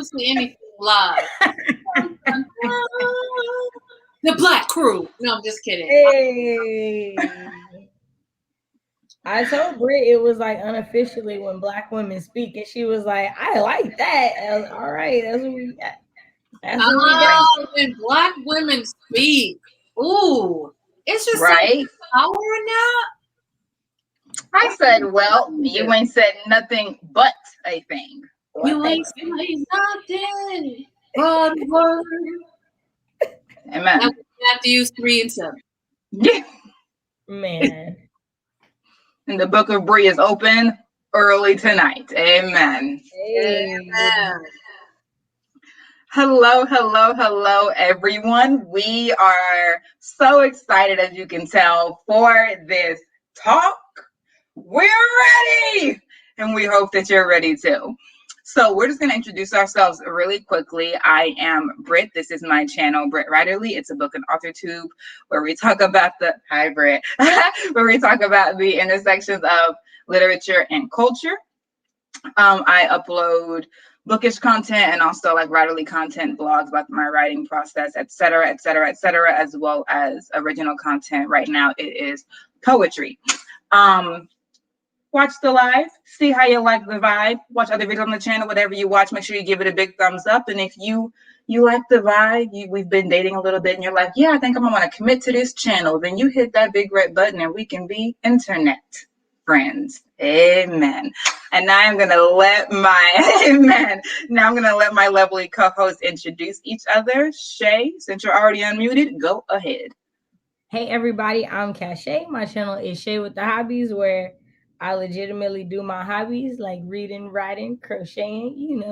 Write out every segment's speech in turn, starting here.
honestly anything live. The Black Crew. No, I'm just kidding. Hey. I told Britt it was like unofficially when Black women speak, and she was like, "I like that." I was, all right, that's what we got. That's what we got. When Black women speak, ooh, it's just right. Power in that. I said, well, you ain't said nothing but a thing. You ain't said nothing but a word. Amen. Now we have to use 3 and 7. Yeah. Man. And the book of Bree is open early tonight. Amen. Amen. Hello, everyone. We are so excited, as you can tell, for this talk. We're ready, and we hope that you're ready too. So we're just going to introduce ourselves really quickly. I am Britt. This is my channel, Britt Riderly. It's a book and author tube where we talk about hi Britt, where we talk about the intersections of literature and culture. I upload bookish content and also like writerly content, blogs about my writing process, etc., as well as original content. Right now, it is poetry. Watch the live, see how you like the vibe, watch other videos on the channel, whatever you watch, make sure you give it a big thumbs up. And if you like the vibe, we've been dating a little bit and you're like, yeah, I think I'm gonna commit to this channel, then you hit that big red button and we can be internet friends. Amen. And now I'm gonna let my lovely co-hosts introduce each other. Shay, since you're already unmuted, go ahead. Hey everybody, I'm Cashay. My channel is ShayWithThaHobbies, where I legitimately do my hobbies like reading, writing, crocheting,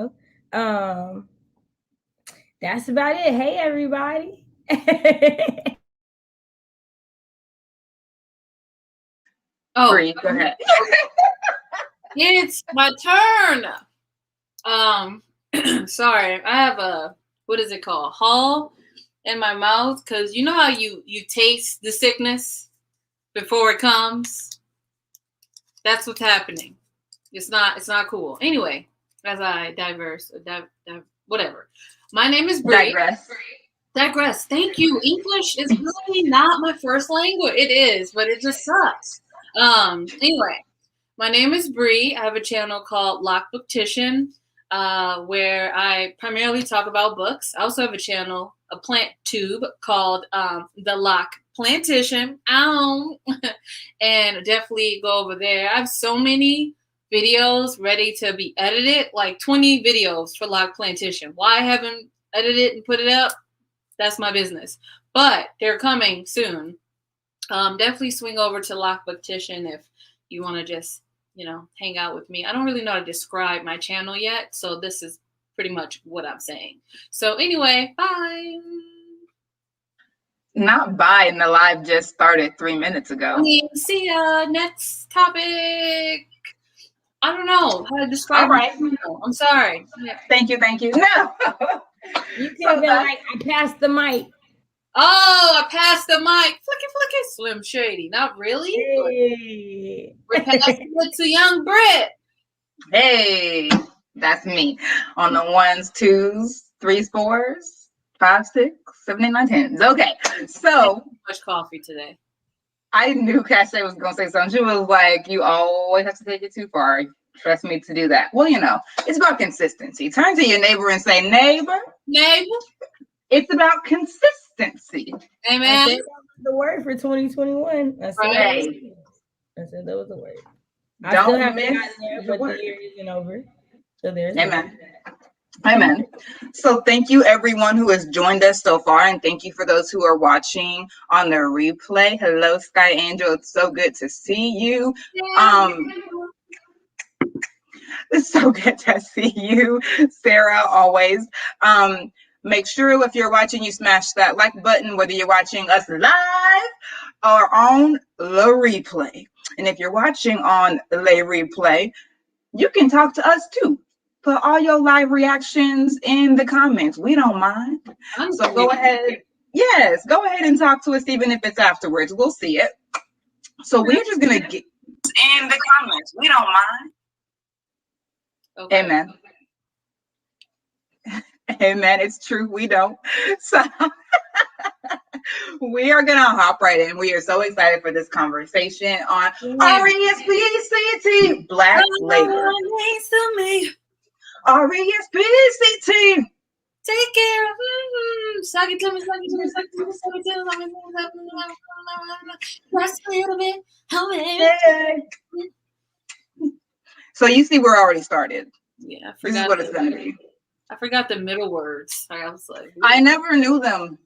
That's about it. Hey everybody. Bree, go ahead. It's my turn. Sorry, I have a, what is it called? Hall in my mouth, because you know how you taste the sickness before it comes? That's what's happening. It's not cool. Anyway, as I whatever. My name is Bree. Digress. Thank you. English is really not my first language. It is, but it just sucks. Anyway, my name is Bree. I have a channel called Loc'd Booktician, where I primarily talk about books. I also have a channel, a plant tube called the Loc'd Plantician. And definitely go over there. I have so many videos ready to be edited, like 20 videos for Loc'd Plantician. Why I haven't edited it and put it up? That's my business. But they're coming soon. Definitely swing over to Loc'd Booktician if you want to just, hang out with me. I don't really know how to describe my channel yet, so this is pretty much what I'm saying. So anyway, bye. Not bye, and the live just started 3 minutes ago. See ya. Next topic. I don't know how to describe it. I'm sorry. Yeah. Thank you. No. You could have been like, I passed the mic. Oh, I passed the mic. Flicky, Slim Shady. Not really. Hey. We're passing it to young Britt. Hey, that's me. On the 1s, 2s, 3s, 4s, 5, 6, 7, 8, 9, 10s. Okay, so too much coffee today. I knew Cashay was gonna say something. She was like, "You always have to take it too far. Trust me to do that." Well, it's about consistency. Turn to your neighbor and say, "Neighbor." It's about consistency. Amen. That was the word for 2021. I said that was the word. I still haven't gotten there, but the year isn't over. So there's Amen. So thank you everyone who has joined us so far, and thank you for those who are watching on the replay. Hello, Sky Angel. It's so good to see you. It's so good to see you, Sarah, always. Make sure if you're watching, you smash that like button, whether you're watching us live or on the replay. And if you're watching on the replay, you can talk to us too. Put all your live reactions in the comments. We don't mind. So go ahead. Yes, go ahead and talk to us, even if it's afterwards. We'll see it. So we're just going to get in the comments. We don't mind. Okay. Amen. Amen. It's true. We don't. So we are going to hop right in. We are so excited for this conversation on RESPCT, Black labor. RESPCT. Take care of suck it to me, suck it to me, suck it to me, suck it to me, rest a little bit. So you see, we're already started. Yeah, I forgot. This is what it's going to be. I forgot the middle words. I was like, I never knew them.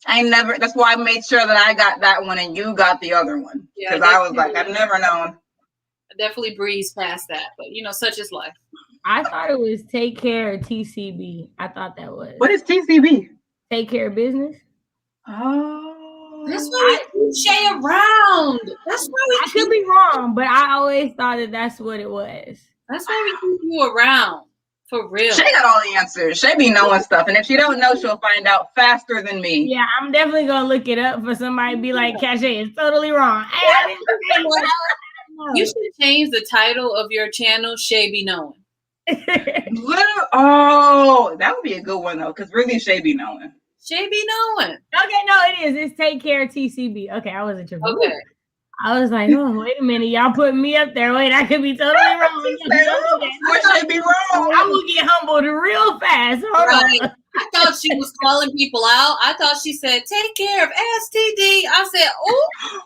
That's why I made sure that I got that one and you got the other one. Because I was like, I've never known. I definitely breezed past that, but such is life. I thought it was take care of TCB. I thought that was. What is TCB? Take care of business. Oh. That's why we keep Shay around. That's why I could be wrong, but I always thought that that's what it was. That's why we keep you around. For real. Shay got all the answers. Shay be knowing stuff. And if she don't know, she'll find out faster than me. Yeah, I'm definitely going to look it up for somebody to be like, Cache is totally wrong. I didn't say what I was. You should change the title of your channel, Shay Be Knowing. Oh, that would be a good one though, because really Shay be knowing. Shay Be Knowing. Okay, no, it is. It's take care of TCB. Okay, I wasn't sure. Okay. I was like, oh, wait a minute. Y'all putting me up there. Wait, I could be totally wrong. Shay be wrong. I will get humbled real fast. Hold on. I thought she was calling people out. I thought she said, take care of STD. I said, oh.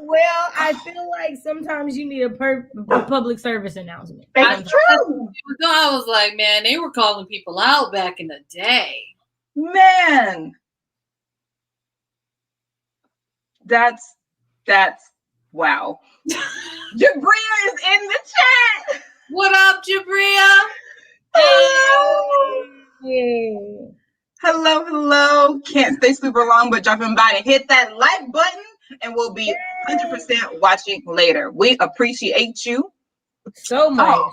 Well, I feel like sometimes you need a public service announcement. That's true. I was like, man, they were calling people out back in the day. Man. That's wow. Jabria is in the chat. What up, Jabria? Hey. Hello. Can't stay super long, but dropping by to hit that like button, and we'll be 100% watching later. We appreciate you so much.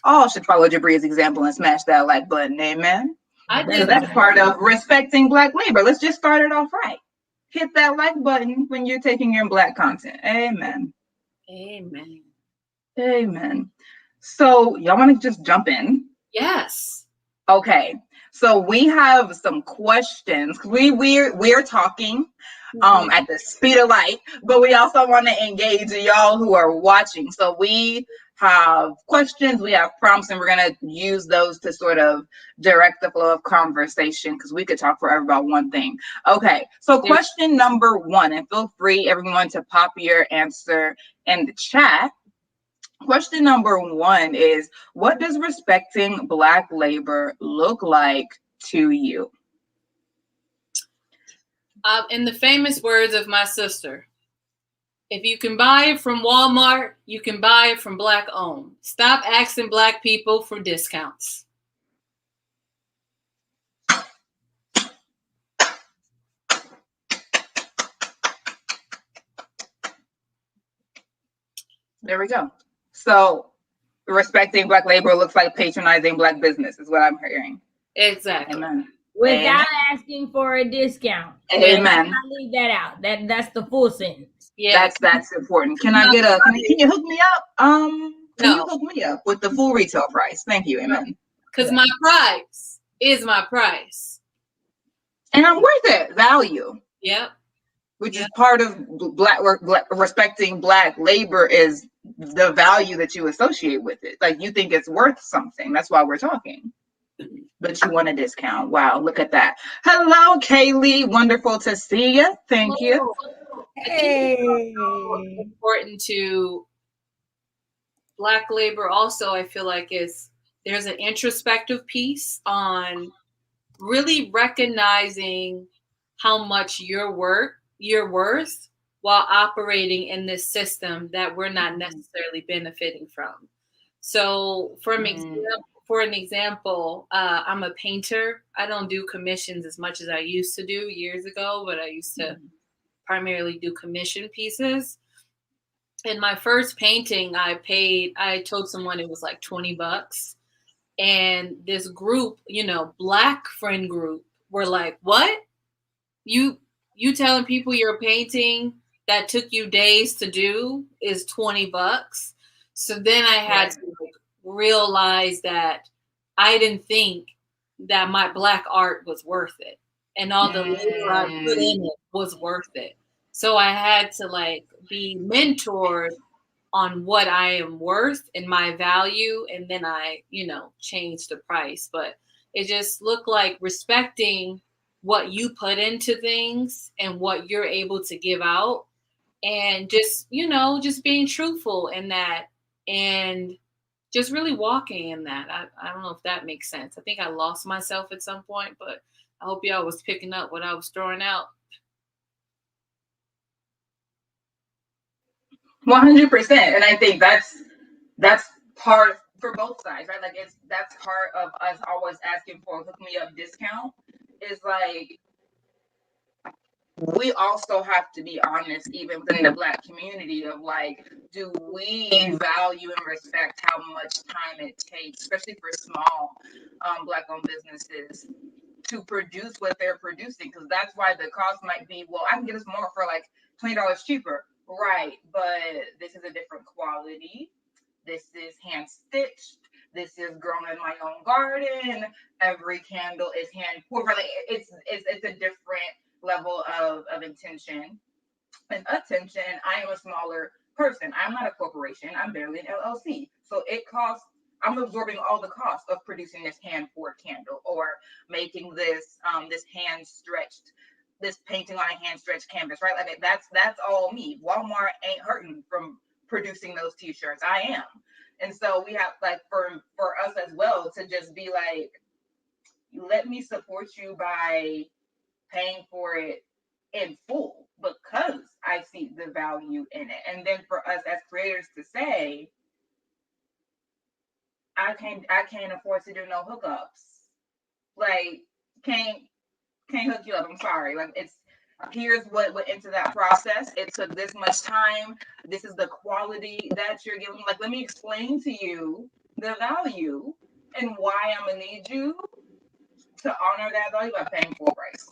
All should follow Jabria's example and smash that like button. Amen. That's part of respecting Black labor. Let's just start it off right. Hit that like button when you're taking in Black content. Amen. So y'all want to just jump in? Yes. Okay. So we have some questions. We're talking at the speed of light, but we also want to engage y'all who are watching. So we have questions, we have prompts, and we're going to use those to sort of direct the flow of conversation because we could talk forever about one thing. Okay, so question number 1, and feel free, everyone, to pop your answer in the chat. Question number 1 is, what does respecting Black labor look like to you? In the famous words of my sister, if you can buy it from Walmart, you can buy it from Black owned. Stop asking Black people for discounts. There we go. So respecting Black labor looks like patronizing Black business is what I'm hearing. Exactly. Amen. Without asking for a discount. Amen. I leave that out. That's the full sentence. Yeah. That's important. Can I get can you hook me up? Can you hook me up with the full retail price? Thank you. Amen. Because my price is my price. And I'm worth it. Value. Yep. Which is part of respecting Black labor is the value that you associate with it. Like you think it's worth something. That's why we're talking. But you want a discount. Wow, look at that. Hello, Kaylee. Wonderful to see you. Thank you. Hey. It's important to Black labor also, I feel like there's an introspective piece on really recognizing how much you're worth while operating in this system that we're not necessarily benefiting from. So for an example, I'm a painter. I don't do commissions as much as I used to do years ago, but I used to primarily do commission pieces. In my first painting, I told someone it was like $20. And this group, Black friend group, were like, what? You telling people your painting that took you days to do is $20? So then I had to realize that I didn't think that my Black art was worth it. And all the labor I put in it was worth it. So I had to like be mentored on what I am worth and my value. And then I, changed the price. But it just looked like respecting what you put into things and what you're able to give out. And just, just being truthful in that and just really walking in that. I don't know if that makes sense. I think I lost myself at some point, but I hope y'all was picking up what I was throwing out. 100%. And I think that's part for both sides, right? Like that's part of us always asking for a hook me up discount is like, we also have to be honest, even within the Black community, of like, do we value and respect how much time it takes, especially for small Black-owned businesses, to produce what they're producing? Because that's why the cost might be, well, I can get this more for like $20 cheaper, right? But this is a different quality. This is hand stitched. This is grown in my own garden. Every candle is hand poured. Like it's a different level of intention and attention. I am a smaller person. I'm not a corporation. I'm barely an LLC. So it costs, I'm absorbing all the costs of producing this hand poured candle or making this this hand stretched, this painting on a hand stretched canvas, right? Like that's all me. Walmart ain't hurting from producing those t-shirts. I am. And so we have like for us as well to just be like, let me support you by paying for it in full because I see the value in it. And then for us as creators to say, I can't afford to do no hookups. Like can't hook you up. I'm sorry. Like here's what went into that process. It took this much time. This is the quality that you're giving. Like, let me explain to you the value and why I'm gonna need you to honor that value by paying full price.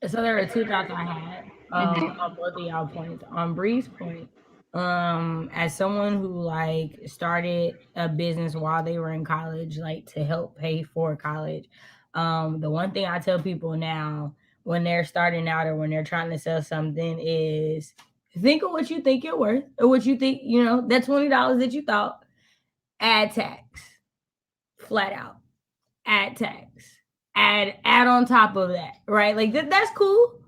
So there are two thoughts I had on both of y'all points. On Bree's point, as someone who like started a business while they were in college, like to help pay for college, the one thing I tell people now when they're starting out or when they're trying to sell something is think of what you think you're worth or what you think, that $20 that you thought, add tax, flat out, add tax. Add on top of that, right? Like that's cool.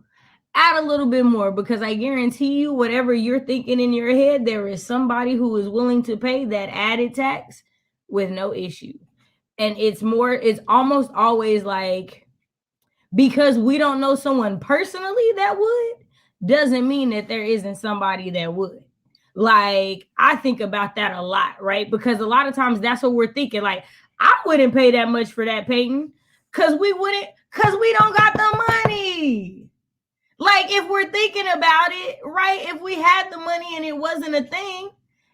Add a little bit more because I guarantee you, whatever you're thinking in your head, there is somebody who is willing to pay that added tax with no issue. And it's almost always like, because we don't know someone personally that would, doesn't mean that there isn't somebody that would. Like, I think about that a lot, right? Because a lot of times that's what we're thinking. Like, I wouldn't pay that much for that painting. Because we don't got the money. Like, if we're thinking about it, right? If we had the money and it wasn't a thing,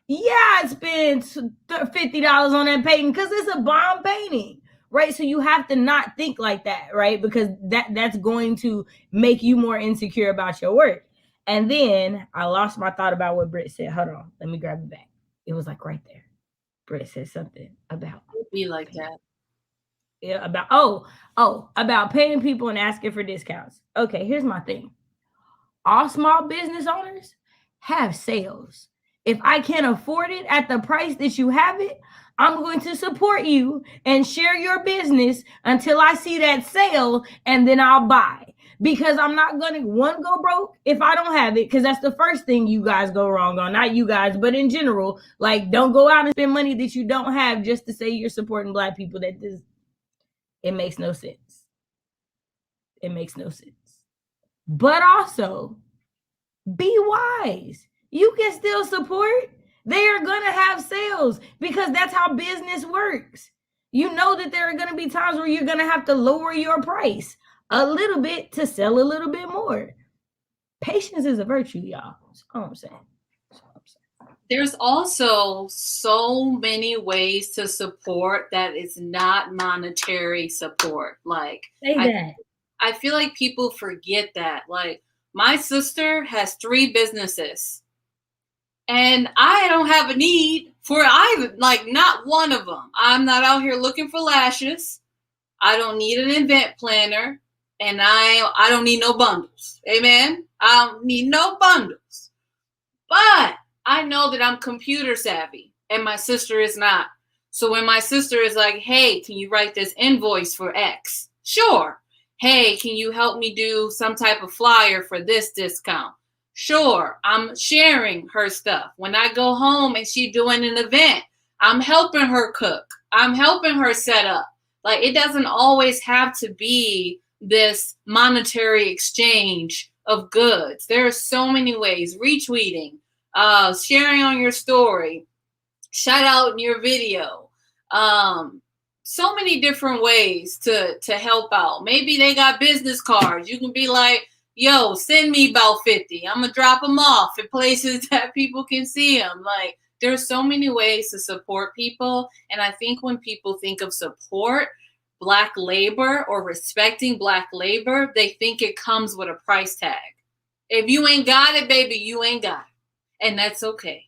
yeah, I'd spend $50 on that painting because it's a bomb painting, right? So you have to not think like that, right? Because that's going to make you more insecure about your work. And then I lost my thought about what Britt said. Hold on, let me grab it back. It was like right there. Britt said something about be like that. Yeah, about paying people and asking for discounts. Okay, here's my thing. All small business owners have sales. If I can't afford it at the price that you have it, I'm going to support you and share your business until I see that sale, and then I'll buy. Because I'm not going to, one, go broke if I don't have it, because that's the first thing you guys go wrong on. Not you guys, but in general. Like, don't go out and spend money that you don't have just to say you're supporting Black people. It makes no sense. It makes no sense. But also, be wise. You can still support. They are going to have sales because that's how business works. You know that there are going to be times where you're going to have to lower your price a little bit to sell a little bit more. Patience is a virtue, y'all. That's all I'm saying. There's also so many ways to support that is not monetary support. Like, I feel like people forget that. Like, my sister has 3 businesses. And I don't have a need for either, like not one of them. I'm not out here looking for lashes. I don't need an event planner, and I don't need no bundles. Amen. I don't need no bundles. But I know that I'm computer savvy, and my sister is not. So when my sister is like, hey, can you write this invoice for X? Sure. Hey, can you help me do some type of flyer for this discount? Sure. I'm sharing her stuff. When I go home and she's doing an event, I'm helping her cook. I'm helping her set up. Like, it doesn't always have to be this monetary exchange of goods. There are so many ways. Retweeting, sharing on your story, shout out in your video. So many different ways to help out. Maybe they got business cards. You can be like, yo, send me about 50. I'm going to drop them off at places that people can see them. Like, there's so many ways to support people. And I think when people think of support Black labor or respecting Black labor, they think it comes with a price tag. If you ain't got it, baby, you ain't got it. And that's okay.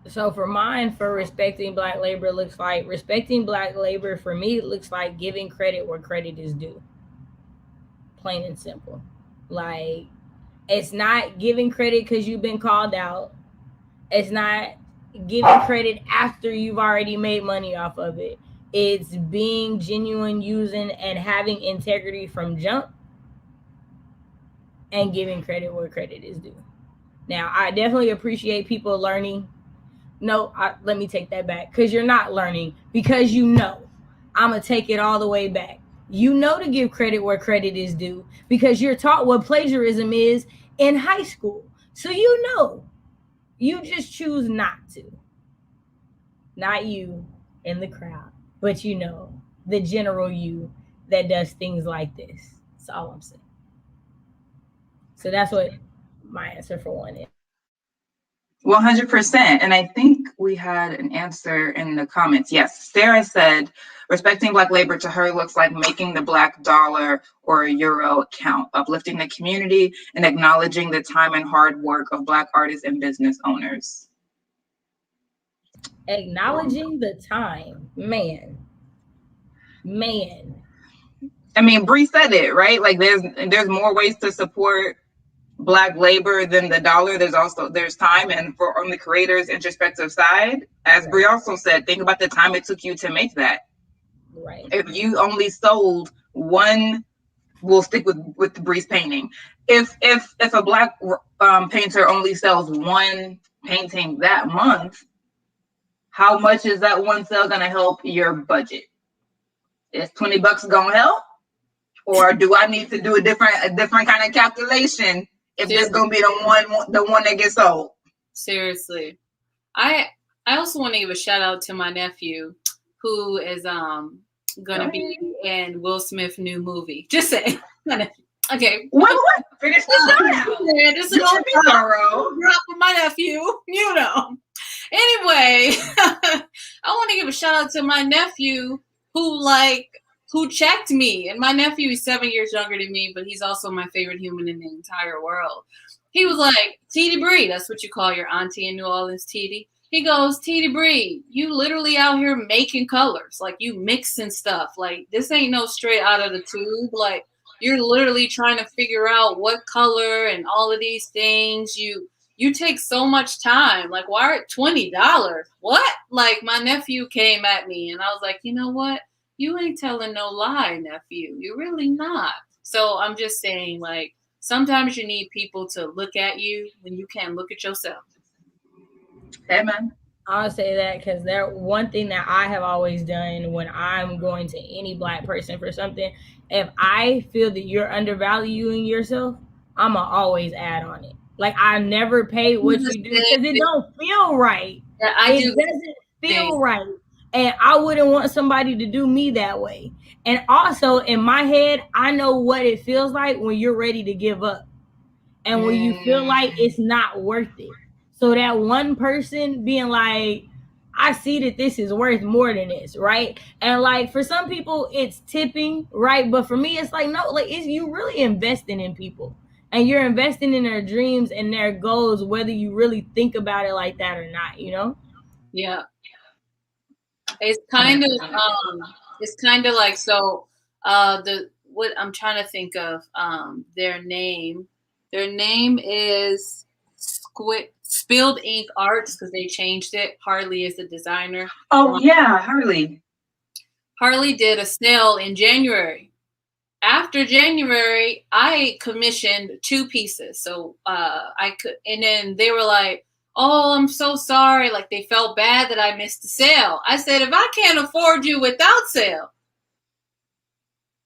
So for mine, for respecting Black labor, looks like respecting Black labor for me looks like giving credit where credit is due. Plain and simple. Like, it's not giving credit because you've been called out. It's not giving credit after you've already made money off of it. It's being genuine, using and having integrity from jump, and giving credit where credit is due. Now, I definitely appreciate people learning. No, let me take that back, because you're not learning, because you know. I'm going to take it all the way back. You know to give credit where credit is due because you're taught what plagiarism is in high school. So you know. You just choose not to. Not you in the crowd, but you know, the general you that does things like this. That's all I'm saying. So that's what my answer for one is. 100%. And I think we had an answer in the comments. Yes, Sarah said, respecting Black labor to her looks like making the Black dollar or euro count, uplifting the community and acknowledging the time and hard work of Black artists and business owners. Acknowledging the time, man. I mean, Bree said it, right? Like there's more ways to support Black labor than the dollar. There's time, and on the creator's introspective side, as Bree also said, think about the time it took you to make that. Right. If you only sold one, we'll stick with Bree's painting. If a Black painter only sells one painting that month, how much is that one sale gonna help your budget? Is $20 gonna help, or do I need to do a different kind of calculation if this gonna be the one that gets sold? Seriously, I also want to give a shout out to my nephew, who is gonna be in Will Smith's new movie. Just say, okay. What? Finish the shout out. Yeah, just a little drop for my nephew. You know. Anyway, I want to give a shout out to my nephew who checked me. And my nephew is 7 years younger than me, but he's also my favorite human in the entire world. He was like, Titi Bree, that's what you call your auntie in New Orleans, Titi. He goes, Titi Bree, you literally out here making colors. Like, you mixing stuff. Like, this ain't no straight out of the tube. Like, you're literally trying to figure out what color and all of these things. You take so much time. Like, why are $20? What? Like, my nephew came at me, and I was like, you know what? You ain't telling no lie, nephew. You're really not. So I'm just saying, like, sometimes you need people to look at you when you can't look at yourself. Hey, man. I'll say that because one thing that I have always done when I'm going to any Black person for something, if I feel that you're undervaluing yourself, I'm going to always add on it. Like, I never pay what you do because it don't feel right. Yeah, it doesn't feel right. And I wouldn't want somebody to do me that way. And also, in my head, I know what it feels like when you're ready to give up. And when you feel like it's not worth it. So that one person being like, I see that this is worth more than this, right? And like, for some people, it's tipping, right? But for me, it's like, no, like, you really investing in people. and you're investing in their dreams and their goals, whether you really think about it like that or not, you know? Yeah. It's kind of like, so what I'm trying to think of, their name is Spilled Ink Arts, because they changed it. Harley is the designer. Oh yeah, Harley Did a sale in January. After January, I commissioned 2 pieces. So and then they were like, "Oh, I'm so sorry." Like, they felt bad that I missed the sale. I said, if I can't afford you without sale,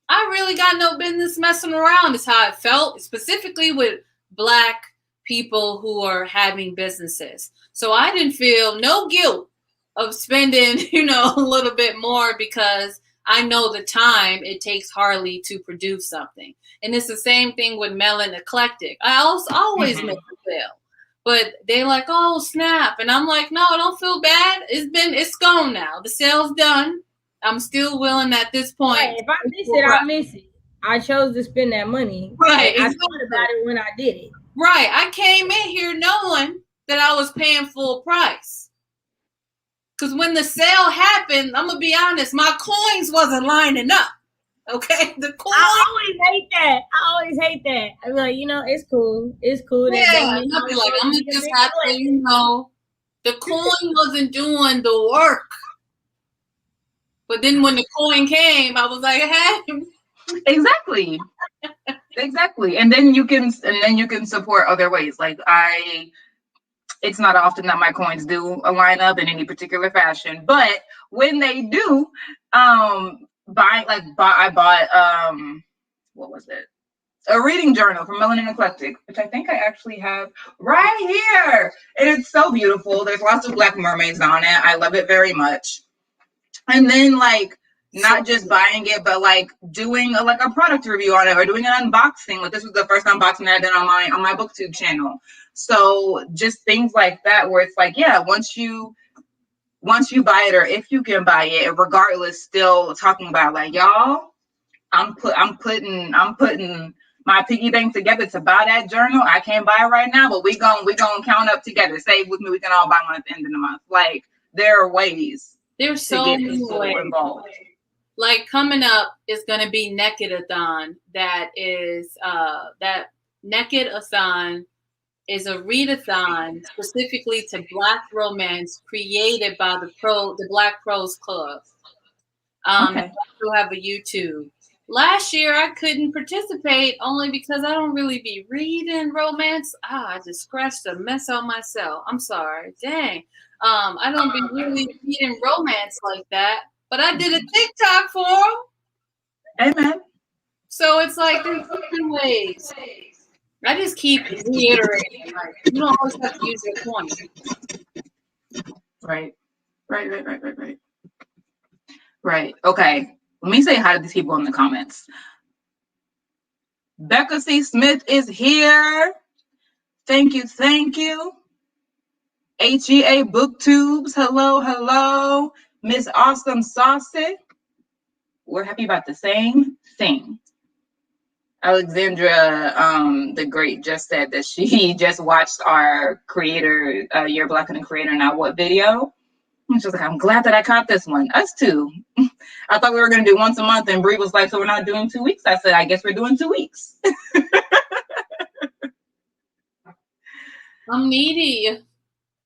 I really got no business messing around. Is how I felt, specifically with Black people who are having businesses. So I didn't feel no guilt of spending, a little bit more, because I know the time it takes Harley to produce something. And it's the same thing with Melon Eclectic. I also always make a sale. But they're like, "Oh, snap." And I'm like, no, don't feel bad. It's gone now. The sale's done. I'm still willing at this point. Right. If I miss it, I miss it. I chose to spend that money. Right. I thought about it when I did it. Right. I came in here knowing that I was paying full price. Because when the sale happened, I'm going to be honest, my coins wasn't lining up. Okay? The coins. I always hate that. I be like, it's cool. It's cool. Yeah. I'll be like, I'm going to just have to, the coin wasn't doing the work. But then when the coin came, I was like, hey. Exactly. And then you can support other ways. Like, it's not often that my coins do line up in any particular fashion, but when they do, I bought what was it? A reading journal from Melanin Eclectic, which I think I actually have right here. And it's so beautiful. There's lots of Black mermaids on it. I love it very much. And then, like, not just buying it, but like doing a product review on it, or doing an unboxing. Like, this was the first unboxing I did on my BookTube channel. So just things like that, where it's like, yeah, once you buy it, or if you can buy it, regardless, still talking about, like, y'all, I'm putting my piggy bank together to buy that journal. I can't buy it right now, but we gonna count up together. Save with me. We can all buy one at the end of the month. Like, there are ways. There's so many ways. Involved. Like, coming up is going to be Naked-a-thon. That is that Naked-a-thon is a readathon specifically to Black romance, created by the Black Prose Club. Okay. Who have a YouTube. Last year I couldn't participate only because I don't really be reading romance. I just scratched a mess on myself. I'm sorry. Dang. I don't be really reading romance like that. But I did a TikTok for them. Amen. So it's like, there's different ways. I just keep reiterating, like, you don't always have to use your point. Right. Okay. Let me say hi to these people in the comments. Becca C. Smith is here. Thank you. HEA Booktubes. Hello. Miss Awesome Saucy. We're happy about the same thing. Alexandra, the Great, just said that she just watched our creator, You're Black and a Creator Now What video. And she was like, I'm glad that I caught this one. Us too. I thought we were going to do once a month, and Bree was like, so we're not doing 2 weeks? I said, I guess we're doing 2 weeks. I'm needy.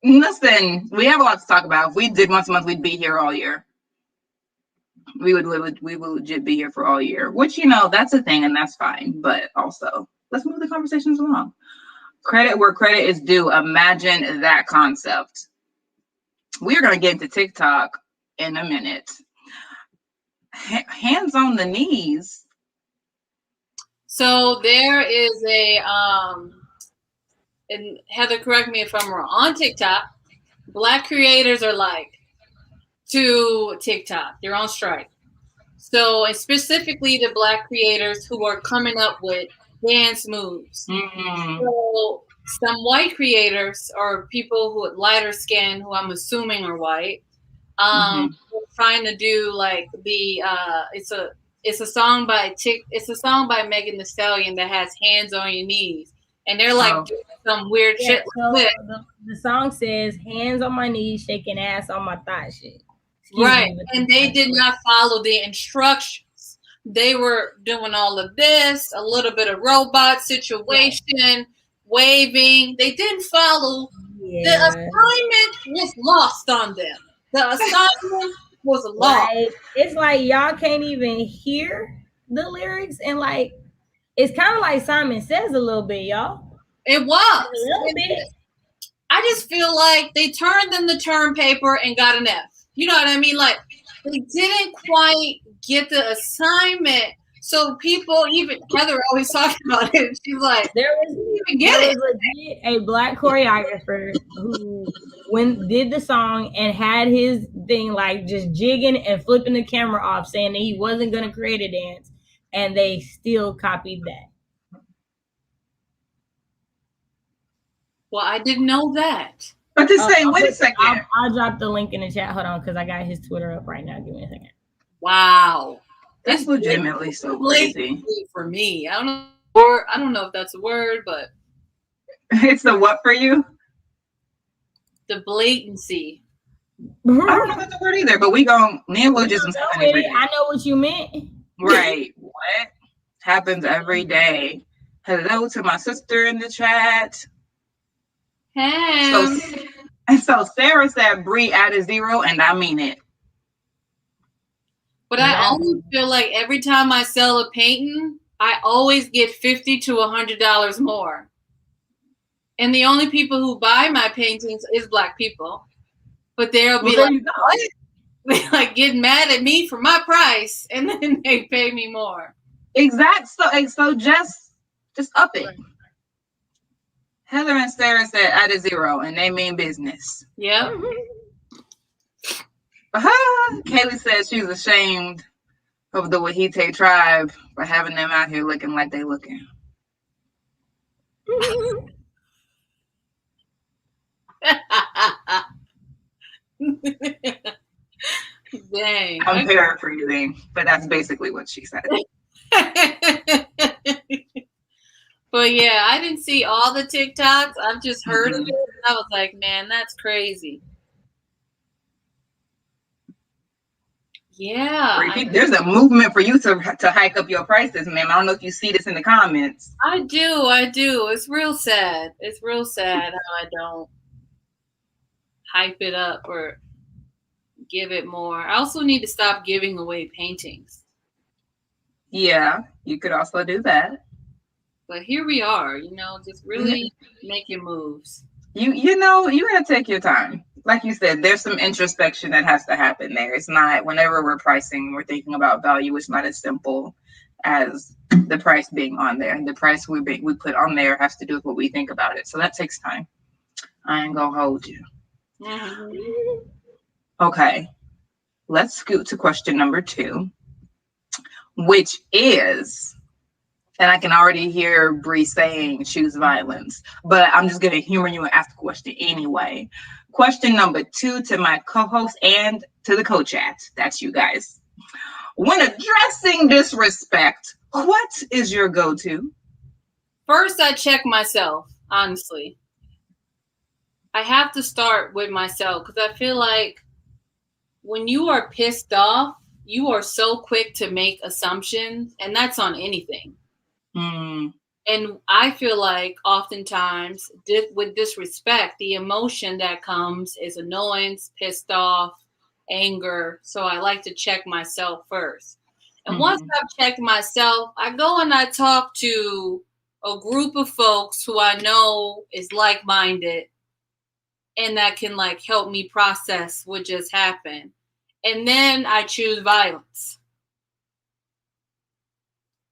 Listen, we have a lot to talk about. If we did once a month, we'd be here all year. We would legit be here for all year, which, that's a thing, and that's fine. But also, let's move the conversations along. Credit where credit is due. Imagine that concept. We're going to get into TikTok in a minute. Hands on the knees. So there is and Heather, correct me if I'm wrong, on TikTok, Black creators are like to TikTok. They're on strike. So, and specifically the Black creators who are coming up with dance moves. Mm-hmm. So some white creators, or people who are lighter skin, who I'm assuming are white, trying to do like the it's a song by Megan Thee Stallion that has Hands on Your Knees. and they're like doing some weird shit. So the song says, "Hands on my knees, shaking ass on my thigh." Shit. Right, and they did not follow the instructions. They were doing all of this, a little bit of robot situation, waving. They didn't follow. The assignment was lost on them. The assignment was lost. It's like y'all can't even hear the lyrics, and like it's kind of like Simon Says a little bit, y'all. It was a little bit. I just feel like they turned in the term paper and got an F. You know what I mean? Like they didn't quite get the assignment. So people, even Heather always talking about it. She's like, there was legit a black choreographer who did the song and had his thing like just jigging and flipping the camera off, saying that he wasn't going to create a dance, and they still copied that. Well, I didn't know that. But to say, wait a second. I'll drop the link in the chat. Hold on, because I got his Twitter up right now. Give me a second. Wow. That's legitimately so crazy. For me. I don't know if that's a word, but it's the what for you? The blatancy. I don't know if that's a word either, but neologisms. I know what you meant. Right. What happens every day? Hello to my sister in the chat. Hey. So Sarah said Bree added 0, and I mean it. But I always feel like every time I sell a painting, I always get $50 to $100 more. And the only people who buy my paintings is Black people. But they'll be they like get mad at me for my price, and then they pay me more. Exactly. So just up it. Right. Heather and Sarah said add a 0, and they mean business. Yep. Kaylee says she's ashamed of the Wahite tribe for having them out here looking like they looking. Dang. I'm paraphrasing, but that's basically what she said. But yeah, I didn't see all the TikToks. I've just heard of it. And I was like, man, that's crazy. Yeah. There's a movement for you to hike up your prices, ma'am. I don't know if you see this in the comments. I do. It's real sad. It's real sad how I don't hype it up or give it more. I also need to stop giving away paintings. Yeah, you could also do that. But here we are, just really making moves. You gotta take your time. Like you said, there's some introspection that has to happen there. It's not, whenever we're pricing, we're thinking about value. It's not as simple as the price being on there. And the price we put on there has to do with what we think about it. So that takes time. I ain't gonna hold you. Mm-hmm. Okay, let's scoot to question number 2, which is, and I can already hear Bree saying choose violence, but I'm just going to humor you and ask the question anyway. Question number 2 to my co-host and to the co-chat. That's you guys. When addressing disrespect, what is your go-to? First, I check myself, honestly. I have to start with myself because I feel like when you are pissed off, you are so quick to make assumptions, and that's on anything. Mm. And I feel like oftentimes with disrespect, the emotion that comes is annoyance, pissed off, anger. So I like to check myself first. And once I've checked myself, I go and I talk to a group of folks who I know is like-minded and that can help me process what just happened. And then I choose violence.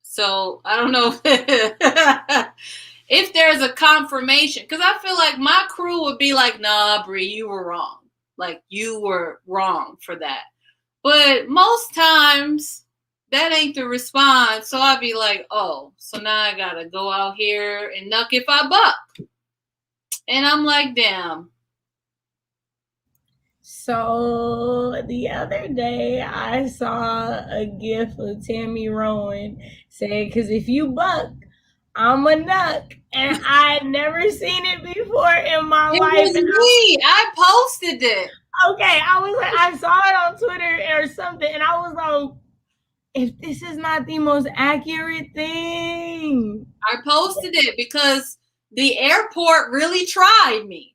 So I don't know if there's a confirmation, because I feel like my crew would be like, nah, Bree, you were wrong. You were wrong for that. But most times that ain't the response. So I'd be like, oh, so now I got to go out here and knuck if I buck. And I'm like, damn. So the other day I saw a gif of Tammy Rowan saying, because if you buck, I'm a nuck, and I'd never seen it before in my It life. was me. I posted it. Okay, I was like, I saw it on Twitter or something, and I was like, if this is not the most accurate thing. I posted it because the airport really tried me.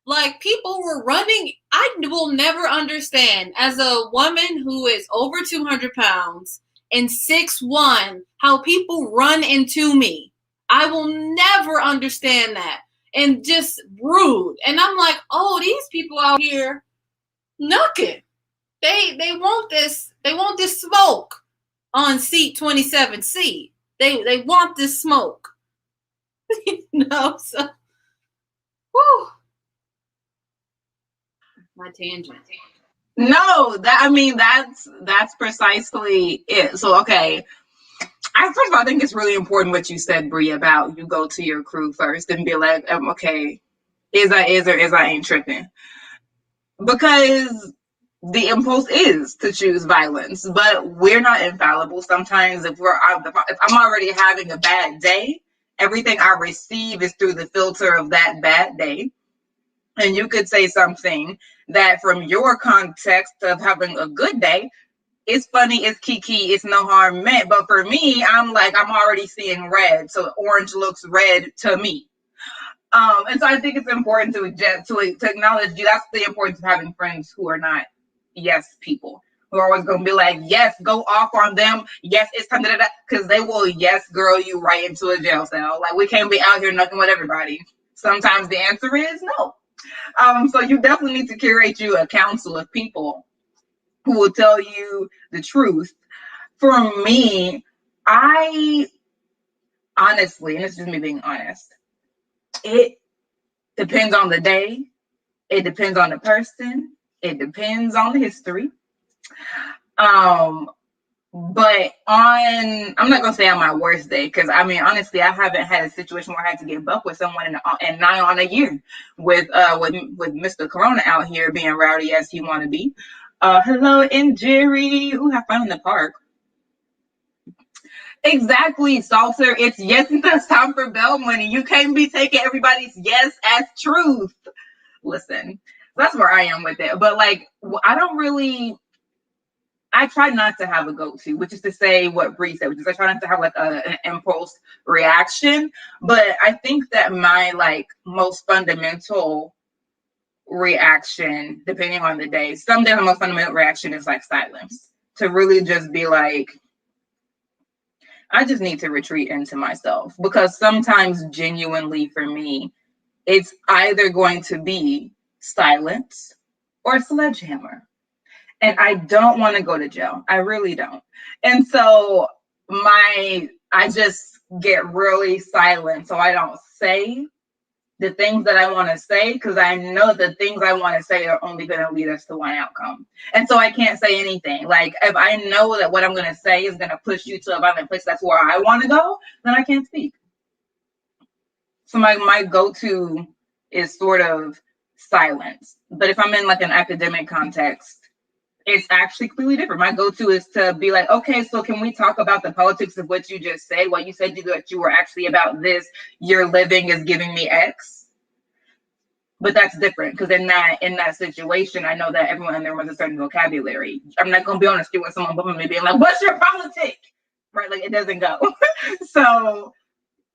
Like, people were running. I will never understand, as a woman who is over 200 pounds and 6'1", how people run into me. I will never understand that. And just rude. And I'm like, oh, these people out here nooking. They want this. They want this smoke on seat 27C. They want this smoke. So whew. My tangent. No, that's precisely it. So okay. First of all, I think it's really important what you said, Brie, about you go to your crew first and be like, okay, is I ain't tripping. Because the impulse is to choose violence, but we're not infallible. Sometimes if I'm already having a bad day, everything I receive is through the filter of that bad day. And you could say something that from your context of having a good day, it's funny, it's kiki, it's no harm meant. But for me, I'm already seeing red. So orange looks red to me. And so I think it's important to acknowledge that's the importance of having friends who are not yes people, who are always going to be like, yes, go off on them. Yes, it's time to because they will yes girl you right into a jail cell. Like, we can't be out here knocking with everybody. Sometimes the answer is no. So you definitely need to curate you a council of people who will tell you the truth. For me, I honestly, and this is just me being honest, it depends on the day. It depends on the person. It depends on the history. But I'm not gonna say on my worst day, because I mean, honestly, I haven't had a situation where I had to get buck with someone in nigh on a year with Mr. Corona out here being rowdy as he want to be. Hello, and Jerry, who have fun in the park. Exactly, Salter. It's yes, it's time for bell money. You can't be taking everybody's yes as truth. Listen, that's where I am with it. But like, I try not to have a go-to, which is to say what Bree said, which is I try not to have like an impulse reaction. But I think that my like most fundamental reaction, depending on the day, some days the most fundamental reaction is like silence. To really just be like, I just need to retreat into myself, because sometimes genuinely for me, it's either going to be silence or sledgehammer. And I don't want to go to jail. I really don't. And so I just get really silent. So I don't say the things that I want to say, because I know the things I want to say are only going to lead us to one outcome. And so I can't say anything. Like, if I know that what I'm going to say is going to push you to a violent place, that's where I want to go, then I can't speak. So my go-to is sort of silence. But if I'm in like an academic context, it's actually completely different. My go-to is to be like, okay, so can we talk about the politics of what you just said? Well, you said that you were actually about this. Your living is giving me X. But that's different, because in that situation, I know that everyone in there has a certain vocabulary. I'm not going to be on the street with someone bumping me being like, what's your politic? Right? Like, it doesn't go. So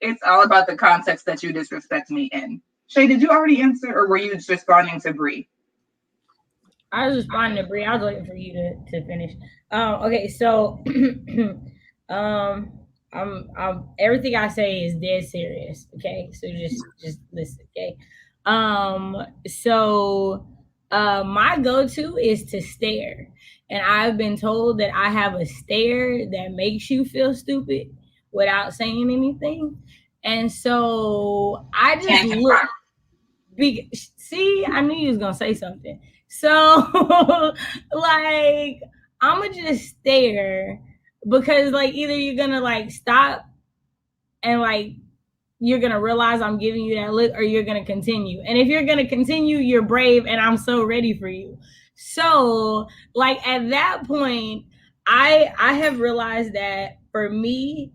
it's all about the context that you disrespect me in. Shay, did you already answer, or were you just responding to Bree? I was responding to Bree. I was waiting for you to finish. Okay, so I'm everything I say is dead serious. Okay, so just listen. Okay, so my go-to is to stare, and I've been told that I have a stare that makes you feel stupid without saying anything, and so I just look. See, I knew you was gonna say something. So, like, I'ma just stare, because, like, either you're gonna like stop and like you're gonna realize I'm giving you that look, or you're gonna continue. And if you're gonna continue, you're brave, and I'm so ready for you. So, like, at that point, I have realized that for me,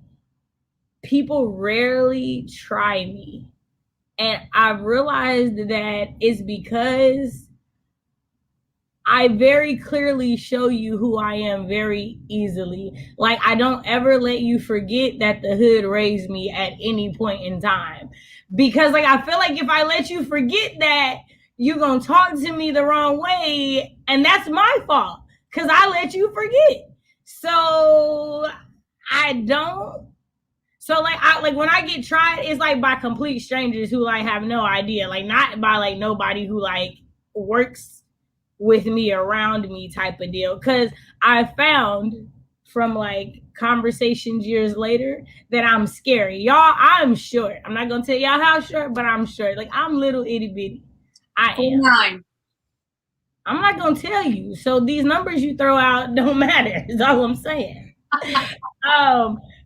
people rarely try me. And I've realized that it's because I very clearly show you who I am very easily. Like, I don't ever let you forget that the hood raised me at any point in time. Because, like, I feel like if I let you forget that, you're going to talk to me the wrong way. And that's my fault because I let you forget. So I don't. So like when I get tried, it's like by complete strangers who like have no idea. Like not by like nobody who like works with me, around me type of deal. Cause I found from like conversations years later that I'm scary. Y'all, I'm short. I'm not gonna tell y'all how short, but I'm short. Like I'm little itty bitty. I am. 9. I'm not gonna tell you. So these numbers you throw out don't matter. Is all I'm saying.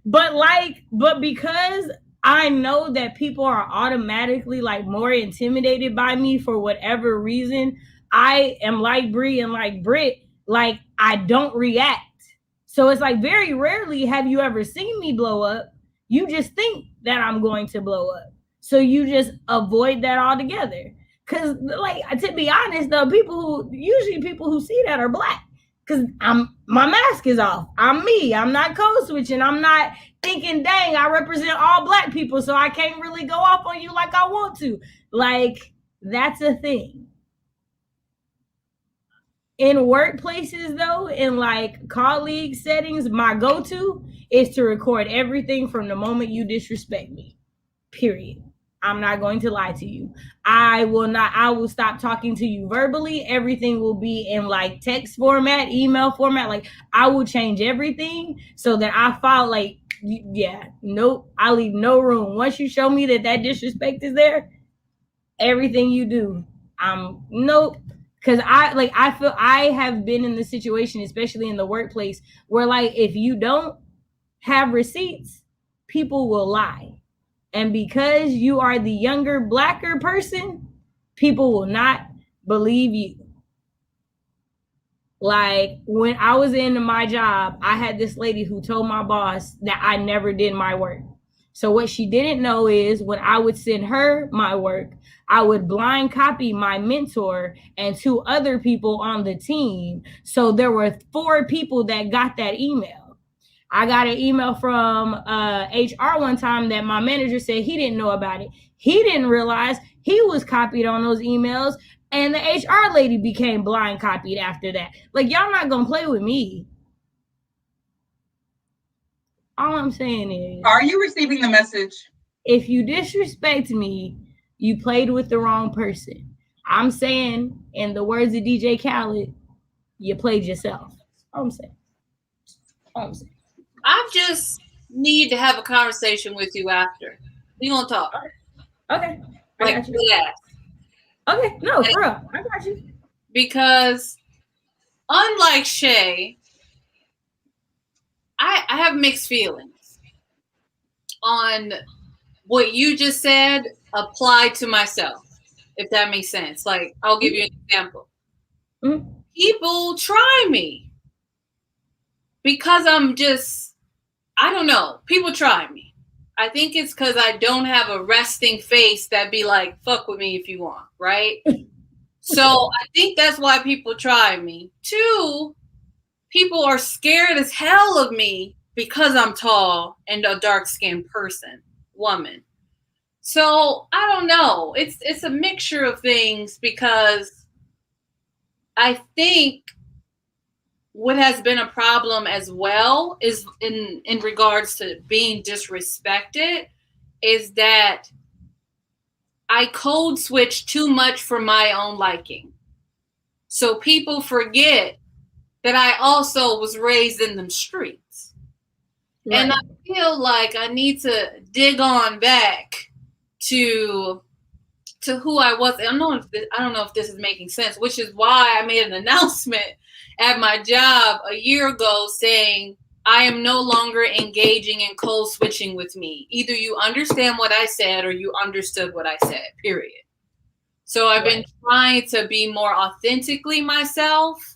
But because I know that people are automatically like more intimidated by me for whatever reason, I am like Bree and like Britt, like I don't react. So it's like very rarely have you ever seen me blow up. You just think that I'm going to blow up. So you just avoid that altogether. Cause like to be honest though, people who see that are Black. Cause my mask is off. I'm me. I'm not code switching. I'm not thinking, dang, I represent all Black people, so I can't really go off on you like I want to. Like, that's a thing. In workplaces though, in like colleague settings, my go-to is to record everything from the moment you disrespect me. Period. I'm not going to lie to you. I will stop talking to you verbally. Everything will be in like text format, email format. Like I will change everything so that I file like, yeah, nope. I leave no room. Once you show me that disrespect is there, everything you do, nope. Cause I feel I have been in the situation, especially in the workplace, where like, if you don't have receipts, people will lie. And because you are the younger, Blacker person, people will not believe you. Like when I was in my job, I had this lady who told my boss that I never did my work. So what she didn't know is when I would send her my work, I would blind copy my mentor and 2 other people on the team. So there were 4 people that got that email. I got an email from HR one time that my manager said he didn't know about it. He didn't realize he was copied on those emails, and the HR lady became blind copied after that. Like, y'all not gonna play with me. All I'm saying is, are you receiving the message? If you disrespect me, you played with the wrong person. I'm saying, in the words of DJ Khaled, you played yourself. All I'm saying. I just need to have a conversation with you after. We gonna talk. Okay. Like, yeah. Okay, no, for real. I got you. Because unlike Shay, I have mixed feelings on what you just said applied to myself, if that makes sense. Like, I'll give you an example. Mm-hmm. People try me because I'm just, I don't know. People try me. I think it's because I don't have a resting face that be like, fuck with me if you want, right? So I think that's why people try me. 2, people are scared as hell of me because I'm tall and a dark-skinned woman. So I don't know. It's a mixture of things because I think what has been a problem as well is in regards to being disrespected is that I code switch too much for my own liking. So people forget that I also was raised in them streets. Right. And I feel like I need to dig on back to who I was. I don't know if this is making sense, which is why I made an announcement at my job a year ago saying, I am no longer engaging in code switching with me. Either you understand what I said or you understood what I said, period. So I've been trying to be more authentically myself,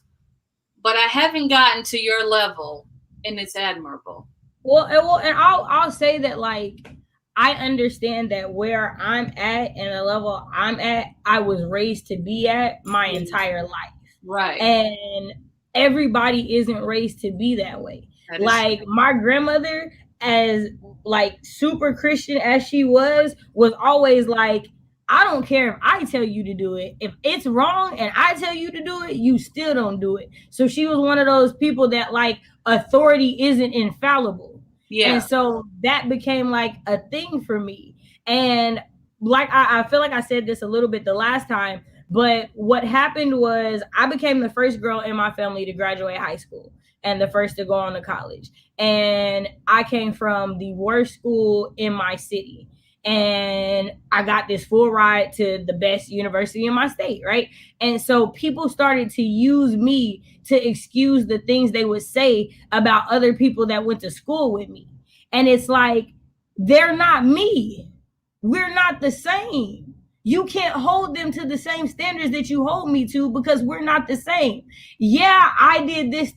but I haven't gotten to your level, and it's admirable. And I'll say that, like, I understand that where I'm at and the level I'm at, I was raised to be at my entire life. Right. And everybody isn't raised to be that way. Like my grandmother, as like super Christian as she was always like, I don't care if I tell you to do it. If it's wrong and I tell you to do it, you still don't do it. So she was one of those people that, like, authority isn't infallible. Yeah. And so that became like a thing for me. And like, I feel like I said this a little bit the last time, but what happened was I became the first girl in my family to graduate high school and the first to go on to college. And I came from the worst school in my city. And I got this full ride to the best university in my state, right? And so people started to use me to excuse the things they would say about other people that went to school with me. And it's like, they're not me. We're not the same. You can't hold them to the same standards that you hold me to, because we're not the same. Yeah, I did this,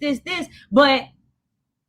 but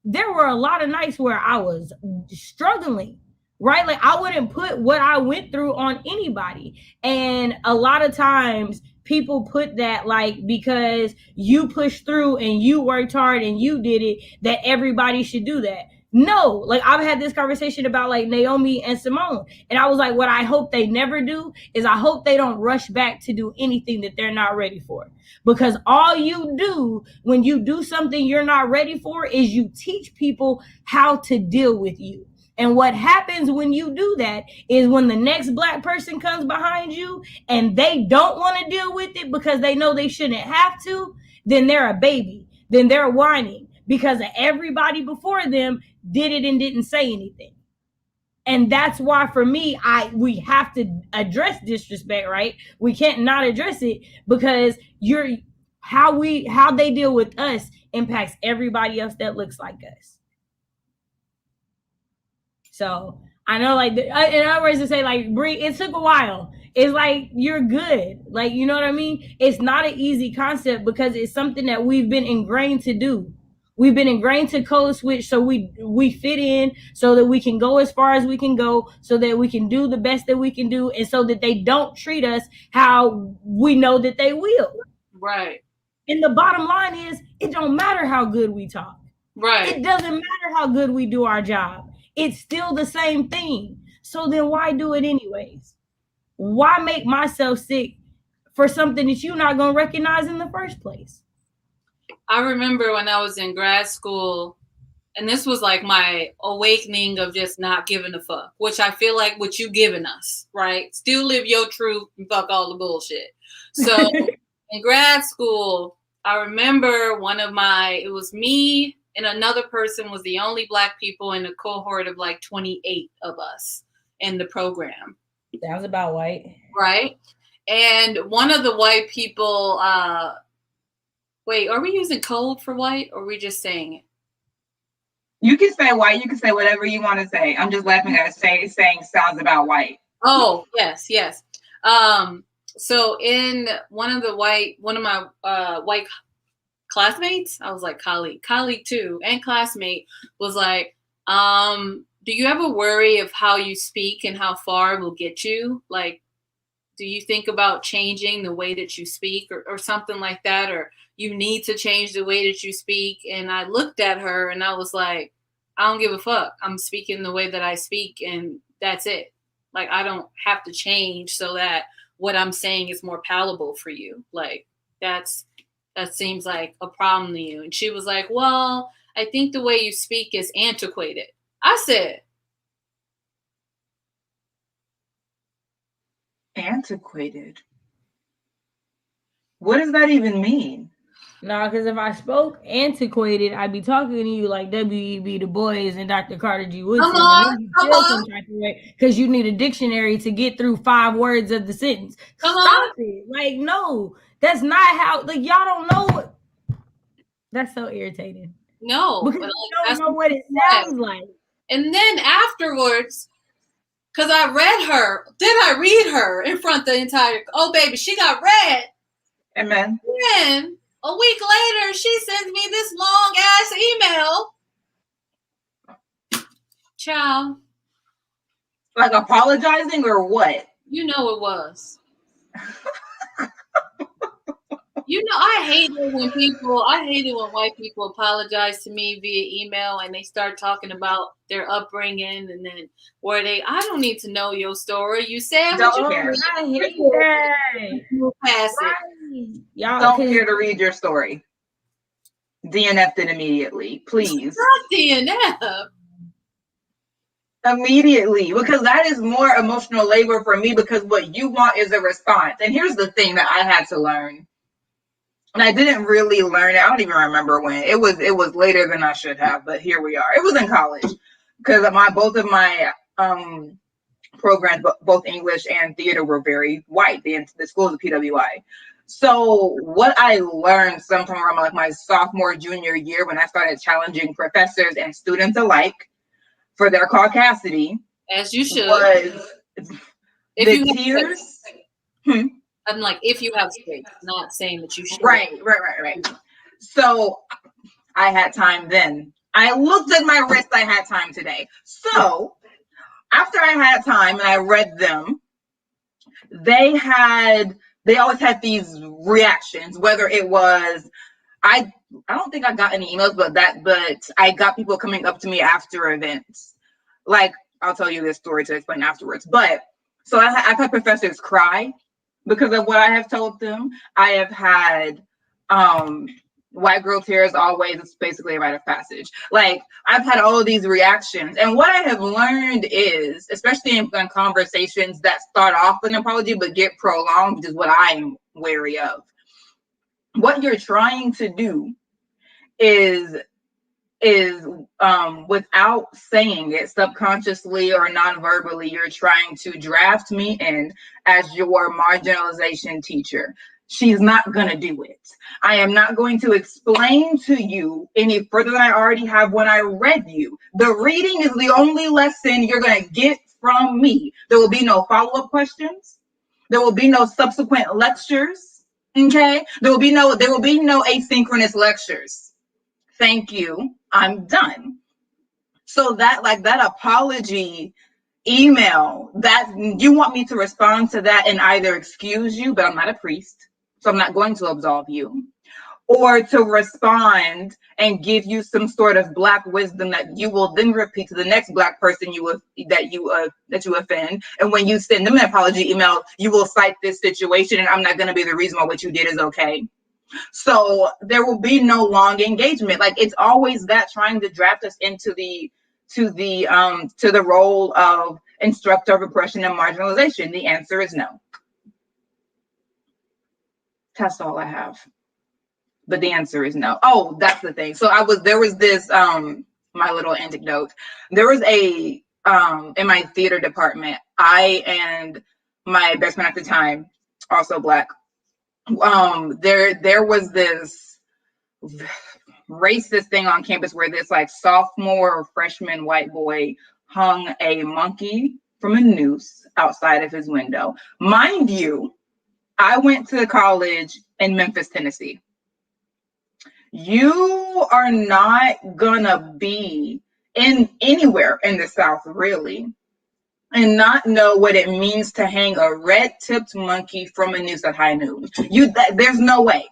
there were a lot of nights where I was struggling, right? Like, I wouldn't put what I went through on anybody. And a lot of times people put that, like, because you pushed through and you worked hard and you did it, that everybody should do that. No, like, I've had this conversation about, like, Naomi and Simone. And I was like, what I hope they never do is I hope they don't rush back to do anything that they're not ready for. Because all you do when you do something you're not ready for is you teach people how to deal with you. And what happens when you do that is when the next Black person comes behind you and they don't want to deal with it because they know they shouldn't have to, then they're a baby. Then they're whining because everybody before them did it and didn't say anything. And that's why, for me, we have to address disrespect, right? We can't not address it, because how they deal with us impacts everybody else that looks like us. So I know, like, in other words, to say, like, Bree, it took a while. It's like, you're good. Like, you know what I mean? It's not an easy concept because it's something that we've been ingrained to do. We've been ingrained to code switch so we fit in, so that we can go as far as we can go, so that we can do the best that we can do, and so that they don't treat us how we know that they will. Right. And the bottom line is, it don't matter how good we talk. Right. It doesn't matter how good we do our job. It's still the same thing. So then why do it anyways? Why make myself sick for something that you're not going to recognize in the first place? I remember when I was in grad school, and this was like my awakening of just not giving a fuck, which I feel like what you giving us, right? Still live your truth and fuck all the bullshit. So in grad school, I remember it was me and another person was the only Black people in a cohort of like 28 of us in the program. Sounds about white. Right? And one of the white people, wait, are we using code for white, or are we just saying it? You can say white. You can say whatever you want to say. I'm just laughing at saying sounds about white. Oh, yes. So in one of my white classmates, I was like colleague too, and classmate was like, do you ever worry of how you speak and how far it will get you? Like, do you think about changing the way that you speak or something like that? Or you need to change the way that you speak? And I looked at her and I was like, I don't give a fuck. I'm speaking the way that I speak, and that's it. Like, I don't have to change so that what I'm saying is more palatable for you. Like, that seems like a problem to you. And she was like, well, I think the way you speak is antiquated. I said, antiquated? What does that even mean? No, because if I spoke antiquated, I'd be talking to you like W.E.B. Du Bois and Dr. Carter G. Woodson. Because you need a dictionary to get through 5 words of the sentence. Stop it. Like, no, that's not how, like, y'all don't know what. That's so irritating. No. Because you don't know what it sounds like. And then afterwards, because I read her in front of the entire, oh, baby, she got read. Amen. Then a week later, she sends me this long ass email Child, Like apologizing or what? you know it was. I hate it when white people apologize to me via email and they start talking about their upbringing and then I don't need to know your story. You said what you Don't care. I hate that. Move past it. Right. Y'all Don't care to read your story. DNF'd it immediately, please. Not DNF. Immediately, because that is more emotional labor for me, because what you want is a response. And here's the thing that I had to learn. And I didn't really learn it. I don't even remember when. It was later than I should have, but here we are. It was in college, because both of my programs, both English and theater, were very white. The schools of PWI. So what I learned sometime around like my sophomore, junior year, when I started challenging professors and students alike for their caucasity, as you should, was if the you tears. I'm like, if you have space, not saying that you should. Right. So I had time then. I looked at my wrist, I had time today. So after I had time and I read them, they always had these reactions, whether it was, I don't think I got any emails, but I got people coming up to me after events. Like, I'll tell you this story to explain afterwards. But so I've had professors cry because of what I have told them. I have had white girl tears always. It's basically a rite of passage. Like, I've had all of these reactions. And what I have learned is, especially in conversations that start off with an apology but get prolonged, which is what I am wary of. What you're trying to do is without saying it subconsciously or non-verbally, you're trying to draft me in as your marginalization teacher. She's not going to do it. I am not going to explain to you any further than I already have when I read you. The reading is the only lesson you're going to get from me. There will be no follow-up questions. There will be no subsequent lectures. Okay? There will be no asynchronous lectures. Thank you. I'm done. So that apology email, that you want me to respond to that and either excuse you, but I'm not a priest, so I'm not going to absolve you, or to respond and give you some sort of Black wisdom that you will then repeat to the next Black person that you offend. And when you send them an apology email, you will cite this situation, and I'm not going to be the reason why what you did is okay. So there will be no long engagement. Like, it's always that, trying to draft us into the role of instructor of oppression and marginalization. The answer is no. That's all I have. But the answer is no. Oh, that's the thing. So there was this my little anecdote. There was in my theater department, I and my best friend at the time, also Black, there was this racist thing on campus where this like sophomore or freshman white boy hung a monkey from a noose outside of his window. Mind you, I went to college in Memphis, Tennessee. You are not gonna be in anywhere in the South, really, and not know what it means to hang a red-tipped monkey from a noose at high noon. There's no way.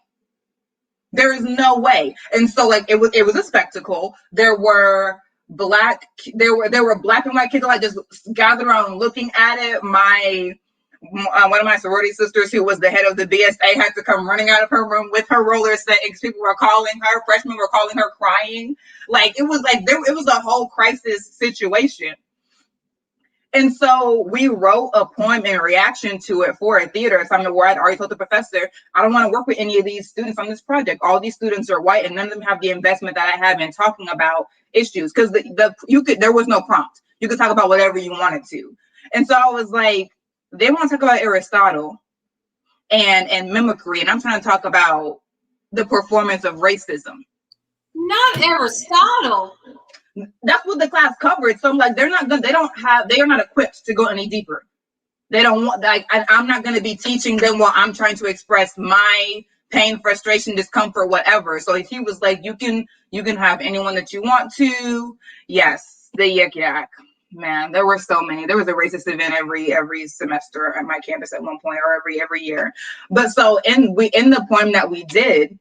There is no way. And so, like, it was a spectacle. There were Black and white kids like just gathered around looking at it. One of my sorority sisters, who was the head of the BSA, had to come running out of her room with her roller set. People were calling her, freshmen were calling her, crying. Like, it was a whole crisis situation. And so we wrote a poem in reaction to it for a theater assignment, where I'd already told the professor, I don't want to work with any of these students on this project. All these students are white, and none of them have the investment that I have in talking about issues. Because there was no prompt. You could talk about whatever you wanted to. And so I was like, they want to talk about Aristotle and mimicry, and I'm trying to talk about the performance of racism. Not Aristotle. That's what the class covered. So I'm like, they are not equipped to go any deeper. They don't want, like, I'm not going to be teaching them while I'm trying to express my pain, frustration, discomfort, whatever. So he was like, you can have anyone that you want to. Yes. the yik yak. Man, there were so many. There was a racist event every semester at my campus at one point, or every year. But so in the poem that we did,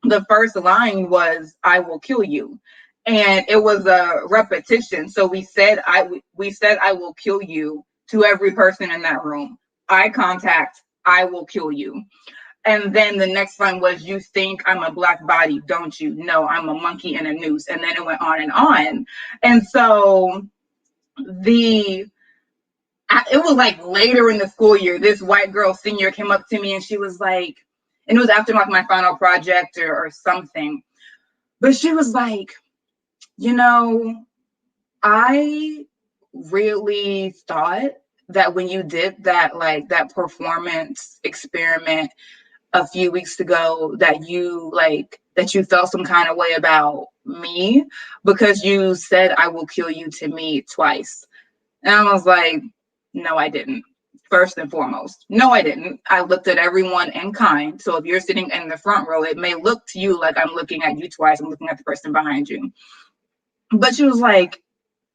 the first line was "I will kill you," and it was a repetition. So we said I will kill you to every person in that room. Eye contact. I will kill you. And then the next line was, "You think I'm a black body, don't you? No, I'm a monkey in a noose." And then it went on and on. And so it was like later in the school year, this white girl senior came up to me and she was like, and it was after like my final project or something, but she was like, I really thought that when you did that, like that performance experiment a few weeks ago, that you felt some kind of way about me because you said "I will kill you" to me twice. And I was like, no, I didn't. First and foremost, no, I didn't. I looked at everyone in kind. So if you're sitting in the front row, it may look to you like I'm looking at you twice. I'm looking at the person behind you. But she was like,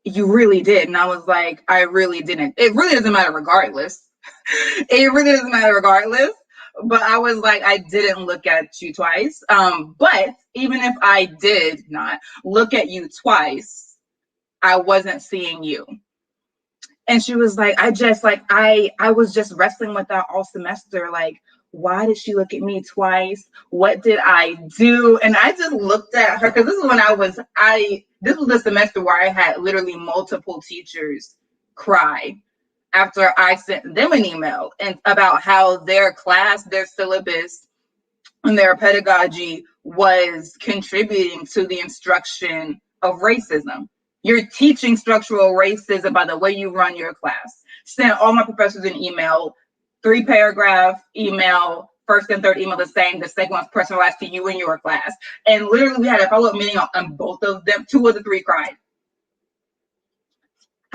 you really did. And I was like, I really didn't. It really doesn't matter regardless. It really doesn't matter regardless. But I was like, I didn't look at you twice. But even if I did not look at you twice, I wasn't seeing you. And she was like, I was just wrestling with that all semester. Like, why did she look at me twice? What did I do? And I just looked at her because this is when this was the semester where I had literally multiple teachers cry after I sent them an email and about how their class, their syllabus, and their pedagogy was contributing to the instruction of racism. You're teaching structural racism by the way you run your class. Sent all my professors an email, 3-paragraph email, first and third email the same. The second one's personalized to you and your class. And literally we had a follow-up meeting on both of them. 2 of the 3 cried.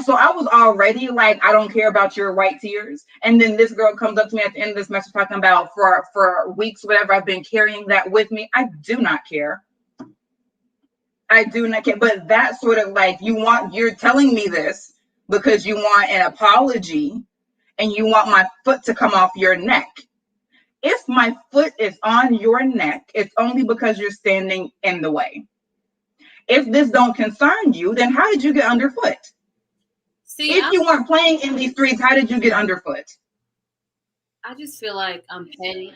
So I was already like, I don't care about your white tears. And then this girl comes up to me at the end of this semester talking about for weeks, whatever, I've been carrying that with me. I do not care. I do not care. But that sort of like, you're telling me this because you want an apology and you want my foot to come off your neck. If my foot is on your neck, it's only because you're standing in the way. If this don't concern you, then how did you get underfoot? See, if you weren't playing in these streets, how did you get underfoot? I just feel like I'm petty.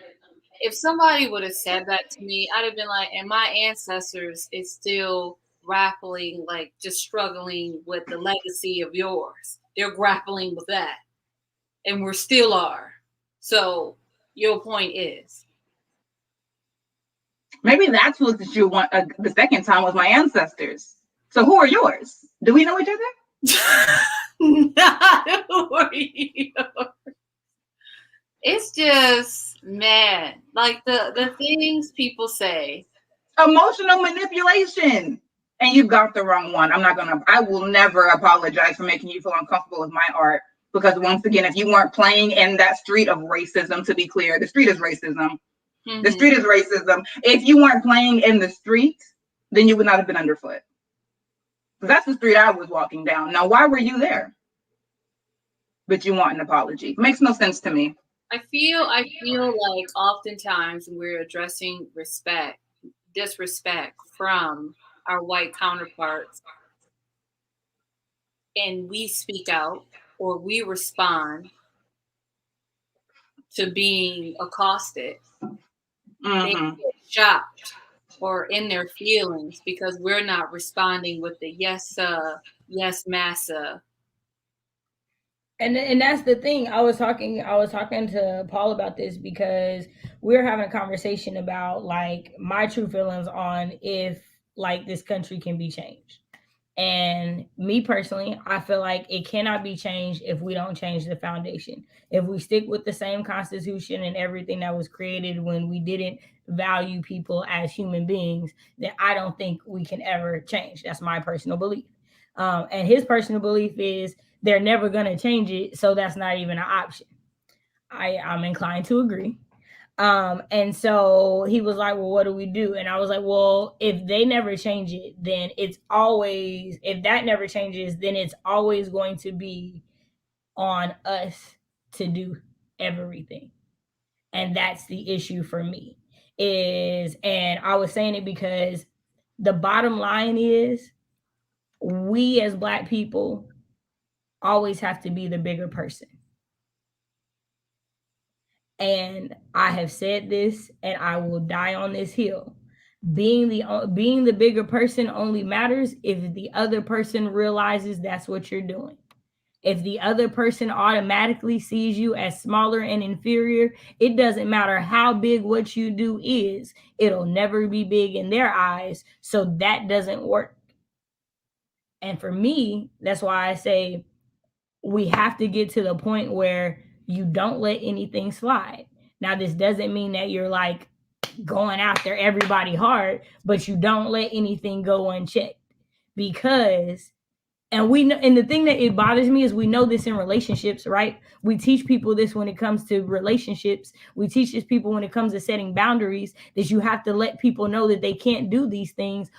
If somebody would have said that to me, I'd have been like, and my ancestors is still grappling, like just struggling with the legacy of yours. They're grappling with that. And we still are. So your point is. Maybe that's what you want the second time with my ancestors. So who are yours? Do we know each other? Not who are yours. It's just, man, like the things people say. Emotional manipulation. And you got the wrong one. I will never apologize for making you feel uncomfortable with my art. Because once again, if you weren't playing in that street of racism, to be clear, the street is racism. Mm-hmm. The street is racism. If you weren't playing in the street, then you would not have been underfoot. Because that's the street I was walking down. Now, why were you there? But you want an apology. Makes no sense to me. I feel like oftentimes we're addressing disrespect from our white counterparts, and we speak out or we respond to being accosted. Mm-hmm. They get shocked or in their feelings because we're not responding with the yes massa. And that's the thing. I was talking to Paul about this because we're having a conversation about like my true feelings on if like this country can be changed. And me personally, I feel like it cannot be changed if we don't change the foundation. If we stick with the same constitution and everything that was created when we didn't value people as human beings, then I don't think we can ever change. That's my personal belief. And his personal belief is they're never going to change it. So that's not even an option. I'm inclined to agree. And so he was like, well, what do we do? And I was like, well, if they never change it, then if that never changes, then it's always going to be on us to do everything. And that's the issue for me and I was saying it because the bottom line is we as Black people always have to be the bigger person. And I have said this and I will die on this hill. Being the bigger person only matters if the other person realizes that's what you're doing. If the other person automatically sees you as smaller and inferior, it doesn't matter how big what you do is, it'll never be big in their eyes. So that doesn't work. And for me, that's why I say we have to get to the point where you don't let anything slide. Now, this doesn't mean that you're like going after everybody hard, but you don't let anything go unchecked because and we know, and the thing that it bothers me is we know this in relationships, right? We teach people this when it comes to relationships. We teach this people when it comes to setting boundaries that you have to let people know that they can't do these things.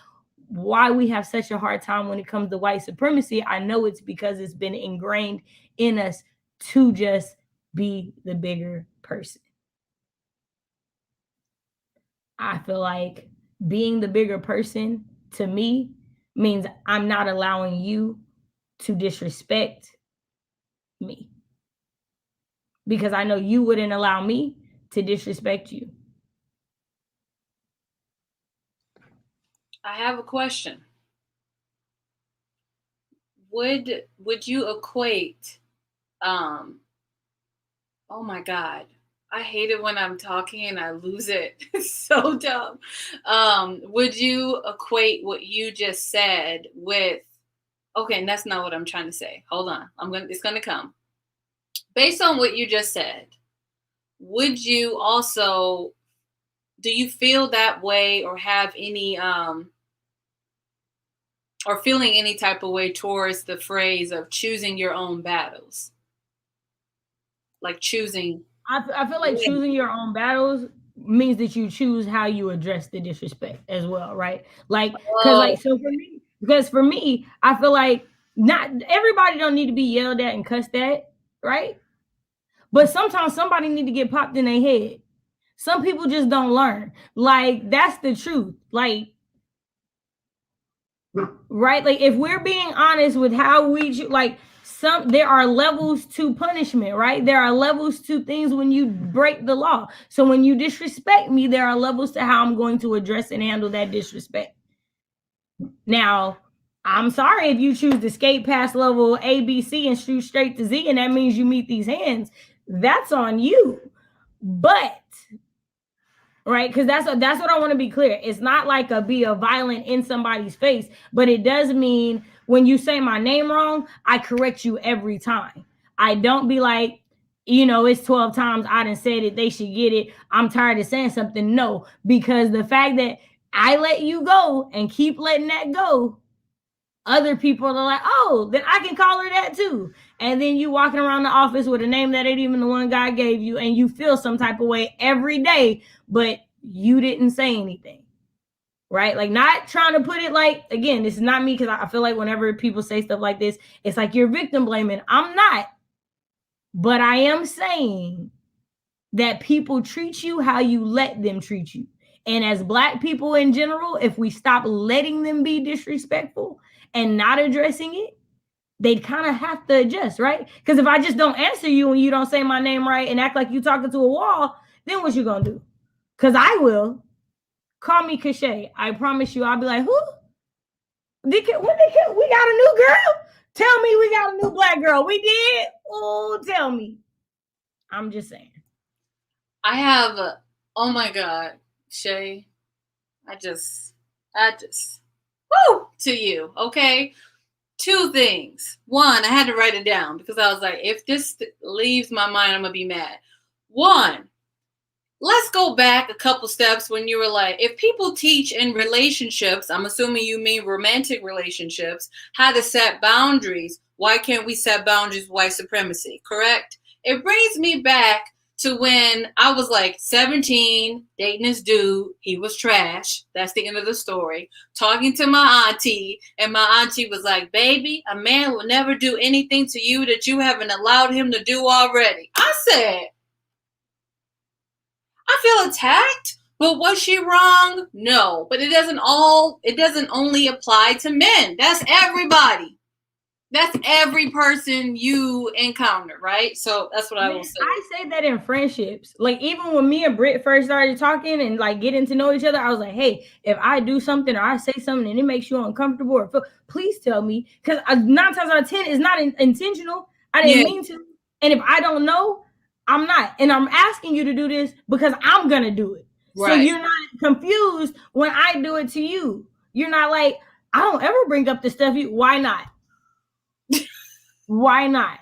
Why we have such a hard time when it comes to white supremacy, I know it's because it's been ingrained in us to just be the bigger person. I feel like being the bigger person to me means I'm not allowing you to disrespect me because I know you wouldn't allow me to disrespect you. I have a question. Would you equate oh my God, I hate it when I'm talking and I lose it. It's so dumb. Would you equate what you just said with okay, and that's not what I'm trying to say. Hold on. It's gonna come. Based on what you just said, would you also do you feel that way or have any or feeling any type of way towards the phrase of choosing your own battles? Like choosing I feel like choosing your own battles means that you choose how you address the disrespect as well, right? Like because for me, I feel like not everybody don't need to be yelled at and cussed at, right? But sometimes somebody need to get popped in their head. Some people just don't learn. Like that's the truth. Like right? Like if we're being honest with how we like there are levels to punishment, right? There are levels to things when you break the law. So when you disrespect me, there are levels to how I'm going to address and handle that disrespect. Now, I'm sorry if you choose to skate past level A, B, C and shoot straight to Z, and that means you meet these hands. That's on you. But right, because that's what I want to be clear. It's not like be a violent in somebody's face, but it does mean when you say my name wrong, I correct you every time. I don't be like, it's 12 times I done said it, they should get it, I'm tired of saying something. No, because the fact that I let you go and keep letting that go, other people are like, oh, then I can call her that too. And then you walking around the office with a name that ain't even the one God gave you, and you feel some type of way every day, but you didn't say anything, right? Like not trying to put it like, again, this is not me, because I feel like whenever people say stuff like this, it's like you're victim blaming. I'm not, but I am saying that people treat you how you let them treat you. And as Black people in general, if we stop letting them be disrespectful and not addressing it, they'd kind of have to adjust, right? Because if I just don't answer you and you don't say my name right and act like you talking to a wall, then what you gonna do? Because I will. Call me Shay. I promise you, I'll be like, who? We got a new girl? Tell me we got a new Black girl. We did? Oh, tell me. I'm just saying. I have oh my God, Shay. I just woo to you, okay? Two things. One, I had to write it down because I was like, if this leaves my mind, I'm gonna be mad. One, let's go back a couple steps when you were like, if people teach in relationships, I'm assuming you mean romantic relationships, how to set boundaries, why can't we set boundaries with white supremacy, correct? It brings me back to when I was like 17, dating this dude. He was trash. That's the end of the story. Talking to my auntie, and my auntie was like, baby, a man will never do anything to you that you haven't allowed him to do already. I said, I feel attacked, but was she wrong? No, but it doesn't only apply to men. That's everybody. That's every person you encounter, right? So that's what I will say. I say that in friendships. Like, even when me and Britt first started talking and like getting to know each other, I was like, hey, if I do something or I say something and it makes you uncomfortable, or please tell me. Because 9 times out of 10, it's not intentional. I didn't mean to. And if I don't know, I'm not. And I'm asking you to do this because I'm going to do it. Right. So you're not confused when I do it to you. You're not like, I don't ever bring up the stuff. Why not? Why not?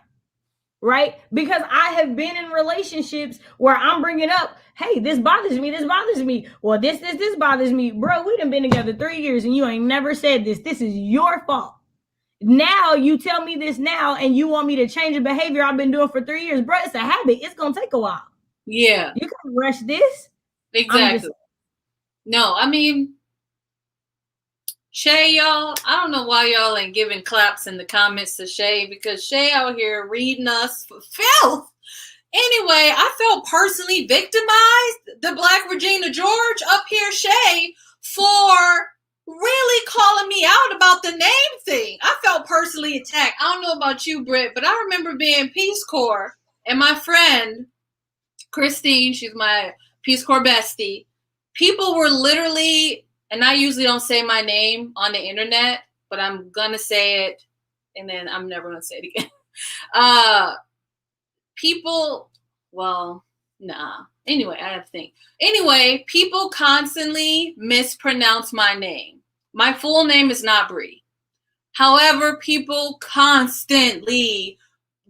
Right? Because I have been in relationships where I'm bringing up, hey, this bothers me. This bothers me. Well, this bothers me. Bro, we done been together 3 years and you ain't never said this. This is your fault. Now you tell me this now and you want me to change a behavior I've been doing for 3 years. Bro, it's a habit. It's going to take a while. Yeah. You can't rush this. Exactly. No, I mean, Shay, y'all, I don't know why y'all ain't giving claps in the comments to Shay, because Shay out here reading us for filth. Anyway, I felt personally victimized. The Black Regina George up here, Shay, for really calling me out about the name thing. I felt personally attacked. I don't know about you, Britt, but I remember being Peace Corps, and my friend, Christine, she's my Peace Corps bestie, people were literally... And I usually don't say my name on the internet, but I'm going to say it, and then I'm never going to say it again. People, well, nah. Anyway, I have to think. Anyway, people constantly mispronounce my name. My full name is not Bree. However, people constantly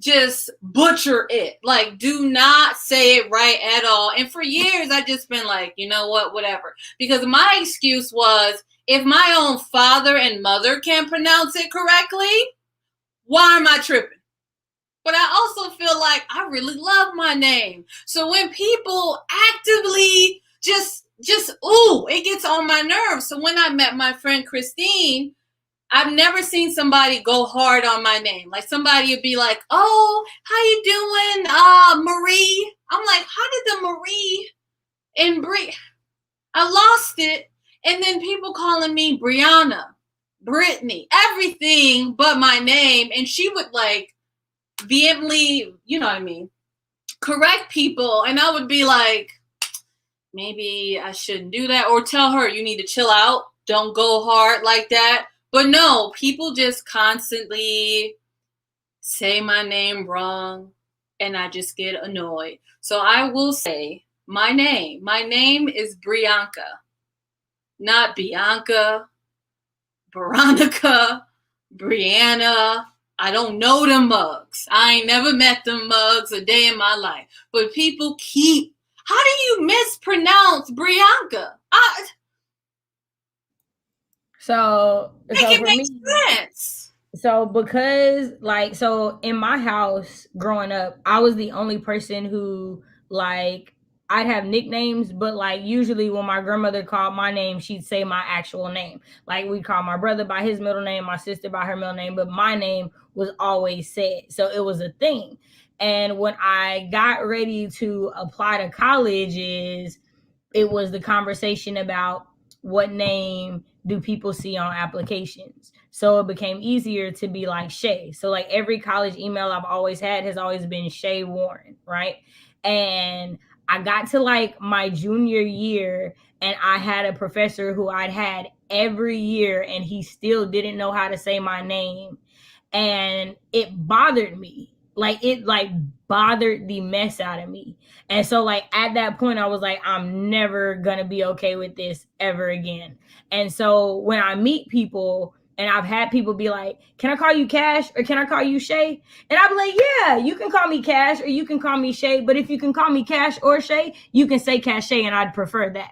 just butcher it. Like, do not say it right at all. And for years, I just been like, you know what, whatever. Because my excuse was, if my own father and mother can't pronounce it correctly, why am I tripping? But I also feel like I really love my name. So when people actively just, it gets on my nerves. So when I met my friend Christine, I've never seen somebody go hard on my name. Like, somebody would be like, oh, how you doing, Marie? I'm like, how did the Marie and Brie? I lost it. And then people calling me Brianna, Brittany, everything but my name. And she would like vehemently, you know what I mean, correct people. And I would be like, maybe I shouldn't do that. Or tell her, you need to chill out. Don't go hard like that. But no, people just constantly say my name wrong, and I just get annoyed. So I will say my name. My name is Brianka, not Bianca, Veronica, Brianna. I don't know them mugs. I ain't never met them mugs a day in my life. But people keep, how do you mispronounce Brianka? So it for makes me, sense. So because so in my house growing up, I was the only person who like, I'd have nicknames, but like usually when my grandmother called my name, she'd say my actual name. Like, we'd call my brother by his middle name, my sister by her middle name, but my name was always said. So it was a thing. And when I got ready to apply to colleges, it was the conversation about what name do people see on applications. So it became easier to be like Shay. So like every college email I've always had has always been Shay Warren, right? And I got to like my junior year and I had a professor who I'd had every year and he still didn't know how to say my name. And it bothered me. Like, it like bothered the mess out of me. And so like at that point I was like, I'm never gonna be okay with this ever again. And so when I meet people, and I've had people be like, can I call you Cash or can I call you Shay? And I'll be like, yeah, you can call me Cash or you can call me Shay. But if you can call me Cash or Shay, you can say Cash Shay, and I'd prefer that.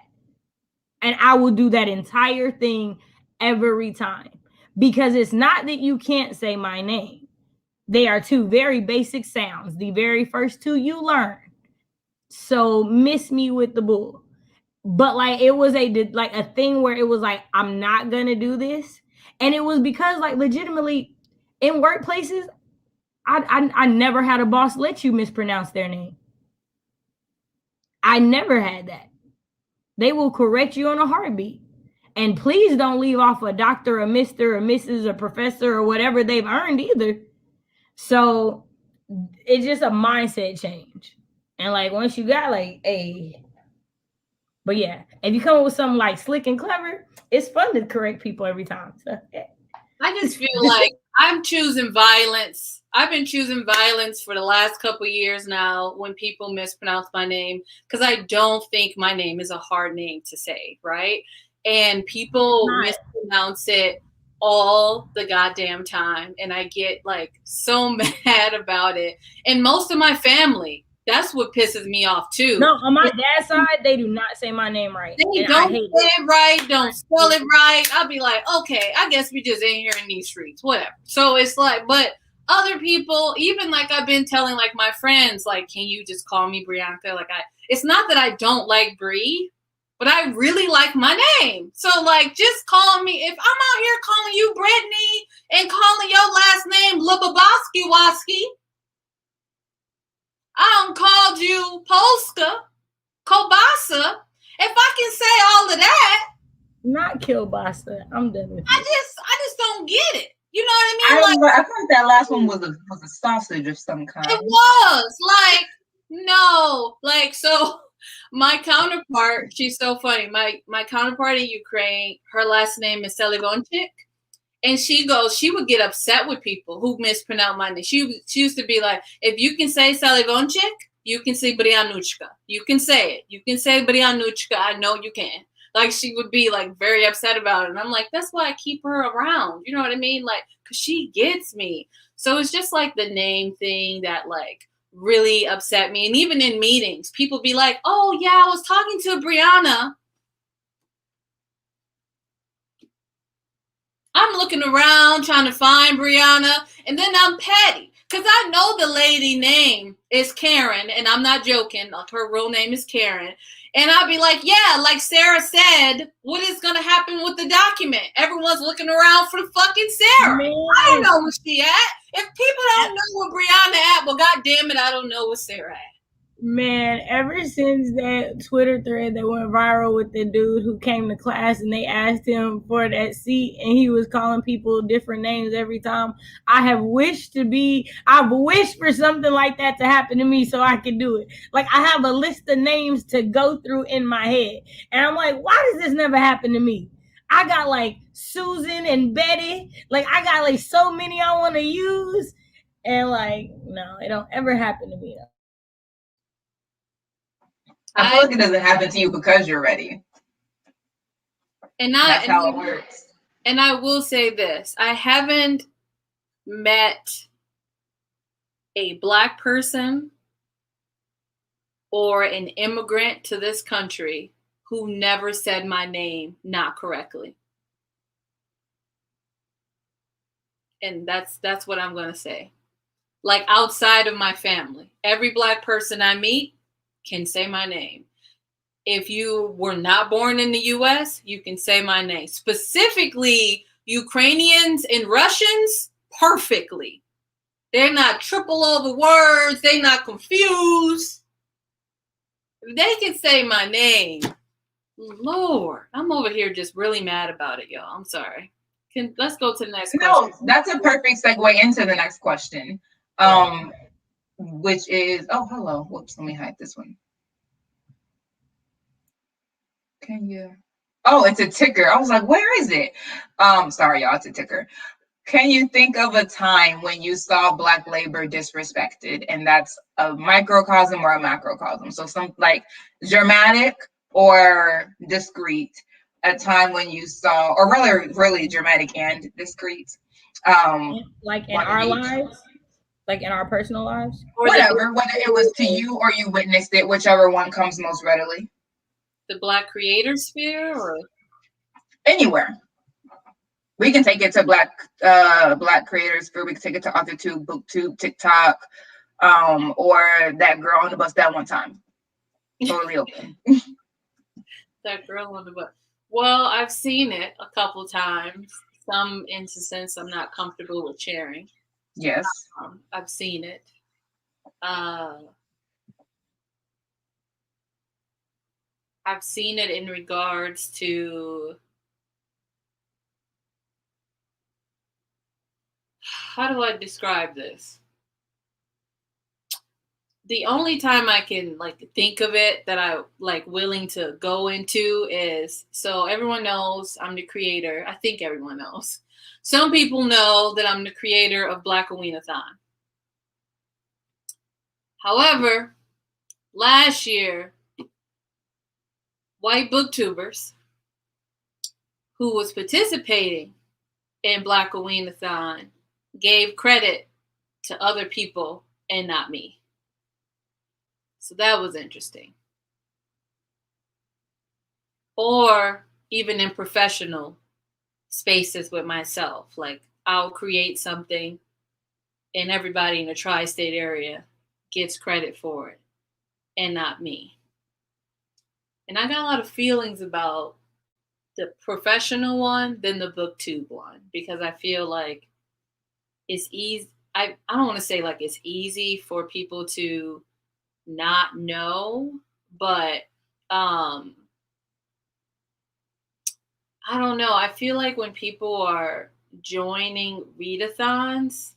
And I will do that entire thing every time, because it's not that you can't say my name. They are two very basic sounds. The very first two you learn. So miss me with the bull. But like it was a thing where it was like, I'm not gonna do this. And it was because like legitimately in workplaces, I never had a boss let you mispronounce their name. I never had that. They will correct you on a heartbeat. And please don't leave off a doctor, a Mr., a Mrs., a professor, or whatever they've earned either. So it's just a mindset change. And like once you got like but yeah, if you come up with something like slick and clever, it's fun to correct people every time. So yeah. I just feel like I'm choosing violence. I've been choosing violence for the last couple of years now when people mispronounce my name, because I don't think my name is a hard name to say, right? And people mispronounce it all the goddamn time, and I get like so mad about it. And most of my family, that's what pisses me off too. No, on my dad's side, they do not say my name right. They don't say it right, don't spell it right. I'll be like, okay, I guess we just ain't here in these streets, whatever. So it's like, but other people, even like I've been telling like my friends, like, can you just call me Brianka? Like it's not that I don't like Bree, but I really like my name. So like, just call me. If I'm out here calling you Brittany and calling your last name Lubaboski Waski, I called you Polska, Kobasa. If I can say all of that, not kielbasa. I'm done with it. I just don't get it. You know what I mean? I think that last one was a sausage of some kind. It was like no, like so. My counterpart, she's so funny. My counterpart in Ukraine, her last name is Selivonchik. And she would get upset with people who mispronounce my name. She used to be like, if you can say Salivonchik, you can say Brianuchka. You can say it. You can say Brianuchka. I know you can. Like, she would be like very upset about it. And I'm like, that's why I keep her around. You know what I mean? Like, because she gets me. So it's just like the name thing that like really upset me. And even in meetings, people be like, oh yeah, I was talking to Brianna. I'm looking around trying to find Brianna, and then I'm petty because I know the lady name is Karen, and I'm not joking. Her real name is Karen. And I'll be like, yeah, like Sarah said, what is going to happen with the document? Everyone's looking around for the fucking Sarah. Man. I don't know where she at. If people don't know where Brianna at, well, God damn it, I don't know where Sarah at. Man, ever since that Twitter thread that went viral with the dude who came to class and they asked him for that seat and he was calling people different names every time, I've wished for something like that to happen to me so I could do it. Like, I have a list of names to go through in my head. And I'm like, why does this never happen to me? I got like Susan and Betty. Like, I got like so many I want to use. And like, no, it don't ever happen to me though. I feel like it doesn't happen to you because you're ready. And that's how it works. And I will say this. I haven't met a Black person or an immigrant to this country who never said my name not correctly. And that's what I'm going to say. Like, outside of my family, every Black person I meet can say my name. If you were not born in the US, you can say my name. Specifically, Ukrainians and Russians, perfectly. They're not triple over words. They're not confused. They can say my name. Lord, I'm over here just really mad about it, y'all. I'm sorry. Let's go to the next question. No, that's a perfect segue into the next question. Which is, oh, hello. Whoops, let me hide this one. Can you? Oh, it's a ticker. I was like, where is it? Sorry, y'all, it's a ticker. Can you think of a time when you saw Black labor disrespected? And that's a microcosm or a macrocosm. So some like dramatic or discrete, a time when you saw, or really dramatic and discrete. Like in our lives? Like in our personal lives? Whatever, whether it was to you or you witnessed it, whichever one comes most readily. The Black creator sphere or? Anywhere. We can take it to Black creator sphere. We can take it to AuthorTube, BookTube, TikTok, or that girl on the bus that one time. Totally open. That girl on the book. Well, I've seen it a couple times. Some instances I'm not comfortable with sharing. Yes. I've seen it. I've seen it in regards to, how do I describe this? The only time I can like think of it that I like willing to go into is, so everyone knows I'm the creator. I think everyone knows. Some people know that I'm the creator of Black Aweenathon. However, last year, white booktubers who was participating in Black Aweenathon gave credit to other people and not me. So that was interesting. Or even in professional spaces with myself, like I'll create something and everybody in the tri-state area gets credit for it and not me. And I got a lot of feelings about the professional one than the booktube one, because I feel like it's easy. I don't want to say like it's easy for people to not know, but I don't know. I feel like when people are joining readathons,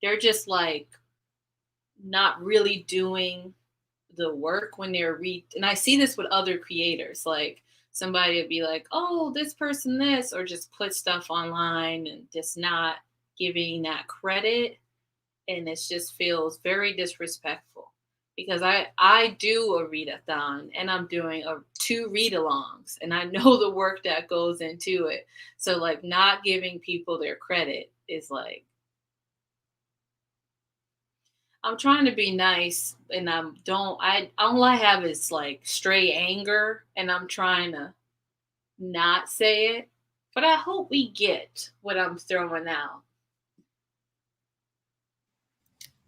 they're just like not really doing the work when they're and I see this with other creators. Like somebody would be like, oh, this person this, or just put stuff online and just not giving that credit. And it just feels very disrespectful. Because I do a readathon and I'm doing 2 read-alongs and I know the work that goes into it. So like not giving people their credit is like, I'm trying to be nice and all I have is like stray anger and I'm trying to not say it, but I hope we get what I'm throwing out.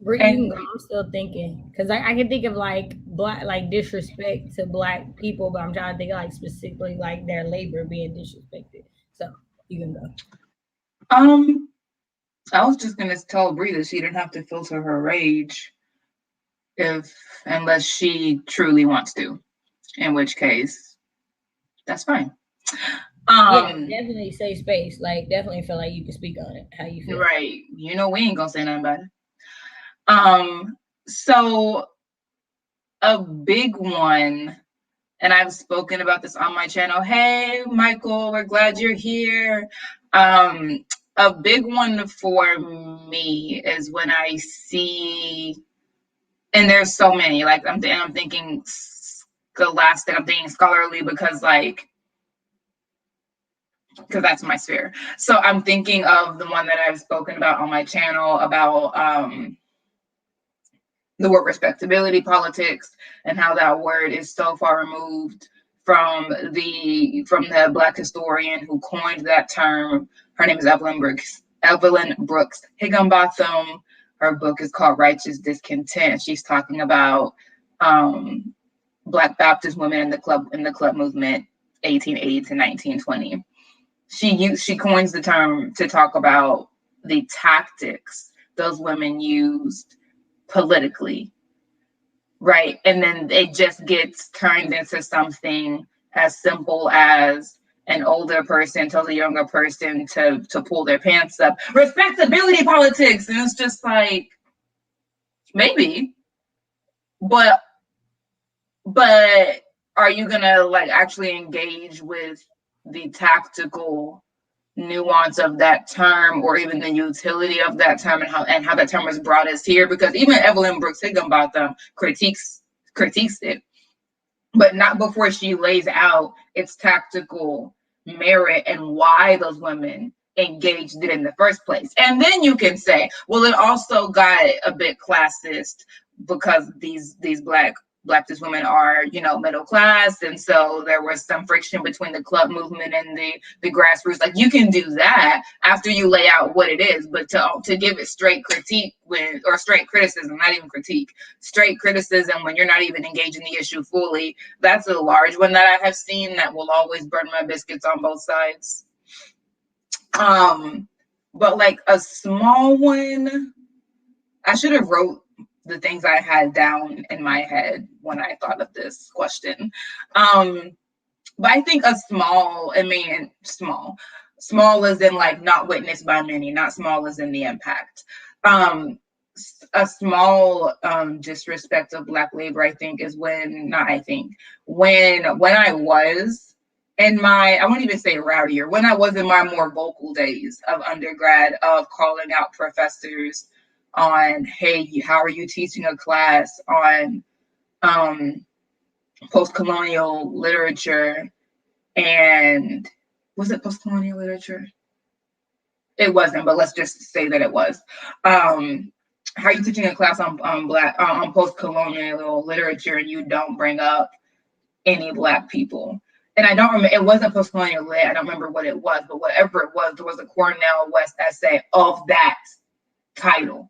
I'm still thinking, because I can think of like black, like disrespect to Black people, but I'm trying to think of like specifically like their labor being disrespected. So you can go. I was just gonna tell Bree that she didn't have to filter her rage unless she truly wants to, in which case that's fine. Yeah, definitely safe space. Like definitely feel like you can speak on it, how you feel. Right. You know we ain't gonna say nothing about it. So a big one, and I've spoken about this on my channel. Hey, Michael, we're glad you're here. A big one for me is when I see, and there's so many, like I'm thinking scholastic, I'm thinking scholarly because that's my sphere. So I'm thinking of the one that I've spoken about on my channel about the word respectability politics and how that word is so far removed from the Black historian who coined that term. Her name is Evelyn Brooks Higginbotham. Her book is called Righteous Discontent. She's talking about Black Baptist women in the club movement, 1880 to 1920. She coins the term to talk about the tactics those women used politically, right? And then it just gets turned into something as simple as an older person tells a younger person to pull their pants up. Respectability politics. And it's just like, maybe, but are you gonna like actually engage with the tactical nuance of that term, or even the utility of that term, and how that term was brought us here? Because even Evelyn Brooks Higginbotham critiques it, but not before she lays out its tactical merit and why those women engaged it in the first place. And then you can say, well, it also got a bit classist because these black Black businesswomen are, middle class. And so there was some friction between the club movement and the grassroots. Like, you can do that after you lay out what it is, but to give it straight critique or straight criticism, not even critique, straight criticism when you're not even engaging the issue fully, that's a large one that I have seen that will always burn my biscuits on both sides. But like a small one, I should have wrote the things I had down in my head when I thought of this question. But I think small as in like not witnessed by many, not small as in the impact. A small disrespect of Black labor, I think, is when I was in my, I won't even say rowdier, when I was in my more vocal days of undergrad, of calling out professors on, hey, how are you teaching a class on post-colonial literature? And was it post-colonial literature? It wasn't, but let's just say that it was. How are you teaching a class on post-colonial literature and you don't bring up any Black people? And I don't remember, it wasn't post-colonial lit, I don't remember what it was, but whatever it was, there was a Cornell West essay of that title.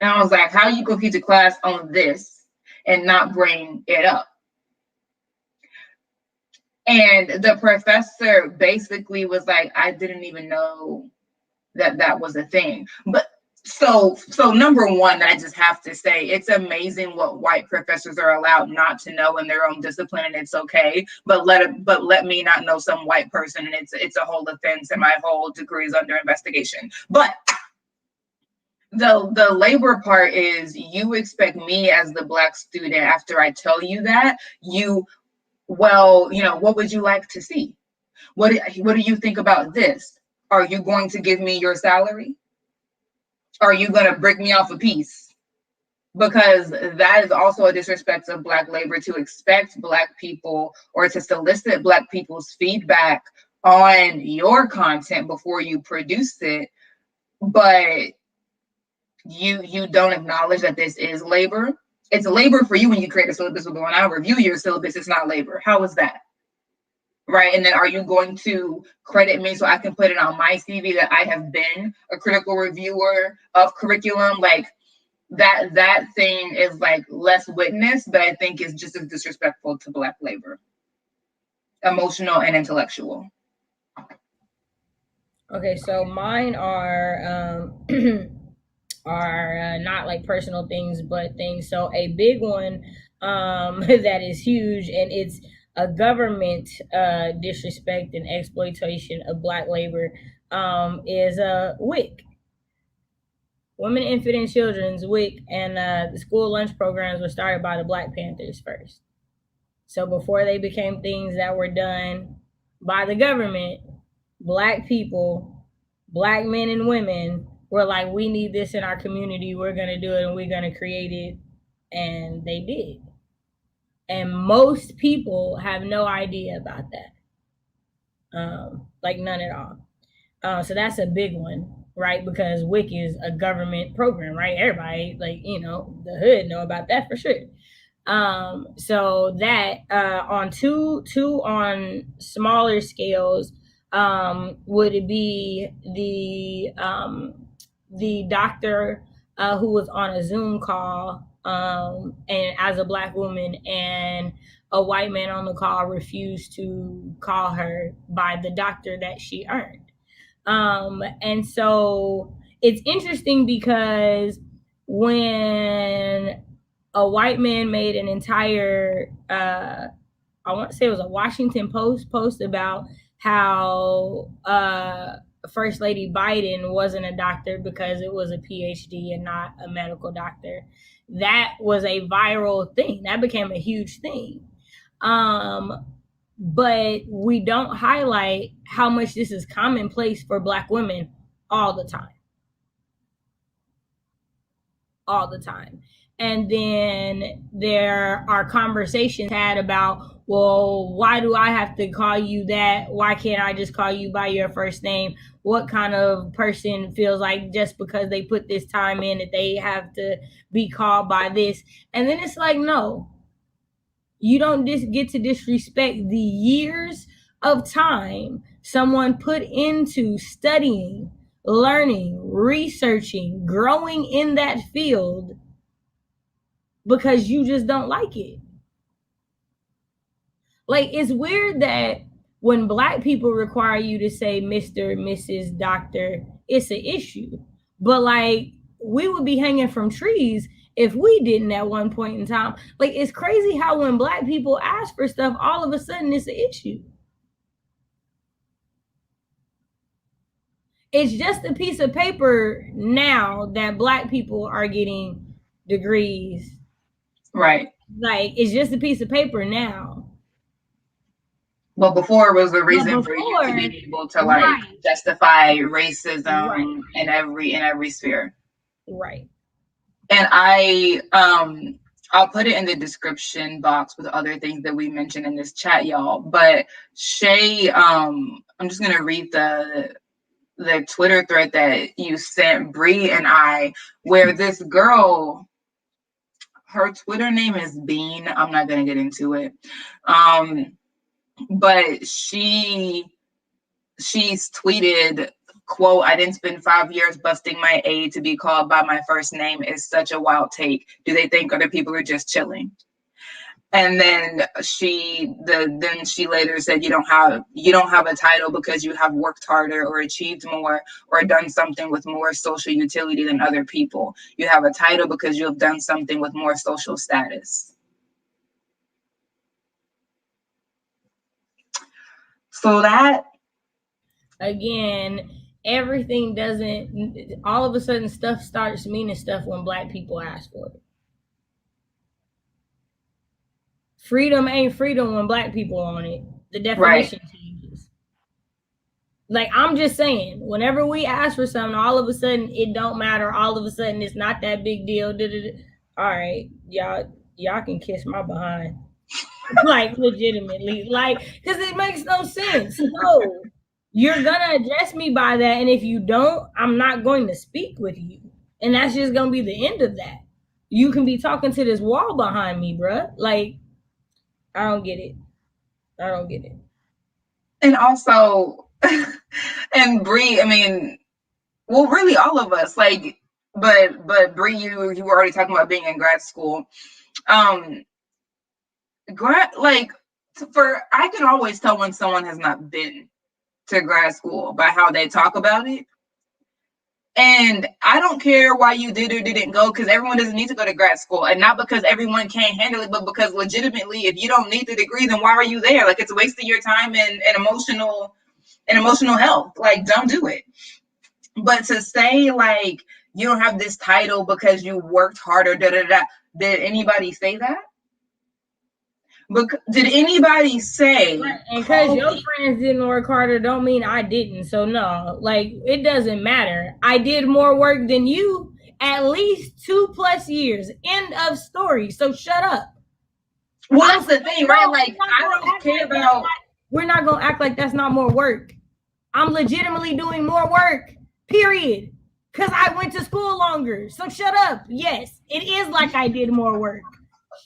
And I was like, how you go teach a class on this and not bring it up? And the professor basically was like, I didn't even know that was a thing. But so number one, I just have to say, it's amazing what white professors are allowed not to know in their own discipline, and it's okay. But let me not know some white person, and it's a whole offense, and my whole degree is under investigation. But the labor part is, you expect me as the Black student, after I tell you that, what would you like to see? What do you think about this? Are you going to give me your salary? Are you going to break me off a piece? Because that is also a disrespect of Black labor, to expect Black people or to solicit Black people's feedback on your content before you produce it. But you don't acknowledge that this is labor. It's labor for you when you create a syllabus, but when I review your syllabus, it's not labor. How is that? Right? And then are you going to credit me so I can put it on my CV that I have been a critical reviewer of curriculum? Like, that thing is like less witnessed, but I think is just as disrespectful to Black labor, emotional and intellectual. Okay, so mine are not like personal things, but things. So a big one that is huge, and it's a government disrespect and exploitation of Black labor, is WIC. Women, Infant, and Children's, WIC, and the school lunch programs were started by the Black Panthers first. So before they became things that were done by the government, Black people, Black men and women, were like, we need this in our community, we're going to do it, and we're going to create it. And they did. And most people have no idea about that. Like none at all. So that's a big one, right? Because WIC is a government program, right? Everybody, like, the hood know about that for sure. So that on two on smaller scales would be the doctor who was on a Zoom call, and as a Black woman, and a white man on the call refused to call her by the doctor that she earned. And so it's interesting because when a white man made an entire, I want to say it was a Washington Post post about how First Lady Biden wasn't a doctor because it was a PhD and not a medical doctor. That was a viral thing. That became a huge thing. But we don't highlight how much this is commonplace for Black women all the time. All the time. And then there are conversations had about, well, why do I have to call you that? Why can't I just call you by your first name? What kind of person feels like just because they put this time in that they have to be called by this? And then it's like, no, You don't just get to disrespect the years of time someone put into studying, learning, researching, growing in that field because you just don't like it. Like, it's weird that when Black people require you to say Mr., Mrs., Doctor, it's an issue. But like, we would be hanging from trees if we didn't at one point in time. Like, it's crazy how when Black people ask for stuff, all of a sudden it's an issue. It's just a piece of paper now that Black people are getting degrees. Right. Like, it's just a piece of paper now. But before it was a reason for you to be able to like justify racism in every sphere. Right. And I'll put it in the description box with other things that we mentioned in this chat, y'all. But Shay, I'm just gonna read the Twitter thread that you sent Bree and I, where this girl, her Twitter name is Bean. I'm not gonna get into it. But she's tweeted, quote, "I didn't spend 5 years busting my A to be called by my first name is such a wild take. Do they think other people are just chilling?" And then she later said, you don't have a title because you have worked harder or achieved more or done something with more social utility than other people. You have a title because you have done something with more social status. So that, again, everything doesn't, all of a sudden stuff starts meaning stuff when Black people ask for it. Freedom ain't freedom when Black people on it. The definition changes. Like, I'm just saying, whenever we ask for something, all of a sudden it don't matter. All of a sudden it's not that big deal. All right, y'all can kiss my behind. Like, legitimately, like, because it makes no sense. No, you're gonna address me by that, and if you don't, I'm not going to speak with you, and that's just gonna be the end of that. You can be talking to this wall behind me, bruh. Like, I don't get it. And also, and Bree, I mean, well, really all of us, like, but Bree, you were already talking about being in grad school. I can always tell when someone has not been to grad school by how they talk about it. And I don't care why you did or didn't go, because everyone doesn't need to go to grad school. And not because everyone can't handle it, but because legitimately, if you don't need the degree, then why are you there? Like, it's a waste of your time and emotional health. Like, don't do it. But to say, like, you don't have this title because you worked harder, did anybody say that? Did anybody say? And because your friends didn't work harder don't mean I didn't. So no, like, it doesn't matter. I did more work than you at least 2+ years. End of story. So shut up. Well, that's the thing, right? Like, I don't care about. We're not gonna act like that's not more work. I'm legitimately doing more work. Period. Because I went to school longer. So shut up. Yes, it is like I did more work.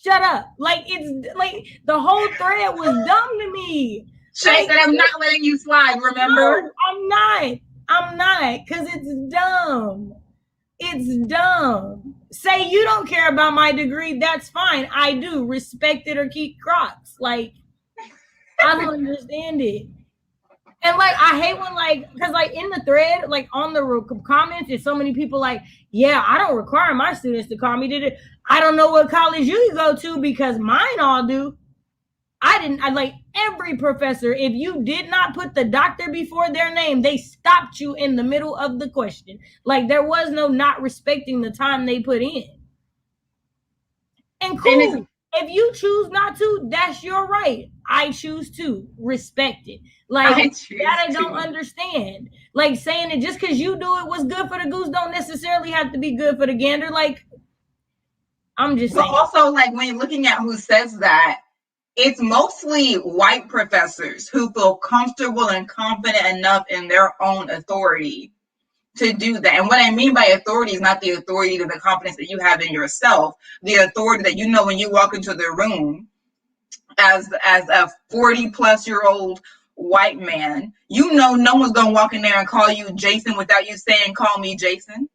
Shut up. Like, it's like the whole thread was dumb to me. Shay said, I'm not letting you slide, remember? No, I'm not. Because it's dumb. It's dumb. Say you don't care about my degree, that's fine. I do. Respect it or keep Crocs. Like, I don't understand it. And like, I hate when, like, because like in the thread, like on the comments, there's so many people like, yeah, I don't require my students to call me. I don't know what college you go to because mine all do. I like every professor, if you did not put the doctor before their name, they stopped you in the middle of the question. Like, there was no not respecting the time they put in. And cool. If you choose not to, that's your right. I choose to respect it. Like, that I don't understand. Like, saying it just because you do it was good for the goose don't necessarily have to be good for the gander. Like, I'm just saying. Also, like, when you're looking at who says that, it's mostly white professors who feel comfortable and confident enough in their own authority to do that. And what I mean by authority is not the authority to the confidence that you have in yourself, the authority that you know when you walk into the room, as a 40-plus-year-old white man, you know no one's going to walk in there and call you Jason without you saying, call me Jason.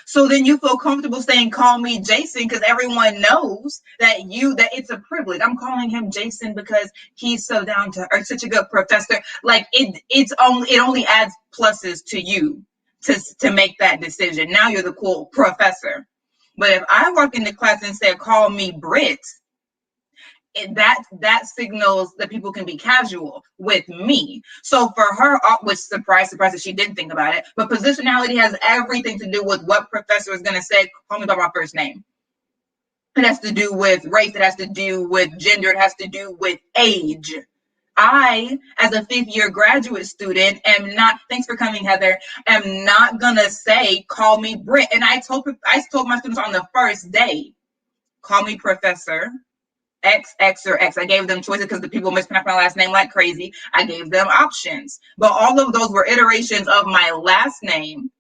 So then you feel comfortable saying, call me Jason, because everyone knows that it's a privilege. I'm calling him Jason because he's so down to earth, such a good professor. Like it only adds pluses to you to make that decision. Now you're the cool professor. But if I walk into class and say, call me Brit, that signals that people can be casual with me. So for her, which surprise that she didn't think about it, but positionality has everything to do with what professor is going to say, call me by my first name. It has to do with race. It has to do with gender. It has to do with age. I, as a 5th-year graduate student, am not, thanks for coming, Heather, am not going to say, call me Brit. And I told my students on the first day, call me Professor X, X, or X. I gave them choices because the people mispronounce my last name like crazy. I gave them options. But all of those were iterations of my last name.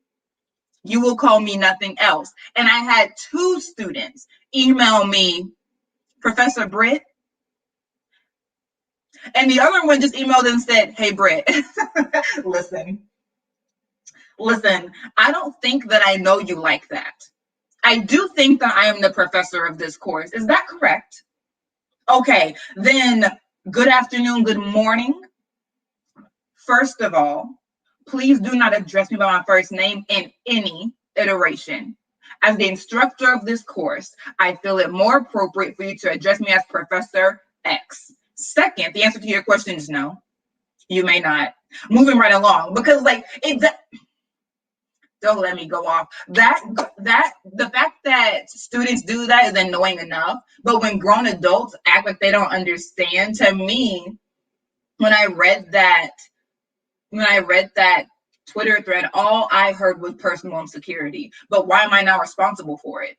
You will call me nothing else. And I had 2 students email me, Professor Britt. And the other one just emailed and said, hey, Britt, listen, I don't think that I know you like that. I do think that I am the professor of this course. Is that correct? Okay, then good afternoon, good morning. First of all, please do not address me by my first name in any iteration. As the instructor of this course, I feel it more appropriate for you to address me as Professor X. Second, the answer to your question is no, you may not. Moving right along, because don't let me go off. The fact that students do that is annoying enough, but when grown adults act like they don't understand, to me, when I read that Twitter thread, all I heard was personal insecurity. But why am I not responsible for it?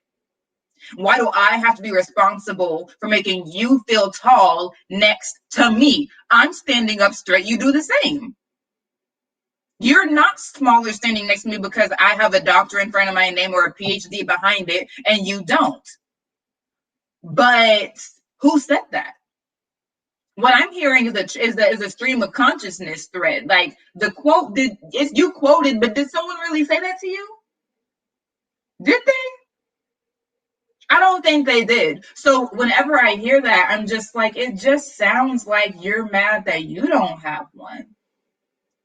Why do I have to be responsible for making you feel tall next to me? I'm standing up straight. You do the same. You're not smaller standing next to me because I have a doctor in front of my name or a PhD behind it, and you don't. But who said that? What I'm hearing is a stream of consciousness thread. Like the quote, you quoted, but did someone really say that to you? Did they? I don't think they did. So whenever I hear that, I'm just like, it just sounds like you're mad that you don't have one.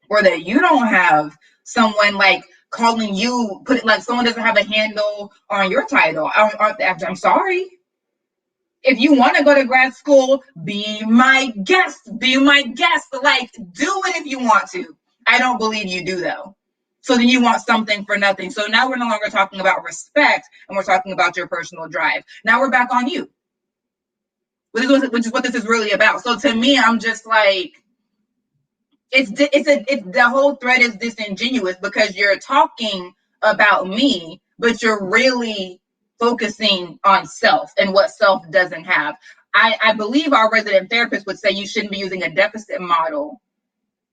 Or that you don't have someone like calling you, like someone doesn't have a handle on your title. I'm sorry. If you want to go to grad school, be my guest. Like, do it if you want to. I don't believe you do, though. So then you want something for nothing. So now we're no longer talking about respect, and we're talking about your personal drive. Now we're back on you, which is what this is really about. So to me, I'm just like, the whole thread is disingenuous because you're talking about me, but you're really focusing on self and what self doesn't have. I believe our resident therapist would say you shouldn't be using a deficit model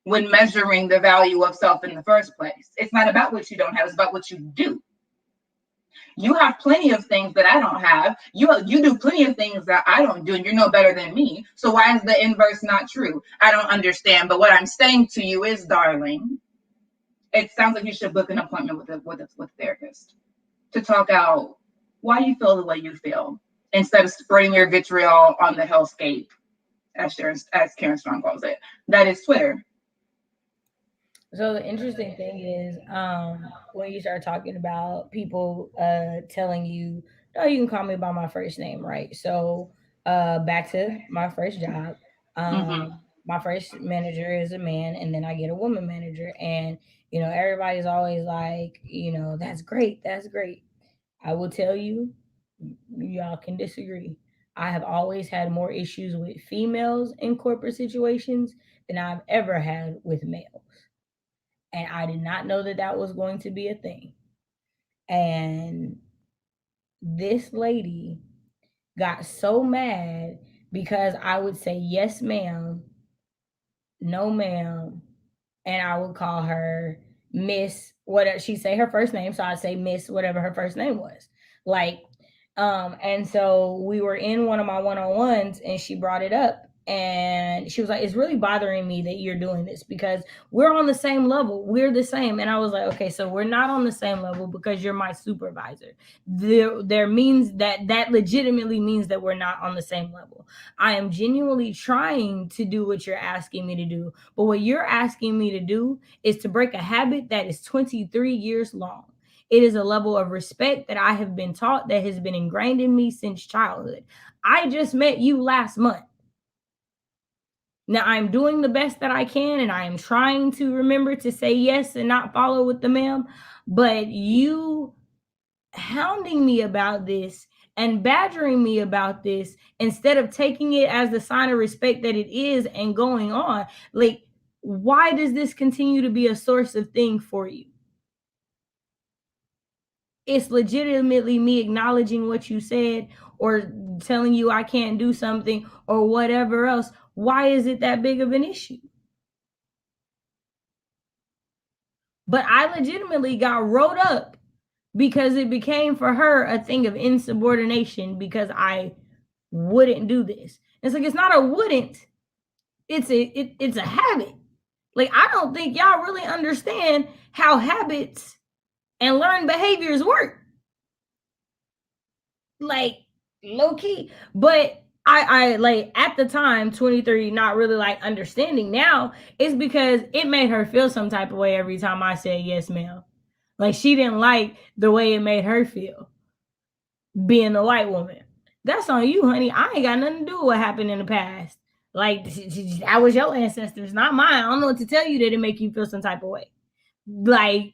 when measuring the value of self in the first place. It's not about what you don't have, it's about what you do. You have plenty of things that I don't have. You do plenty of things that I don't do, and you're no better than me. So why is the inverse not true? I don't understand. But what I'm saying to you is, darling, it sounds like you should book an appointment with a therapist to talk out why you feel the way you feel, instead of spreading your vitriol on the hellscape, as Karen Strong calls it. That is Twitter. So the interesting thing is, when you start talking about people telling you, no, you can call me by my first name, right? So back to my first job. My first manager is a man, and then I get a woman manager. And, everybody's always like, that's great. That's great. I will tell you, y'all can disagree. I have always had more issues with females in corporate situations than I've ever had with males. And I did not know that was going to be a thing. And this lady got so mad because I would say, yes, ma'am, no, ma'am. And I would call her Miss, whatever she'd say her first name. So I'd say Miss, whatever her first name was. Like, And so we were in one of my one-on-ones and she brought it up and she was like, it's really bothering me that you're doing this because we're on the same level. We're the same. And I was like, okay, so we're not on the same level because you're my supervisor. There means that legitimately means that we're not on the same level. I am genuinely trying to do what you're asking me to do. But what you're asking me to do is to break a habit that is 23 years long. It is a level of respect that I have been taught that has been ingrained in me since childhood. I just met you last month. Now I'm doing the best that I can and I am trying to remember to say yes and not follow with the ma'am. But you hounding me about this and badgering me about this instead of taking it as the sign of respect that it is and going on, like, why does this continue to be a source of thing for you? It's legitimately me acknowledging what you said or telling you I can't do something or whatever else. Why is it that big of an issue? But I legitimately got rolled up because it became for her a thing of insubordination because I wouldn't do this. It's like, it's not a wouldn't, it's a habit. Like, I don't think y'all really understand how habits and learned behaviors work. Like, low key. But I like at the time, 23, not really like understanding now, is because it made her feel some type of way every time I said yes, ma'am. Like, she didn't like the way it made her feel being a white woman. That's on you, honey. I ain't got nothing to do with what happened in the past. Like, that was your ancestors, not mine. I don't know what to tell you that it make you feel some type of way. Like,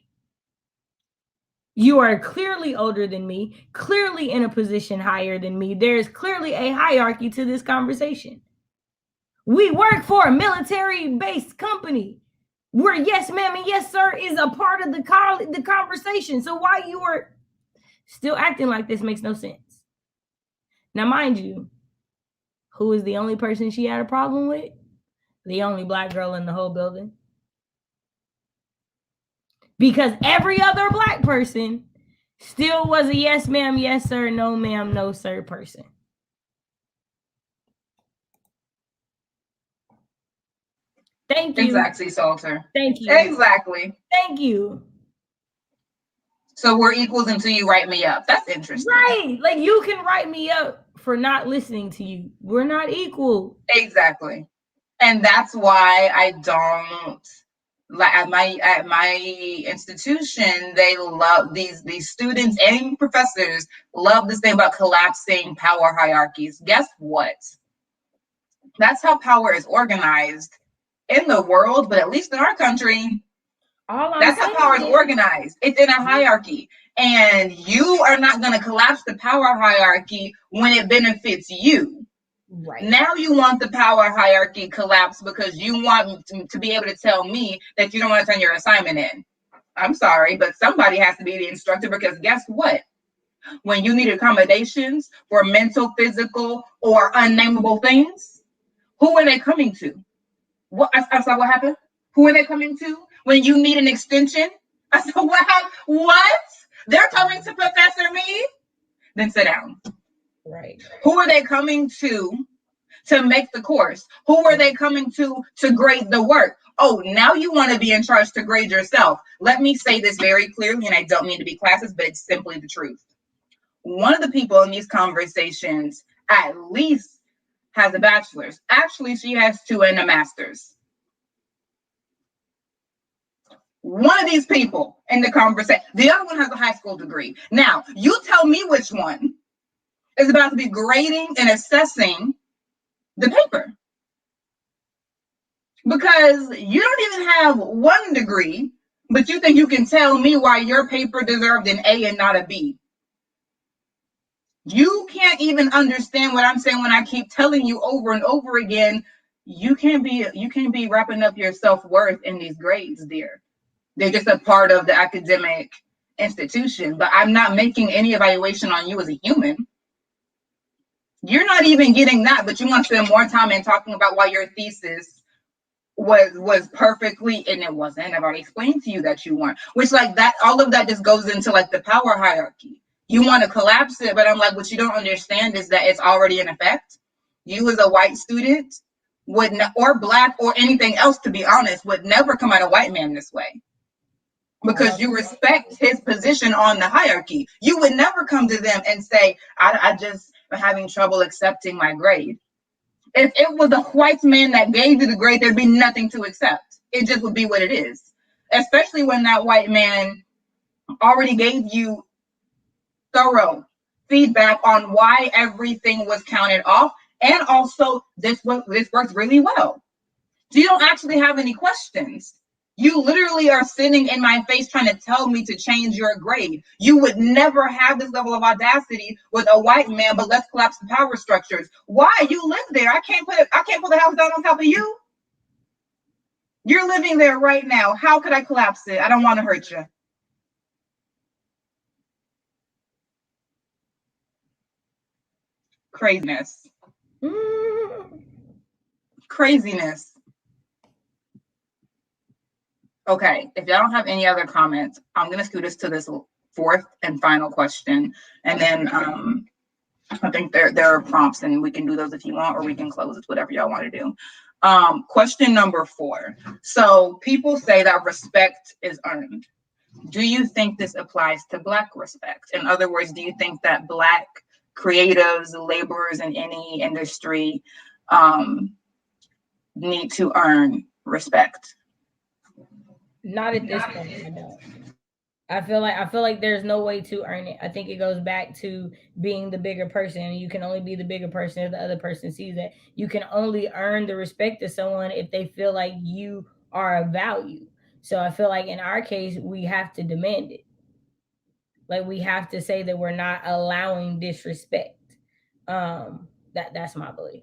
you are clearly older than me, clearly in a position higher than me. There is clearly a hierarchy to this conversation. We work for a military-based company where yes, ma'am, and yes, sir is a part of the conversation. So why you are still acting like this makes no sense. Now, mind you, who is the only person she had a problem with? The only black girl in the whole building. Because every other black person still was a yes, ma'am, yes, sir, no, ma'am, no, sir person. Thank you. Exactly, Salter. Thank you. Exactly. Thank you. So we're equals until you write me up. That's interesting. Right. Like, you can write me up for not listening to you. We're not equal. Exactly. And that's why I don't like at my institution, they love these students and professors love this thing about collapsing power hierarchies. Guess what? That's how power is organized in the world, but at least in our country, that's how power is organized. It's in a hierarchy. And you are not going to collapse the power hierarchy when it benefits you. Right. Now you want the power hierarchy collapse because you want to be able to tell me that you don't want to turn your assignment in. I'm sorry, but somebody has to be the instructor because guess what? When you need accommodations for mental, physical, or unnameable things, who are they coming to? What? I'm sorry, what happened? Who are they coming to? When you need an extension? I said, what? They're coming to Professor Me? Then sit down. Right. Who are they coming to make the course? Who are they coming to grade the work? Oh, now you want to be in charge to grade yourself. Let me say this very clearly, and I don't mean to be classist, but it's simply the truth. One of the people in these conversations at least has a bachelor's. Actually, she has 2 and a master's. One of these people in the conversation, the other one has a high school degree. Now, you tell me which one is about to be grading and assessing the paper. Because you don't even have 1 degree, but you think you can tell me why your paper deserved an A and not a B. You can't even understand what I'm saying when I keep telling you over and over again, you can't be wrapping up your self-worth in these grades, dear. They're just a part of the academic institution, but I'm not making any evaluation on you as a human. You're not even getting that, but you want to spend more time in talking about why your thesis was perfectly, and it wasn't. I've already explained to you that you weren't. Which, like, that, all of that just goes into like the power hierarchy. You want to collapse it, but I'm like, what you don't understand is that it's already in effect. You as a white student would or black or anything else, to be honest, would never come at a white man this way, because you respect his position on the hierarchy. You would never come to them and say, I just am having trouble accepting my grade. If it was a white man that gave you the grade, there'd be nothing to accept. It just would be what it is, especially when that white man already gave you thorough feedback on why everything was counted off. And also, this works really well. So you don't actually have any questions. You literally are sitting in my face trying to tell me to change your grade. You would never have this level of audacity with a white man, but let's collapse the power structures. Why? You live there. I can't put the house down on top of you. You're living there right now. How could I collapse it? I don't want to hurt you. Craziness. Craziness. Okay, if y'all don't have any other comments, I'm going to scoot us to this fourth and final question. And then I think there are prompts, and we can do those if you want, or we can close it, whatever y'all want to do. Question number 4. So people say that respect is earned. Do you think this applies to Black respect? In other words, do you think that Black creatives, laborers in any industry need to earn respect? Not at this point, I don't. I feel like there's no way to earn it. I think it goes back to being the bigger person, and you can only be the bigger person if the other person sees that. You can only earn the respect of someone if they feel like you are of value. So I feel like in our case, we have to demand it. Like, we have to say that we're not allowing disrespect. That's my belief.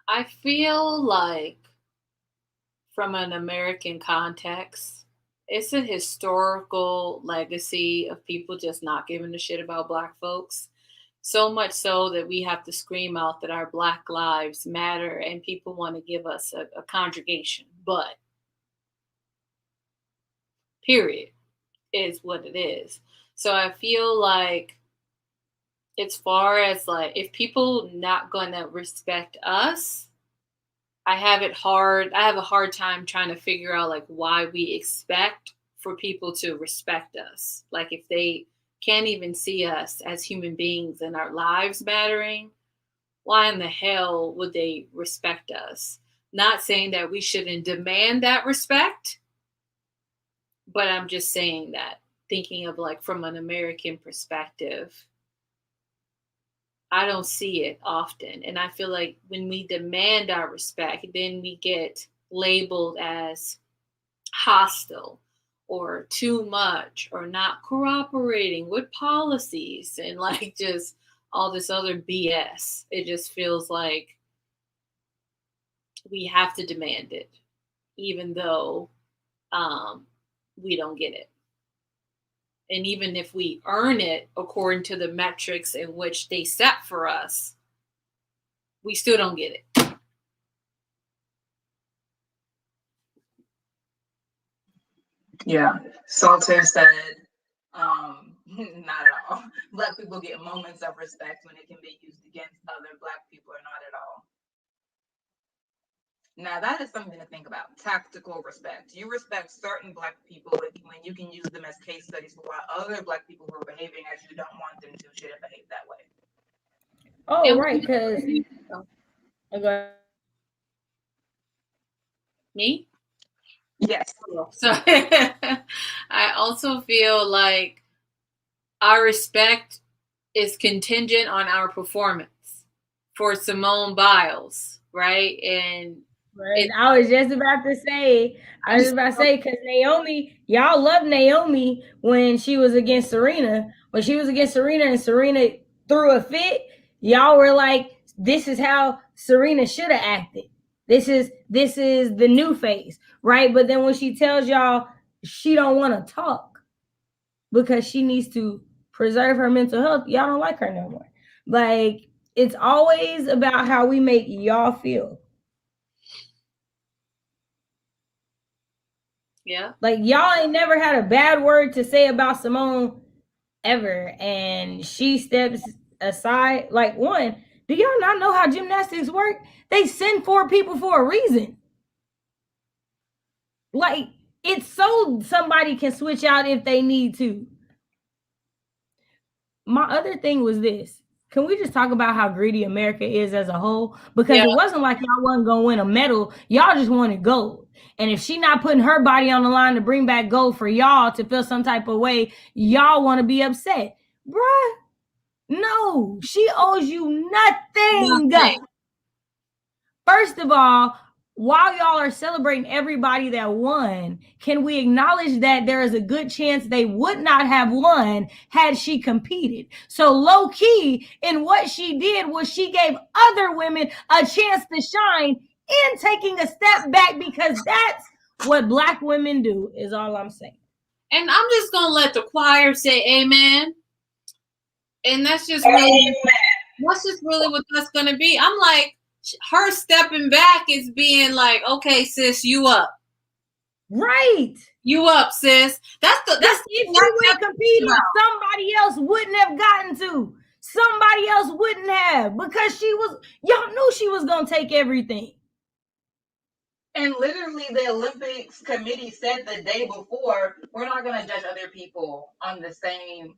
I feel like, from an American context, it's a historical legacy of people just not giving a shit about Black folks. So much so that we have to scream out that our Black lives matter, and people want to give us a conjugation. But, period, is what it is. So I feel like, as far as like, if people not gonna respect us, I have a hard time trying to figure out like why we expect for people to respect us. Like, if they can't even see us as human beings and our lives mattering, why in the hell would they respect us? Not saying that we shouldn't demand that respect, but I'm just saying that, thinking of like from an American perspective, I don't see it often. And I feel like when we demand our respect, then we get labeled as hostile or too much or not cooperating with policies and like just all this other BS. It just feels like we have to demand it, even though we don't get it. And even if we earn it according to the metrics in which they set for us, we still don't get it. Yeah. Salter said, not at all. Black people get moments of respect when it can be used against other Black people, or not at all. Now, that is something to think about. Tactical respect. You respect certain Black people when you can use them as case studies for why other Black people who are behaving as you don't want them to shouldn't behave that way. Oh, right, because... Me? Yes. So I also feel like our respect is contingent on our performance. For Simone Biles, right? And I was just about to say, because Naomi, y'all love Naomi when she was against Serena. When she was against Serena and Serena threw a fit, y'all were like, this is how Serena should have acted. This is the new face, right? But then when she tells y'all she don't want to talk because she needs to preserve her mental health, y'all don't like her no more. Like, it's always about how we make y'all feel. Yeah. Like, y'all ain't never had a bad word to say about Simone ever. And she steps aside. Like, one, do y'all not know how gymnastics work? They send 4 people for a reason. Like, it's so somebody can switch out if they need to. My other thing was this. Can we just talk about how greedy America is as a whole? Because it wasn't like y'all wasn't going to win a medal. Y'all just wanted gold. And if she not putting her body on the line to bring back gold for y'all to feel some type of way, y'all want to be upset. Bruh, no. She owes you nothing. First of all, while y'all are celebrating everybody that won, can we acknowledge that there is a good chance they would not have won had she competed? So low key in what she did was she gave other women a chance to shine in taking a step back, because that's what Black women do, is all I'm saying. And I'm just going to let the choir say amen. And that's just really what that's going to be. I'm like, her stepping back is being like, okay, sis, you up. Right. You up, sis. That's if she would have competed, somebody else wouldn't have gotten to. Somebody else wouldn't have, because y'all knew she was gonna take everything. And literally the Olympics committee said the day before, we're not gonna judge other people on the same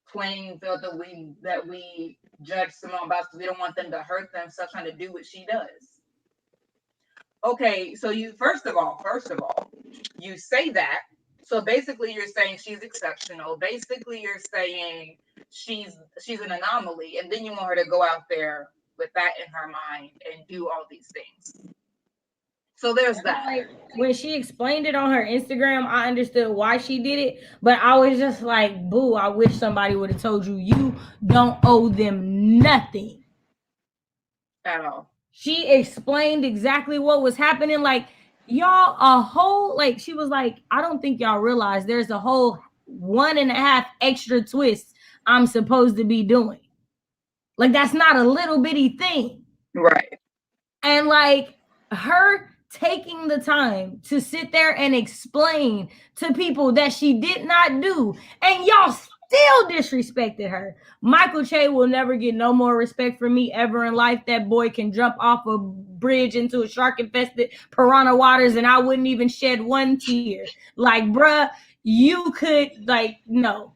playing field that we judge Simone Biles, because we don't want them to hurt themselves trying to do what she does. Okay, so you first of all, you say that. So basically you're saying she's exceptional. Basically you're saying she's an anomaly, and then you want her to go out there with that in her mind and do all these things. So there's that. Like, when she explained it on her Instagram, I understood why she did it, but I was just like, boo, I wish somebody would have told you don't owe them nothing at all. She explained exactly what was happening. Like, y'all, a whole, like, she was like, I don't think y'all realize there's a whole 1.5 extra twists I'm supposed to be doing. Like, that's not a little bitty thing. Right. And like, her taking the time to sit there and explain to people that she did not do, and y'all still disrespected her. Michael Che will never get no more respect from me ever in life. That boy can jump off a bridge into a shark-infested piranha waters, and I wouldn't even shed one tear. Like, bruh, you could, like, no.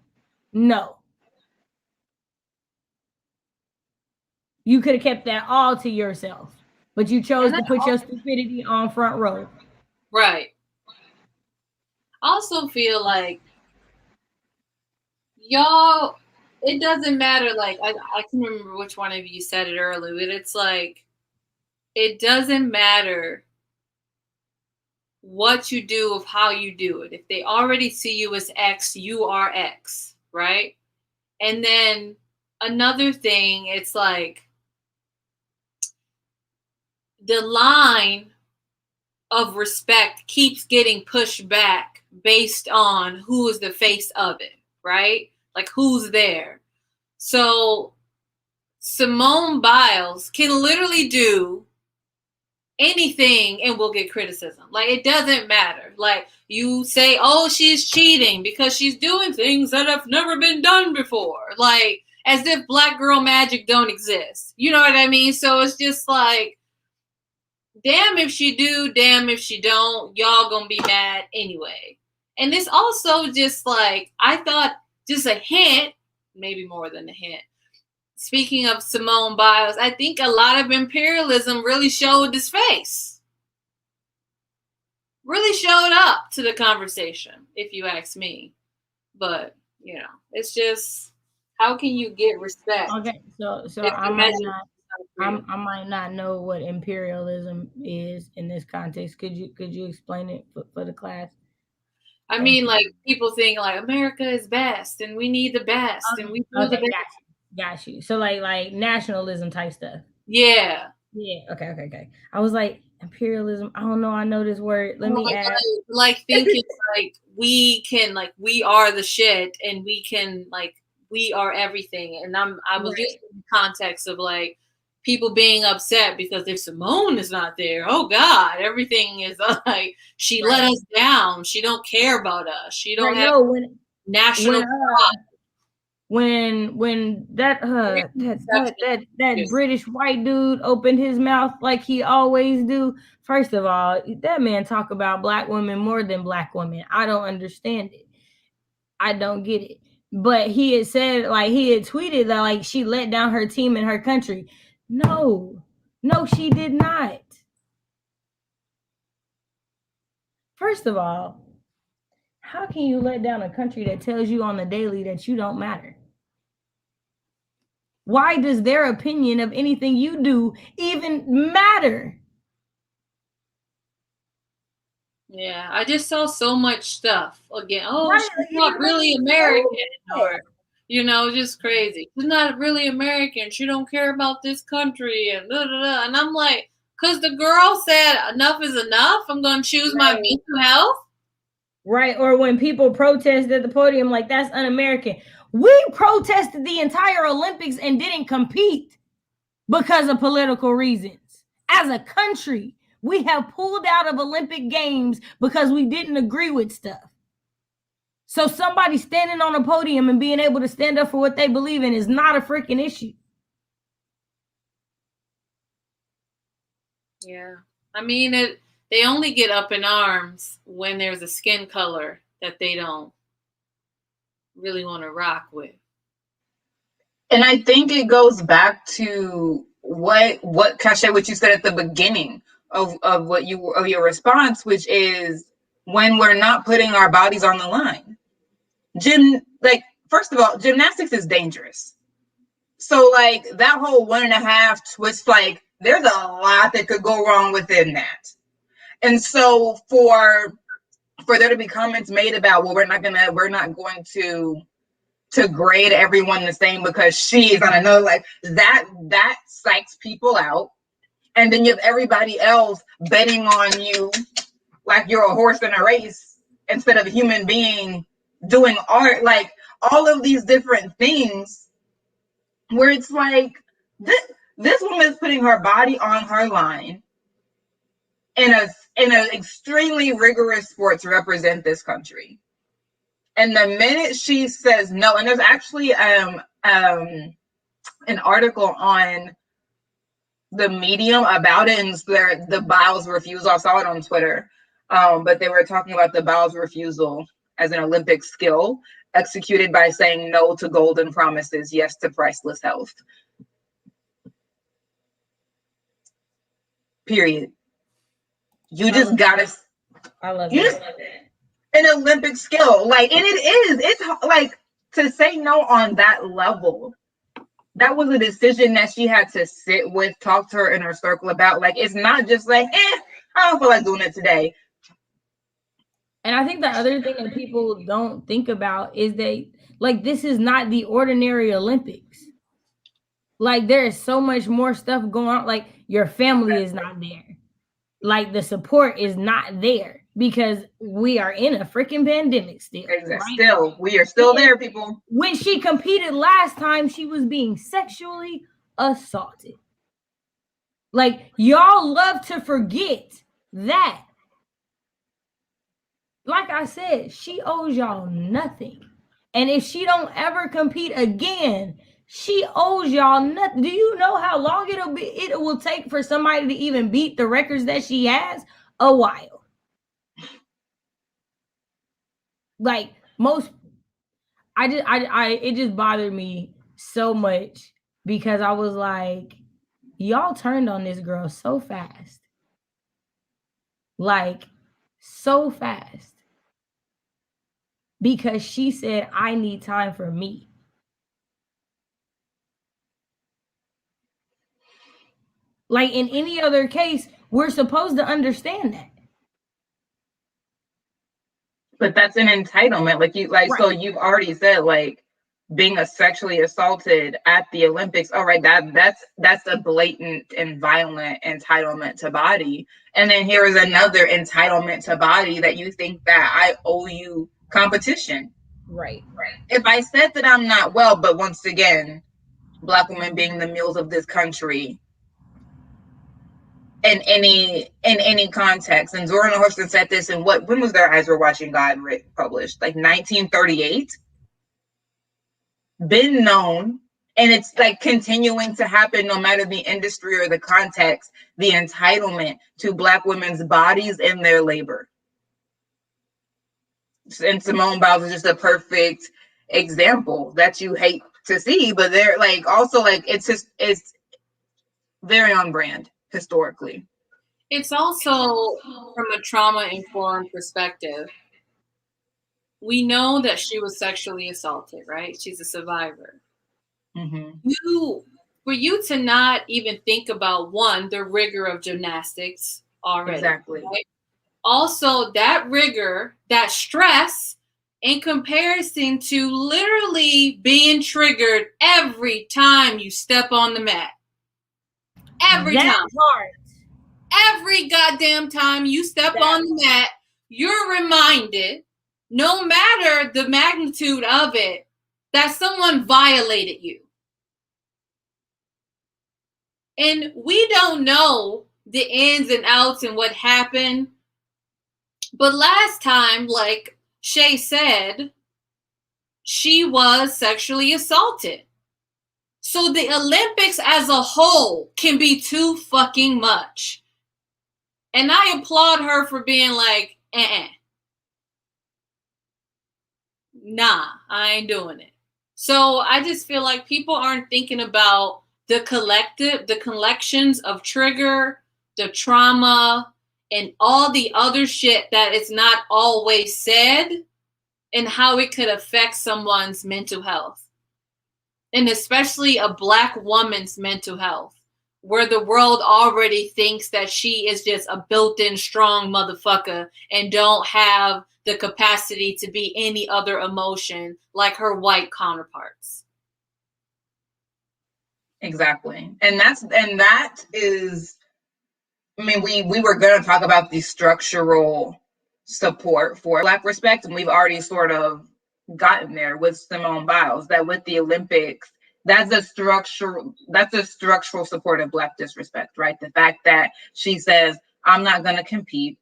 You could have kept that all to yourself. But you chose to put your stupidity on front row. Right. I also feel like, y'all, it doesn't matter. Like, I can remember which one of you said it earlier, but it's like, it doesn't matter what you do of how you do it. If they already see you as X, you are X, right? And then another thing, it's like, the line of respect keeps getting pushed back based on who is the face of it, right? Like, who's there. So Simone Biles can literally do anything and will get criticism. Like, it doesn't matter. Like, you say, oh, she's cheating because she's doing things that have never been done before. Like, as if black girl magic don't exist. You know what I mean? So it's just like, damn if she do, damn if she don't, y'all gonna be mad anyway. And it's also just like, I thought, just a hint, maybe more than a hint. Speaking of Simone Biles, I think a lot of imperialism really showed its face. Really showed up to the conversation, if you ask me. But, you know, it's just, how can you get respect? Okay, so I might not know what imperialism is in this context. Could you explain it for the class? I mean, like, people think like America is best and we need the best and we do the best. Got you. So like nationalism type stuff. Yeah. Okay. I was like, imperialism. I don't know. I know this word. Let me add. Like, thinking like we can, like, we are the shit and we can, like, we are everything. And I was just in the context of like, people being upset because if Simone is not there, oh God, everything is like she let us down. She don't care about us. She don't have national pride. When that British white dude opened his mouth like he always do, first of all, that man talk about black women more than black women. I don't understand it. I don't get it. But he had said, like, he had tweeted that, like, she let down her team and her country. No, she did not. First of all, how can you let down a country that tells you on the daily that you don't matter? Why does their opinion of anything you do even matter? Yeah, I just saw so much stuff again. Oh, she's not really American, or just crazy. She's not really American. She don't care about this country, and da, da, da. And I'm like, because the girl said enough is enough. I'm going to choose my mental health. Right, or when people protest at the podium, like, that's un-American. We protested the entire Olympics and didn't compete because of political reasons. As a country, we have pulled out of Olympic Games because we didn't agree with stuff. So somebody standing on a podium and being able to stand up for what they believe in is not a freaking issue. Yeah. I mean, they only get up in arms when there's a skin color that they don't really want to rock with. And I think it goes back to what Shay, what you said at the beginning of your response, which is when we're not putting our bodies on the line. First of all, gymnastics is dangerous. So like that whole 1.5 twist, like there's a lot that could go wrong within that. And so for there to be comments made about, well, we're not going to grade everyone the same because she is on another, like that psychs people out. And then you have everybody else betting on you like you're a horse in a race instead of a human being doing art. Like all of these different things where it's like this woman is putting her body on her line in an extremely rigorous sport to represent this country. And the minute she says no, and there's actually an article on the Medium about it, and the Biles refusal. I saw it on Twitter, but they were talking about the Biles refusal as an Olympic skill executed by saying no to golden promises, yes to priceless health. Period. You just gotta. I love it. An Olympic skill, like, and it's like to say no on that level. That was a decision that she had to sit with, talk to her inner circle about. Like, it's not just like, I don't feel like doing it today. And I think the other thing that people don't think about is that, like, this is not the ordinary Olympics. Like, there is so much more stuff going on. Like, your family is not there. Like, the support is not there because we are in a freaking pandemic still. Right? We are still there, people. When she competed last time, she was being sexually assaulted. Like, y'all love to forget that. Like I said, she owes y'all nothing. And if she don't ever compete again, she owes y'all nothing. Do you know how long it will take for somebody to even beat the records that she has? A while. Like it just bothered me so much because I was like, y'all turned on this girl so fast. Like, so fast. Because she said, I need time for me. Like, in any other case, we're supposed to understand that. But that's an entitlement. Right. So you've already said, like, being sexually assaulted at the Olympics. All right, that's a blatant and violent entitlement to body. And then here is another entitlement to body that you think that I owe you competition. Right. If I said that I'm not well, but once again, Black women being the mules of this country, in any context. And Zora Neale Hurston said this in when was Their Eyes Were Watching God published? Like 1938. Been known, and it's like continuing to happen no matter the industry or the context, the entitlement to Black women's bodies and their labor. And Simone Biles is just a perfect example that you hate to see, but they're like also like it's very on brand historically. It's also from a trauma-informed perspective. We know that she was sexually assaulted, right? She's a survivor. Mm-hmm. For you to not even think about, one, the rigor of gymnastics already. Exactly. Right? Also, that rigor, that stress, in comparison to literally being triggered every time you step on the mat. Every time. Every goddamn time you step on the mat, you're reminded, no matter the magnitude of it, that someone violated you. And we don't know the ins and outs and what happened. But last time, like Shay said, she was sexually assaulted. So the Olympics as a whole can be too fucking much. And I applaud her for being like, nah, I ain't doing it. So I just feel like people aren't thinking about the collections of trigger, the trauma, and all the other shit that is not always said, and how it could affect someone's mental health. And especially a Black woman's mental health, where the world already thinks that she is just a built-in strong motherfucker and don't have the capacity to be any other emotion like her white counterparts. Exactly. And that is, I mean, we were going to talk about the structural support for Black respect, and we've already sort of gotten there with Simone Biles, that with the Olympics, that's a structural support of Black disrespect, right? The fact that she says, I'm not going to compete.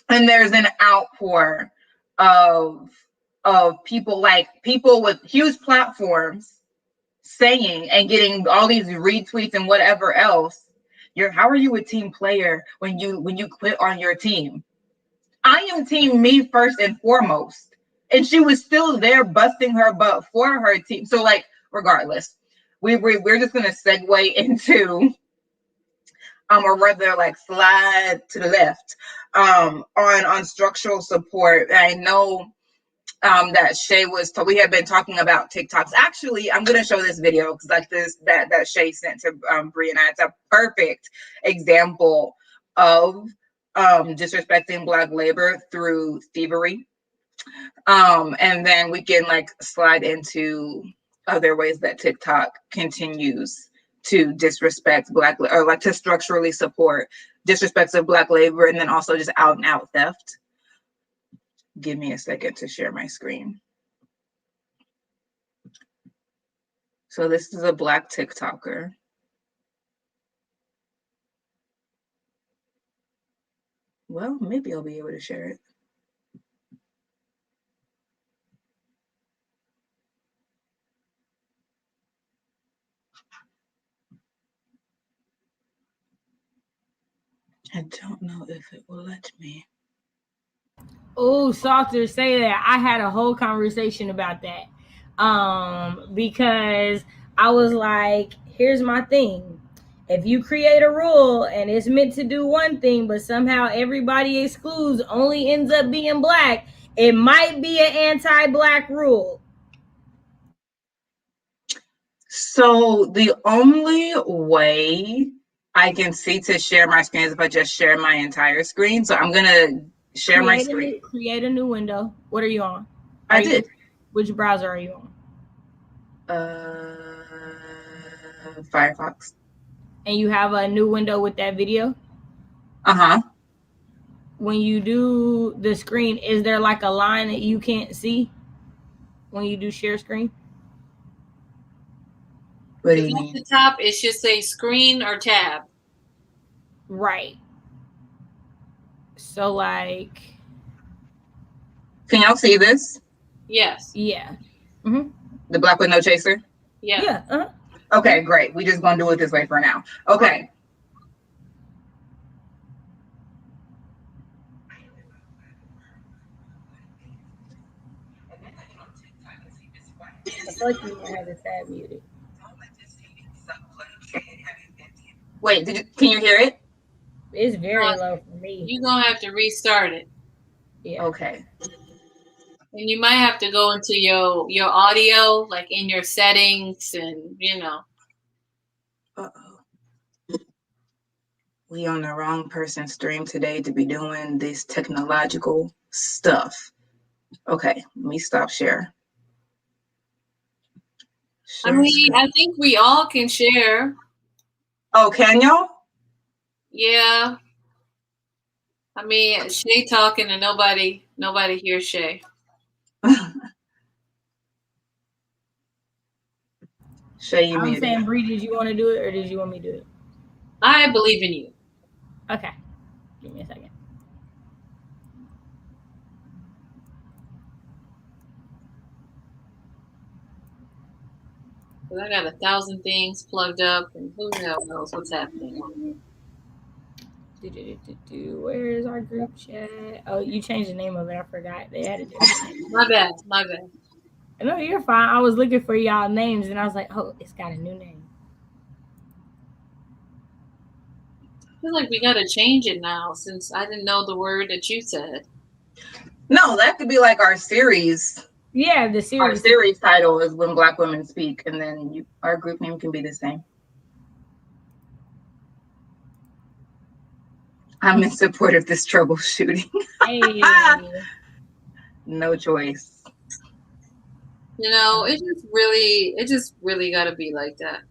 And there's an outpour of people with huge platforms saying and getting all these retweets and whatever else. How are you a team player when you quit on your team? I am team me first and foremost. And she was still there busting her butt for her team. So like, regardless, we're just gonna segue into or rather like slide to the left on structural support. I know that Shay we had been talking about TikToks. Actually, I'm gonna show this video because like that Shay sent to Bree and I. It's a perfect example of disrespecting Black labor through thievery. And then we can like slide into other ways that TikTok continues to disrespect Black, or like to structurally support disrespects of Black labor, and then also just out and out theft. Give me a second to share my screen. So this is a Black TikToker. Well, maybe I'll be able to share it. I don't know if it will let me. Oh, Salter, say that. I had a whole conversation about that. Because I was like, here's my thing. If you create a rule and it's meant to do one thing, but somehow everybody excludes only ends up being Black, it might be an anti-Black rule. So the only way I can see to share my screen is if I just share my entire screen. So I'm gonna share my screen. Create a new window. What are you on? I did. Which browser are you on? Firefox. And you have a new window with that video? Uh-huh. When you do the screen, is there like a line that you can't see when you do share screen? What do you mean? At the top, it should say screen or tab. Right. So like, Can y'all see this? Yes. yeah. Mm-hmm. The black with no chaser? Yeah. Yeah. Uh-huh. Okay, great. We just gonna do it this way for now. Okay. I feel like you might have the tab muted. Wait, can you hear it? It's very low for me. You're gonna have to restart it. Yeah. Okay. And you might have to go into your audio, like in your settings, and Uh-oh. We on the wrong person's stream today to be doing this technological stuff. Okay, let me stop share. I mean, I think we all can share. Oh, can y'all? Yeah. I mean, Shay talking and nobody hears Shay. Shay, you I'm saying, Bree, did you want to do it or did you want me to do it? I believe in you. Okay. Give me a second. I got 1,000 things plugged up, and who the hell knows what's happening. Where is our group chat? Oh, you changed the name of it. I forgot. They had a different name. My bad. No, you're fine. I was looking for y'all names, and I was like, oh, it's got a new name. I feel like we got to change it now since I didn't know the word that you said. No, that could be like our series. Yeah, the series. Our series title is When Black Women Speak, and then our group name can be the same. I'm in support of this troubleshooting. Hey. No choice. It just really got to be like that.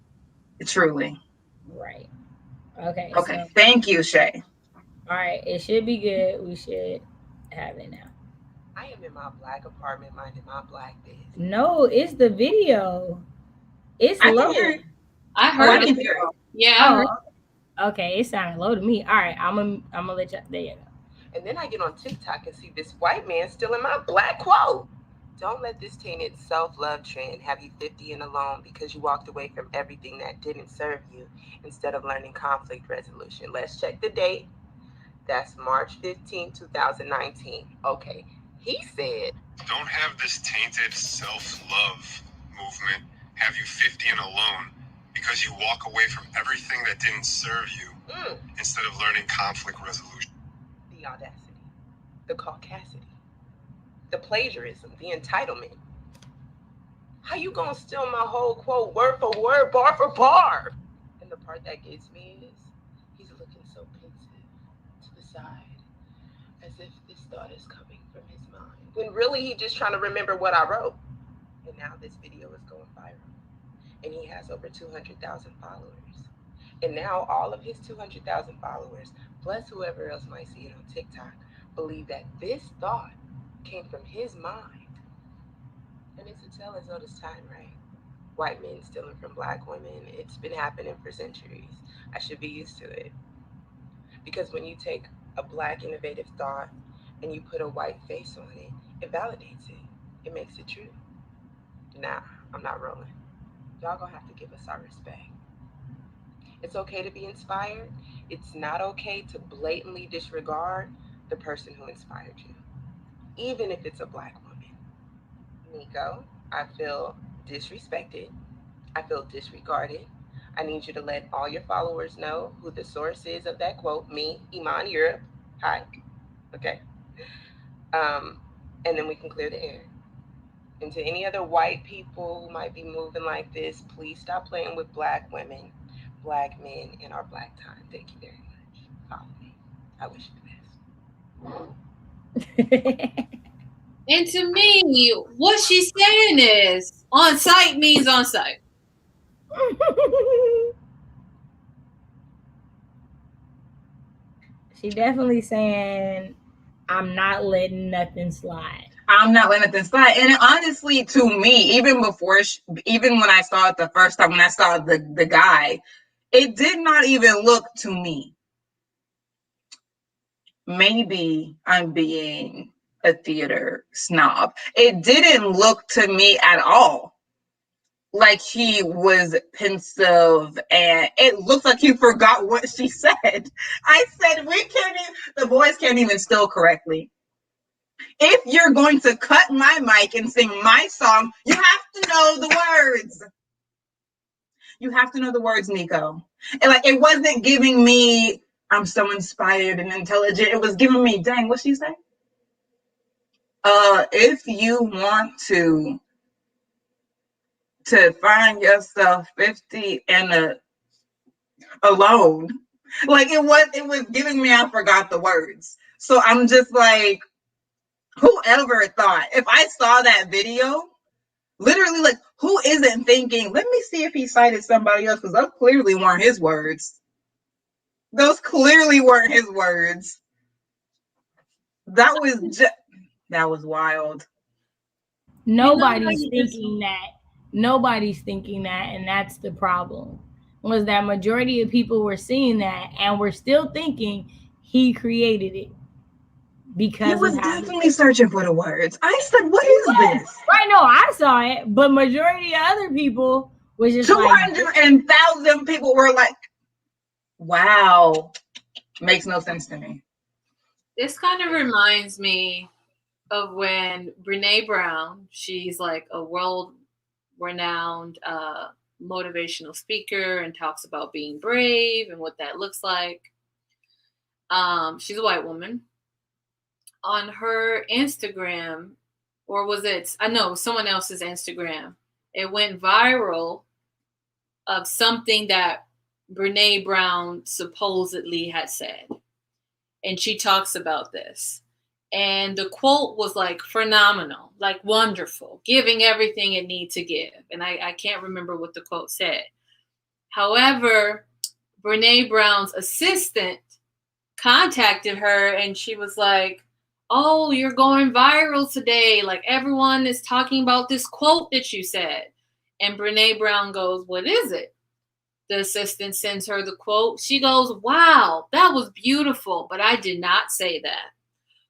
Truly. Right. Okay. Okay. So, thank you, Shay. All right. It should be good. We should have it now. I am in my black apartment minding my black business. No, it's the video. It's low. I heard it. Yeah, I heard. Okay, it sounded low to me. All right, I'm gonna let you. There you go. And then I get on TikTok and see this white man stealing my black quote. Don't let this tainted self-love trend have you 50 and alone because you walked away from everything that didn't serve you instead of learning conflict resolution. Let's check the date. That's March 15, 2019. Okay, he said, don't have this tainted self-love movement have you 50 and alone because you walk away from everything that didn't serve you instead of learning conflict resolution. The audacity, the caucasity, the plagiarism, the entitlement. How you gonna steal my whole quote word for word, bar for bar? And the part that gets me is he's looking so pensive to the side as if this thought is coming from his mind, when really he's just trying to remember what I wrote. And now this video is going viral and he has over 200,000 followers. And now all of his 200,000 followers, plus whoever else might see it on TikTok, believe that this thought came from his mind. And it's a tell as old as time, right? White men stealing from black women. It's been happening for centuries. I should be used to it. Because when you take a black innovative thought and you put a white face on it, it validates it. It makes it true. Nah, I'm not rolling. Y'all gonna have to give us our respect. It's okay to be inspired. It's not okay to blatantly disregard the person who inspired you, even if it's a black woman. Nico, I feel disrespected. I feel disregarded. I need you to let all your followers know who the source is of that quote. Me, Iman Europe. Hi. Okay. And then we can clear the air. And to any other white people who might be moving like this, please stop playing with black women, black men, in our black time. Thank you very much. Follow me. I wish you the best. And to me, what she's saying is on site means on site. She definitely saying, I'm not letting nothing slide. I'm not letting nothing slide. And honestly, to me, even when I saw it the first time, when I saw the guy, it did not even look to me maybe I'm being a theater snob. It didn't look to me at all like he was pensive, and it looked like he forgot what she said. I said, the boys can't even spell correctly. If you're going to cut my mic and sing my song, you have to know the words. You have to know the words, Nico. And like, it wasn't giving me, I'm so inspired and intelligent. It was giving me, dang, what'd she say? If you want to find yourself 50 and alone, like it was giving me, I forgot the words. So I'm just like, whoever thought, if I saw that video, literally, like, who isn't thinking, let me see if he cited somebody else, because those clearly weren't his words. That was wild. Nobody's thinking that. Nobody's thinking that, and that's the problem. Was that majority of people were seeing that and were still thinking he created it. Because he was definitely searching for the words. I said, what is this? Right, no, I saw it, but majority of other people was just 200,000 people were like, wow, makes no sense to me. This kind of reminds me of when Brene Brown, she's like a world-renowned motivational speaker and talks about being brave and what that looks like. She's a white woman. On her Instagram, or was it, I know, someone else's Instagram, it went viral of something that Brene Brown supposedly had said. And she talks about this. And the quote was like phenomenal, like wonderful, giving everything it needs to give. And I can't remember what the quote said. However, Brene Brown's assistant contacted her and she was like, oh, you're going viral today. Like everyone is talking about this quote that you said. And Brene Brown goes, what is it? The assistant sends her the quote. She goes, wow, that was beautiful, but I did not say that.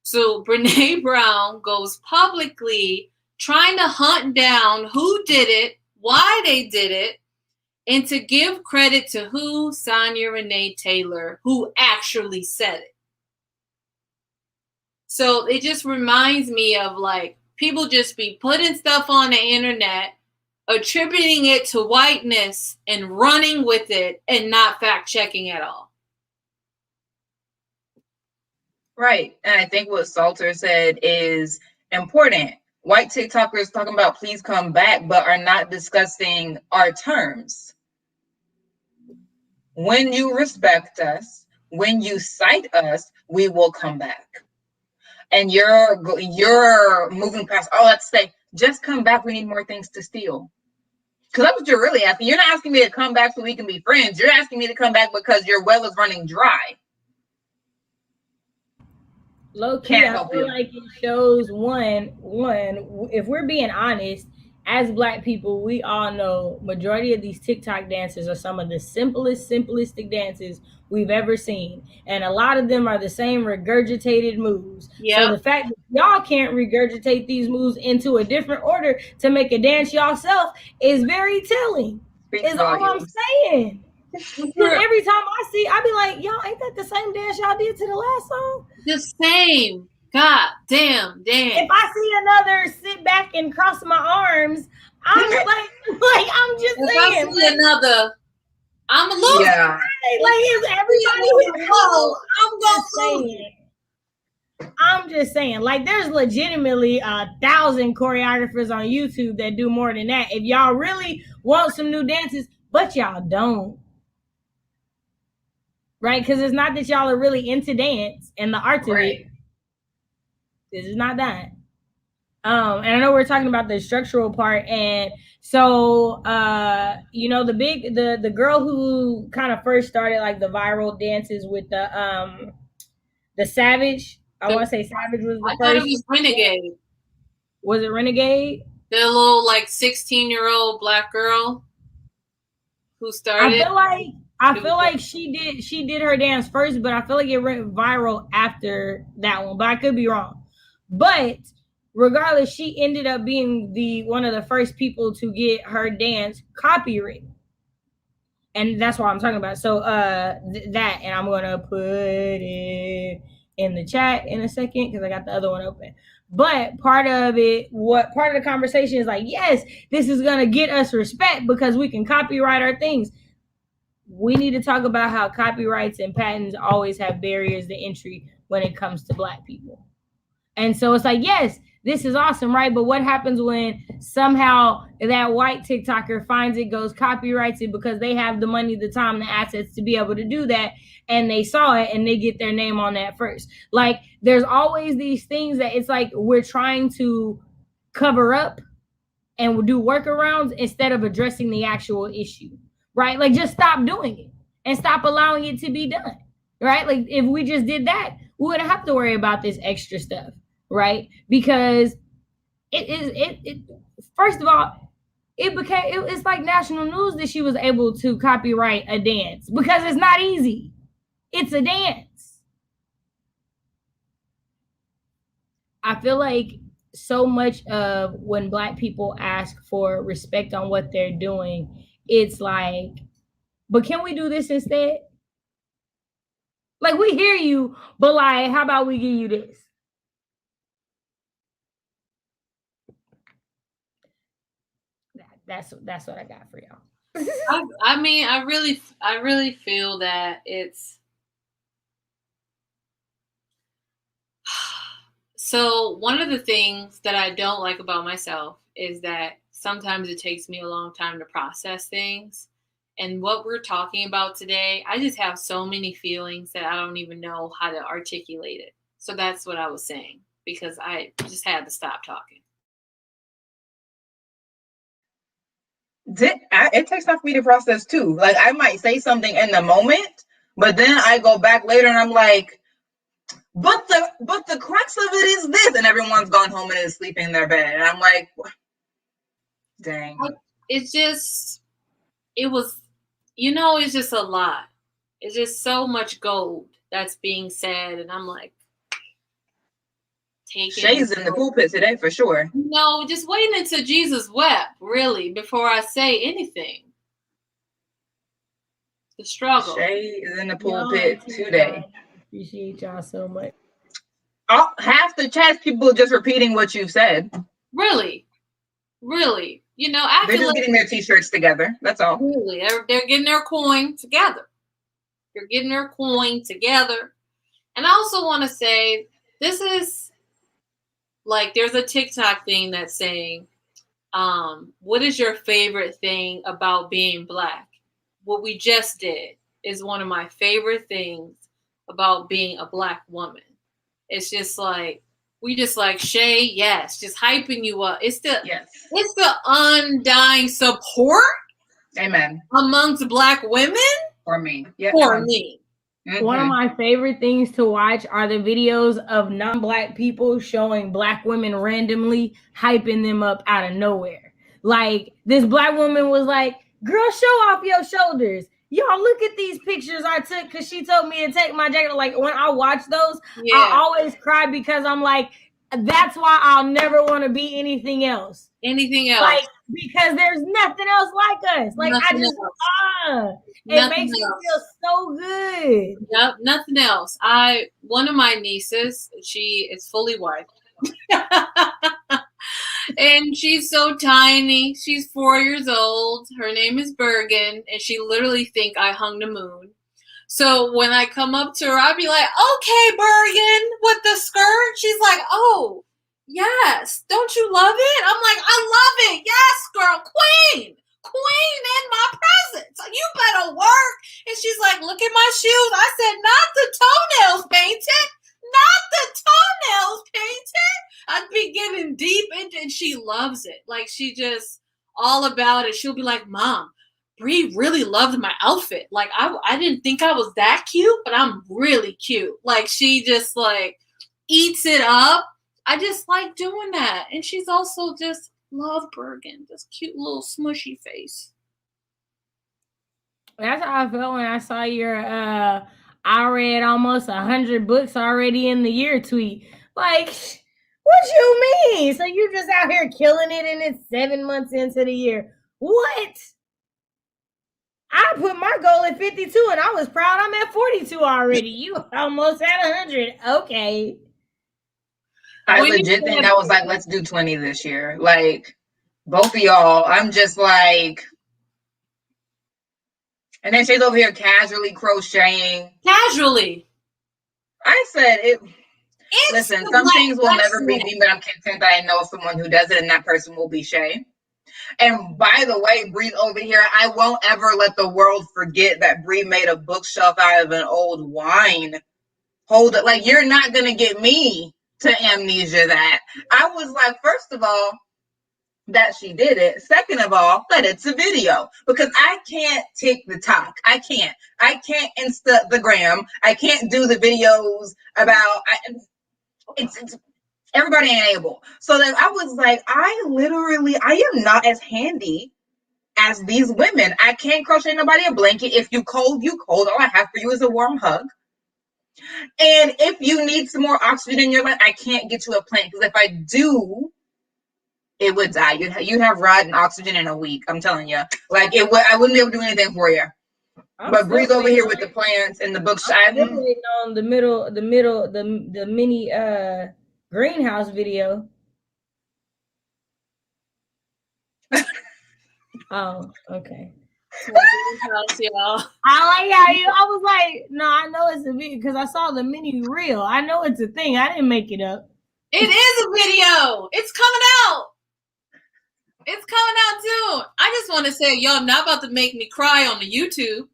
So Brene Brown goes publicly trying to hunt down who did it, why they did it, and to give credit to who? Sonya Renee Taylor, who actually said it. So it just reminds me of like people just be putting stuff on the internet, attributing it to whiteness and running with it and not fact checking at all. Right. And I think what Salter said is important. White TikTokers talking about please come back, but are not discussing our terms. When you respect us, when you cite us, we will come back. And you're moving past, oh, let's say, just come back, we need more things to steal. Because that's what you're really asking. You're not asking me to come back so we can be friends. You're asking me to come back because your well is running dry. Low key, I feel like it shows one, if we're being honest, as Black people, we all know majority of these TikTok dances are some of the simplistic dances we've ever seen. And a lot of them are the same regurgitated moves. Yep. So the fact that y'all can't regurgitate these moves into a different order to make a dance yourself is very telling. Is all I'm saying. Every time I see, I be like, y'all, ain't that the same dance y'all did to the last song? The same. God damn. If I see another sit back and cross my arms, I'm like I'm just if saying. I see another, I'm a loser. Yeah. Like is everybody who I'm going to I'm just saying, like there's legitimately 1,000 choreographers on YouTube that do more than that. If y'all really want some new dances, but y'all don't. Right? Because it's not that y'all are really into dance and the art of it. This is not that. And I know we're talking about the structural part. And so, you know, the girl who kind of first started like the viral dances with the Savage. I want to say Savage was the first. I thought it was Renegade. Was it Renegade? The little like 16-year-old Black girl who started. I feel like she did her dance first, but I feel like it went viral after that one. But I could be wrong. But regardless, she ended up being one of the first people to get her dance copywritten. And that's what I'm talking about. So that, and I'm gonna put it in the chat in a second because I got the other one open. But part of the conversation is like, yes, this is gonna get us respect because we can copyright our things. We need to talk about how copyrights and patents always have barriers to entry when it comes to Black people. And so it's like, yes, this is awesome, right? But what happens when somehow that white TikToker finds it, goes copyrights it because they have the money, the time, the assets to be able to do that, and they saw it and they get their name on that first? Like, there's always these things that it's like we're trying to cover up and we'll do workarounds instead of addressing the actual issue, right? Like, just stop doing it and stop allowing it to be done, right? Like, if we just did that, we wouldn't have to worry about this extra stuff, right? Because it first of all, it's like national news that she was able to copyright a dance because it's not easy. It's a dance. I feel like so much of when Black people ask for respect on what they're doing, it's like, but can we do this instead? Like, we hear you, but like, how about we give you this? That's what I got for y'all. I mean, I really feel that it's so one of the things that I don't like about myself is that sometimes it takes me a long time to process things. And what we're talking about today, I just have so many feelings that I don't even know how to articulate it. So that's what I was saying, because I just had to stop talking. It takes time for me to process too. Like, I might say something in the moment, but then I go back later and I'm like, but the crux of it is this, and everyone's gone home and is sleeping in their bed, and I'm like, dang. It's just a lot. It's just so much gold that's being said, and I'm like, Shay's in the pulpit today for sure. No, just waiting until Jesus wept, really, before I say anything. The struggle. Shay is in the pulpit today. Appreciate y'all so much. Half the chat people just repeating what you've said. Really? They're just getting their t-shirts together. That's all. Really, they're getting their coin together. They're getting their coin together. And I also want to say, this is like, there's a TikTok thing that's saying, what is your favorite thing about being Black? What we just did is one of my favorite things about being a Black woman. It's just like, we just like, Shay, yes, just hyping you up. It's the undying support. Amen. Amongst Black women. For me. Yeah. For me. Mm-hmm. One of my favorite things to watch are the videos of non-Black people showing Black women randomly hyping them up out of nowhere. Like, this Black woman was like, girl, show off your shoulders. Y'all, look at these pictures I took because she told me to take my jacket. Like, when I watch those, I always cry because I'm like, that's why I'll never want to be anything else. Like, because there's nothing else like us. Like, it makes me feel so good. Yep, nothing else. One of my nieces, she is fully white. And she's so tiny. She's 4 years old. Her name is Bergen, and she literally think I hung the moon. So when I come up to her, I'd be like, okay, Bergen, with the skirt. She's like, oh, yes. Don't you love it? I'm like, I love it. Yes, girl. Queen in my presence. You better work. And she's like, look at my shoes. I said, not the toenails painted. Not the toenails painted. I'd be getting deep into it, and she loves it. Like, she just all about it. She'll be like, Mom, Bree really loved my outfit. Like, I didn't think I was that cute, but I'm really cute. Like, she just like eats it up. I just like doing that. And she's also just love Bergen, this cute little smushy face. That's how I felt when I saw your I read almost 100 books already in the year tweet. Like, what you mean? So you're just out here killing it and it's 7 months into the year. What? I put my goal at 52 and I was proud I'm at 42 already. You almost at 100. Okay. I legit think I was like, let's do 20 this year. Like, both of y'all, I'm just like, and then she's over here casually crocheting. Casually. I said it. Listen, some things will never be me, but I'm content that I know someone who does it, and that person will be Shay. And by the way, Bree over here, I won't ever let the world forget that Bree made a bookshelf out of an old wine. Hold it. Like, you're not going to get me to amnesia that. I was like, first of all, that she did it. Second of all, that it's a video. Because I can't TikTok. I can't Insta the gram. I can't do the videos about... It's everybody ain't able. So then I was like, I am not as handy as these women. I can't crochet nobody a blanket. If you cold, you cold. All I have for you is a warm hug. And if you need some more oxygen in your life, I can't get you a plant. Because if I do, it would die. You'd have rotten oxygen in a week. I'm telling you. Like, I wouldn't be able to do anything for you. But Bree's over here with the plants and the books. I'm still waiting on the mini greenhouse video. Oh, okay. I was like, no, I know it's a video because I saw the mini reel. I know it's a thing. I didn't make it up. It is a video. It's coming out. It's coming out soon. I just want to say, y'all not about to make me cry on the YouTube.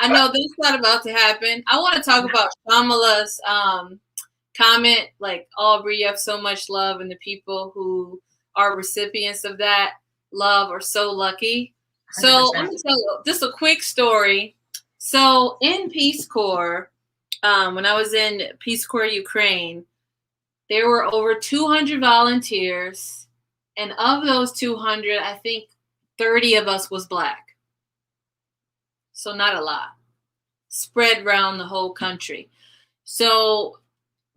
I know that's not about to happen. I want to talk about Shamala's comment, like, Aubrey, you have so much love, and the people who are recipients of that love are so lucky. So 100%. Let me tell you just a quick story. So in Peace Corps, when I was in Peace Corps Ukraine, there were over 200 volunteers. And of those 200, I think 30 of us was Black. So not a lot. Spread around the whole country. So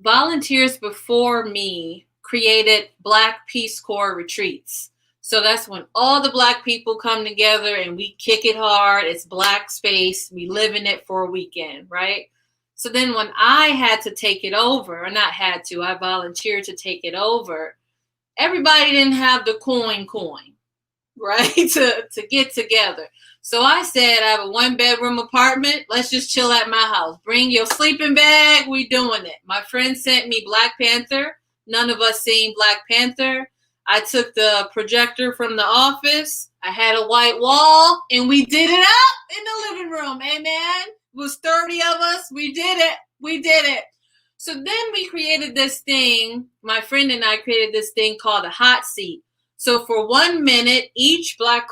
volunteers before me created Black Peace Corps retreats. So that's when all the Black people come together and we kick it hard. It's Black space. We live in it for a weekend, right? So then when I had to take it over, or not had to, I volunteered to take it over. Everybody didn't have the coin, right, to get together. So I said, I have a 1-bedroom apartment. Let's just chill at my house. Bring your sleeping bag. We doing it. My friend sent me Black Panther. None of us seen Black Panther. I took the projector from the office. I had a white wall, and we did it up in the living room. Amen. It was 30 of us. We did it. So then we created this thing, my friend and I created this thing called a hot seat. So for 1 minute, each Black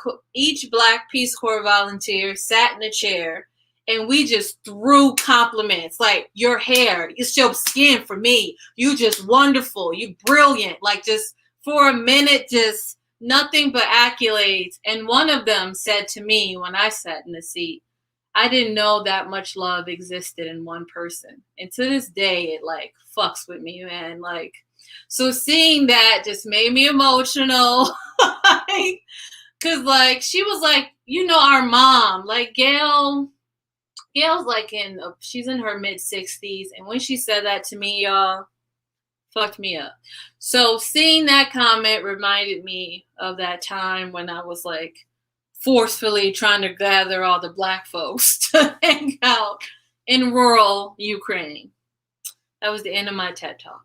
Peace Corps volunteer sat in a chair and we just threw compliments like, your hair, it's your skin for me. You just wonderful. You brilliant. Like, just for a minute, just nothing but accolades. And one of them said to me when I sat in the seat, I didn't know that much love existed in one person. And to this day, it like fucks with me, man. Like, so seeing that just made me emotional. Cause like, she was like, you know, our mom, like Gail's like she's in her mid-60s. And when she said that to me, y'all, fucked me up. So seeing that comment reminded me of that time when I was like, forcefully trying to gather all the Black folks to hang out in rural Ukraine. That was the end of my TED Talk.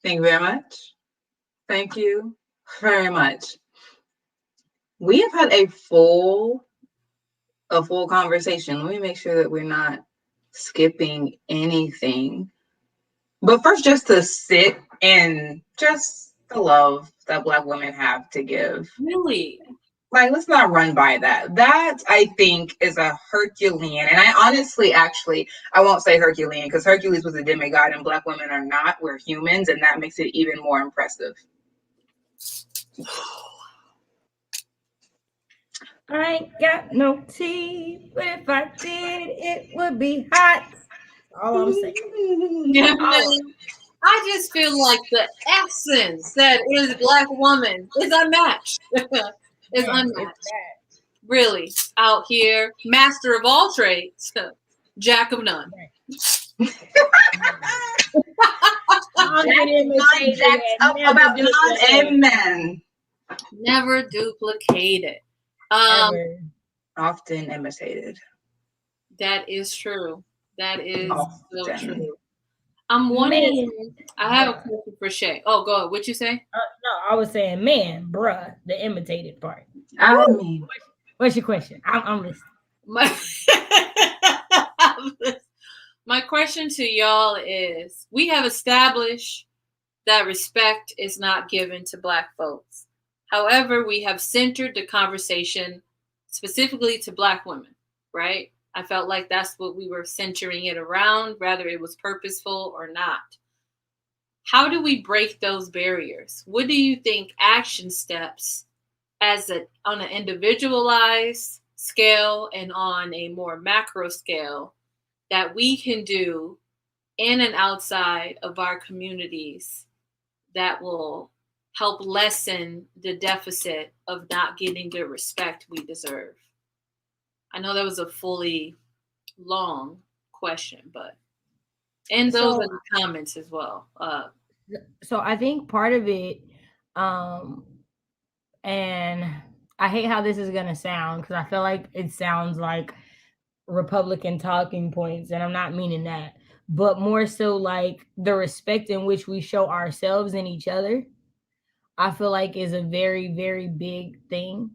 Thank you very much. Thank you very much. We have had a full conversation. Let me make sure that we're not skipping anything. But first, just to sit and just the love that Black women have to give. Really? Like, let's not run by that. That, I think, is a Herculean. And I honestly, actually, I won't say Herculean because Hercules was a demigod and Black women are not. We're humans, and that makes it even more impressive. I ain't got no tea, but if I did, it would be hot. That's all I'm saying. Yeah, I just feel like the essence that is Black woman is unmatched. Is unmatched. Really, out here, master of all trades, jack of none. About none and men. Never duplicated. Often imitated. That is true. That is so true. I'm wondering. I have a question for Shay. Oh, go ahead. What'd you say? No, I was saying, man, bruh, the imitated part. I mean, what's your question? I'm listening. My question to y'all is: we have established that respect is not given to Black folks. However, we have centered the conversation specifically to Black women, right? I felt like that's what we were centering it around, whether it was purposeful or not. How do we break those barriers? What do you think action steps on an individualized scale and on a more macro scale that we can do in and outside of our communities that will help lessen the deficit of not getting the respect we deserve? I know that was a fully long question, but and those are the comments as well. So I think part of it, and I hate how this is gonna sound because I feel like it sounds like Republican talking points, and I'm not meaning that, but more so like the respect in which we show ourselves and each other, I feel like is a very, very big thing.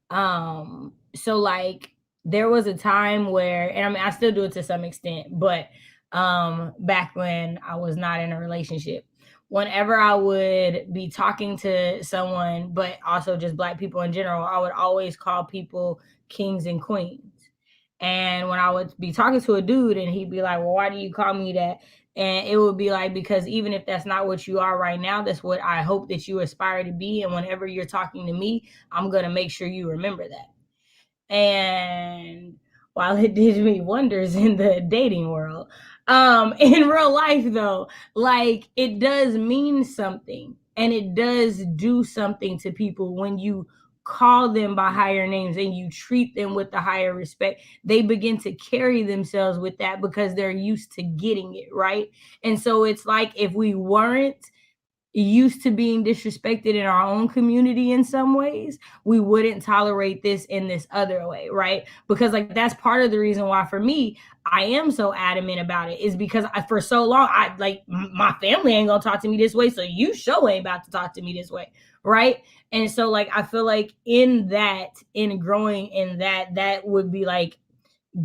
So like there was a time where, and I mean, I still do it to some extent, but back when I was not in a relationship, whenever I would be talking to someone, but also just Black people in general, I would always call people kings and queens. And when I would be talking to a dude and he'd be like, well, why do you call me that? And it would be like, because even if that's not what you are right now, that's what I hope that you aspire to be. And whenever you're talking to me, I'm going to make sure you remember that. And while it did me wonders in the dating world, in real life though, like it does mean something, and it does do something to people when you call them by higher names and you treat them with the higher respect. They begin to carry themselves with that because they're used to getting it, right? And so it's like if we weren't used to being disrespected in our own community in some ways, we wouldn't tolerate this in this other way, right? Because like that's part of the reason why for me I am so adamant about it, is because for so long I like my family ain't gonna talk to me this way, so you sure ain't about to talk to me this way, right? And so like I feel like in growing in that would be like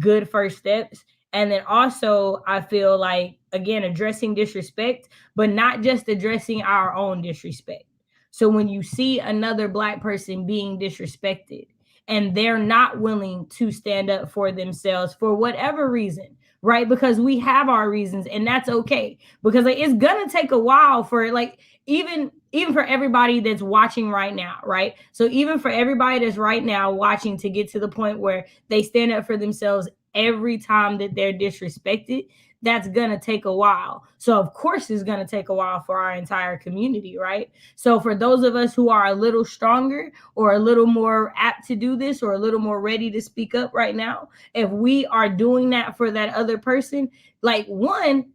good first steps. And then also I feel like, again, addressing disrespect, but not just addressing our own disrespect. So when you see another Black person being disrespected and they're not willing to stand up for themselves for whatever reason, right? Because we have our reasons, and that's okay. Because like, it's gonna take a while for like even for everybody that's watching right now, right? So even for everybody that's right now watching to get to the point where they stand up for themselves every time that they're disrespected, that's gonna take a while. So of course it's gonna take a while for our entire community, right? So for those of us who are a little stronger or a little more apt to do this or a little more ready to speak up right now, if we are doing that for that other person, like one,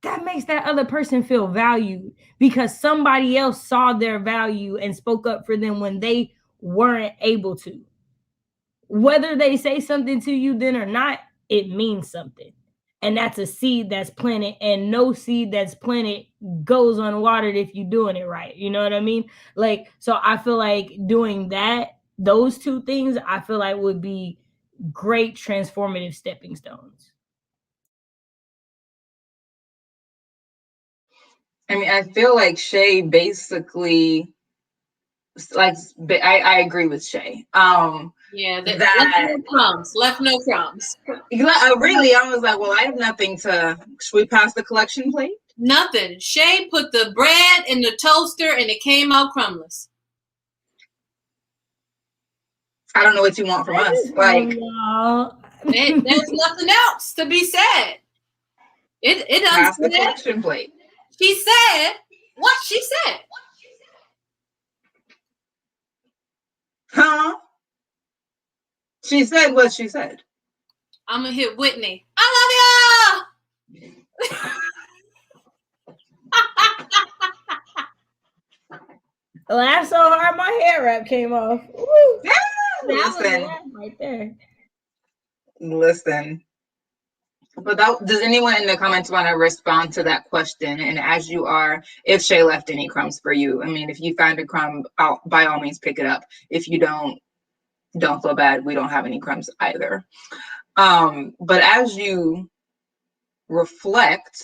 that makes that other person feel valued because somebody else saw their value and spoke up for them when they weren't able to. Whether they say something to you then or not, it means something. And that's a seed that's planted, and no seed that's planted goes unwatered if you're doing it right. You know what I mean? Like, so I feel like doing that, those two things, I feel like would be great transformative stepping stones. I mean, I feel like Shay basically, like, I agree with Shay. Yeah, that left no crumbs. Really, I was like, well, I have nothing to. Should we pass the collection plate? Nothing. Shay put the bread in the toaster and it came out crumbless. I don't know what you want from us. Like, there's nothing else to be said. It pass the unsaid. collection plate. She said what she said. Huh? She said what she said. I'm gonna hit Whitney. I love you. Laughed so hard, my hair wrap came off. Woo. Yeah, That was listen, right there. Listen. But does anyone in the comments want to respond to that question? And as you are, if Shay left any crumbs for you, I mean, if you find a crumb, by all means pick it up. If you don't feel bad. We don't have any crumbs either. But as you reflect,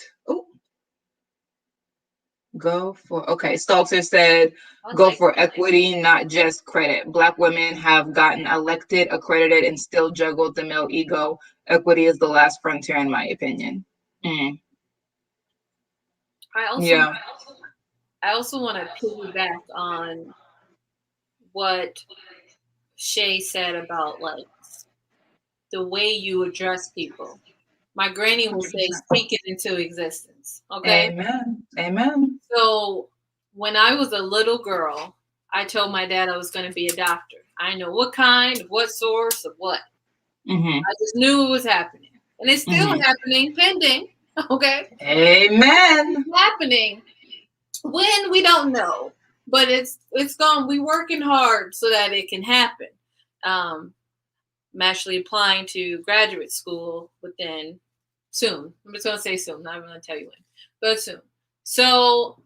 Stalter said, go for equity, not just credit. Black women have gotten elected, accredited, and still juggled the male ego. Equity is the last frontier, in my opinion. I also want to piggyback on what Shay said about like the way you address people. My granny will say, speak it into existence. Okay. Amen. Amen. So when I was a little girl, I told my dad I was going to be a doctor. I know what kind, of what source, of what. Mm-hmm. I just knew it was happening. And it's still happening, pending. Okay. Amen. It's happening. When we don't know. But it's gone. We're working hard so that it can happen. I'm actually applying to graduate school within soon. I'm just going to say soon. I'm not going to tell you when, but soon. So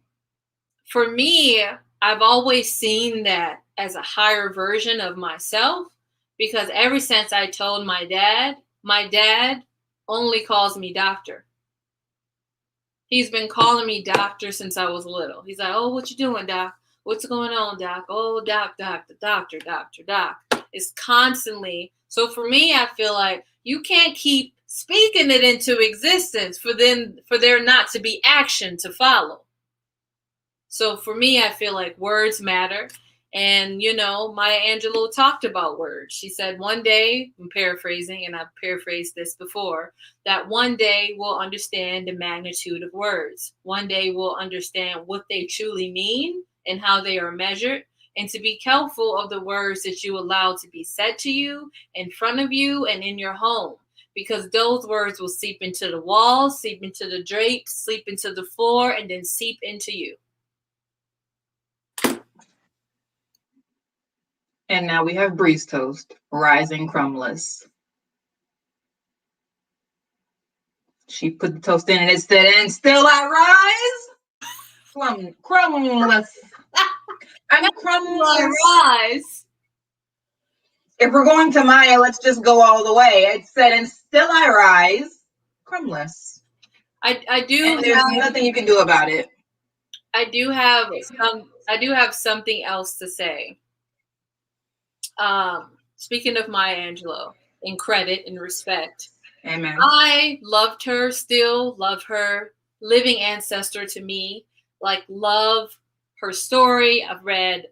for me, I've always seen that as a higher version of myself, because ever since I told my dad only calls me doctor. He's been calling me doctor since I was little. He's like, oh, what you doing, doc? What's going on, doc? Oh, doc, the doctor, doc. It's constantly. So for me, I feel like you can't keep speaking it into existence for there not to be action to follow. So for me, I feel like words matter. And, you know, Maya Angelou talked about words. She said one day, I'm paraphrasing, and I've paraphrased this before, that one day we'll understand the magnitude of words. One day we'll understand what they truly mean and how they are measured. And to be careful of the words that you allow to be said to you, in front of you, and in your home. Because those words will seep into the walls, seep into the drapes, seep into the floor, and then seep into you. And now we have Breeze Toast, rising crumbless. She put the toast in and it said, and still I rise. Crumbless. I'm crumbless. I rise. If we're going to Maya, let's just go all the way. It said, and still I rise. Crumbless. I do. And there's nothing you can do about it. I do have something else to say. Speaking of Maya Angelou, in credit and respect. Amen. I loved her, still love her, living ancestor to me. Like, love her story. I've read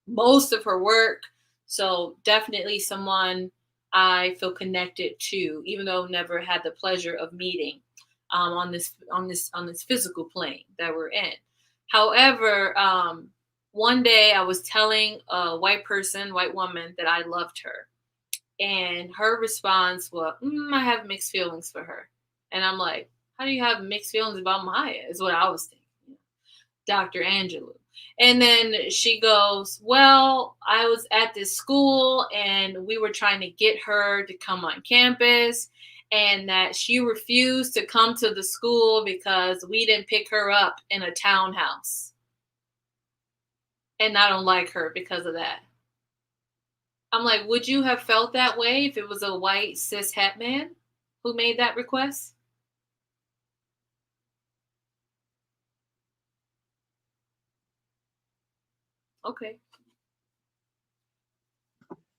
most of her work. So definitely someone I feel connected to, even though I've never had the pleasure of meeting on this physical plane that we're in. However, one day I was telling a white woman that I loved her. And her response was, I have mixed feelings for her. And I'm like, how do you have mixed feelings about Maya? Is what I was thinking. Dr. Angelou. And then she goes, well, I was at this school and we were trying to get her to come on campus, and that she refused to come to the school because we didn't pick her up in a townhouse. And I don't like her because of that. I'm like, would you have felt that way if it was a white cis het man who made that request? Okay.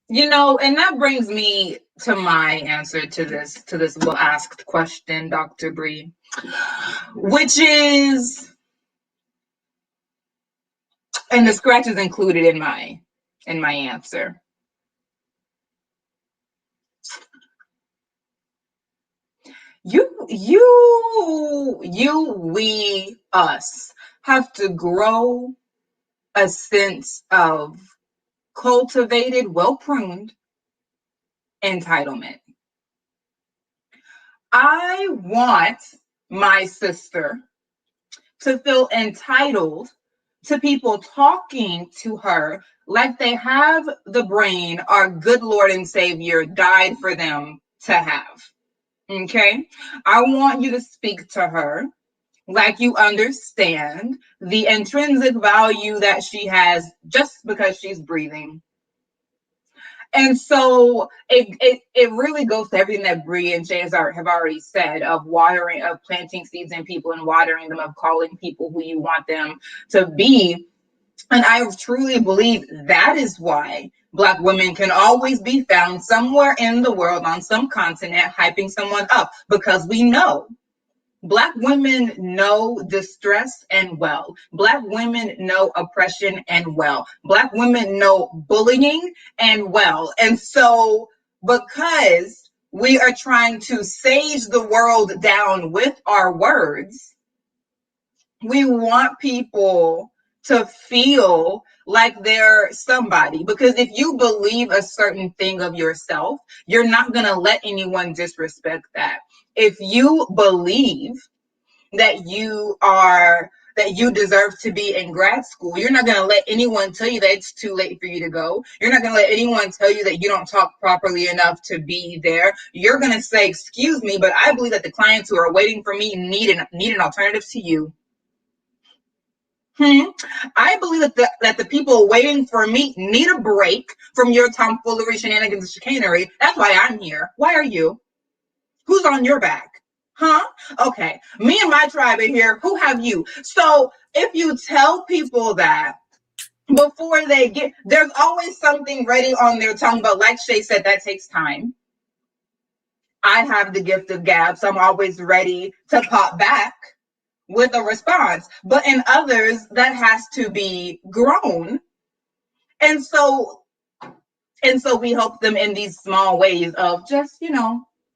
You know, and that brings me to my answer to this well-asked question, Dr. Bree, which is, and the scratch is included in my answer. we, us have to grow a sense of cultivated, well-pruned entitlement. I want my sister to feel entitled to people talking to her like they have the brain our good Lord and Savior died for them to have. Okay? I want you to speak to her like you understand the intrinsic value that she has just because she's breathing. And so it really goes to everything that Bree and Shay have already said, of watering, of planting seeds in people and watering them, of calling people who you want them to be. And I truly believe that is why Black women can always be found somewhere in the world on some continent hyping someone up, because we know Black women know distress and well. Black women know oppression and well. Black women know bullying and well. And so, because we are trying to sage the world down with our words, we want people to feel like they're somebody. Because if you believe a certain thing of yourself, you're not going to let anyone disrespect that. If you believe that you deserve to be in grad school, you're not going to let anyone tell you that it's too late for you to go. You're not going to let anyone tell you that you don't talk properly enough to be there. You're going to say, excuse me, but I believe that the clients who are waiting for me need an alternative to you. I believe that the people waiting for me need a break from your tomfoolery, shenanigans, and chicanery. That's why I'm here. Why are you? Who's on your back? Huh? Okay. Me and my tribe are here. Who have you? So if you tell people that before they get, there's always something ready on their tongue. But like Shay said, that takes time. I have the gift of gab, so I'm always ready to pop back with a response. But in others, that has to be grown. And so we help them in these small ways of just,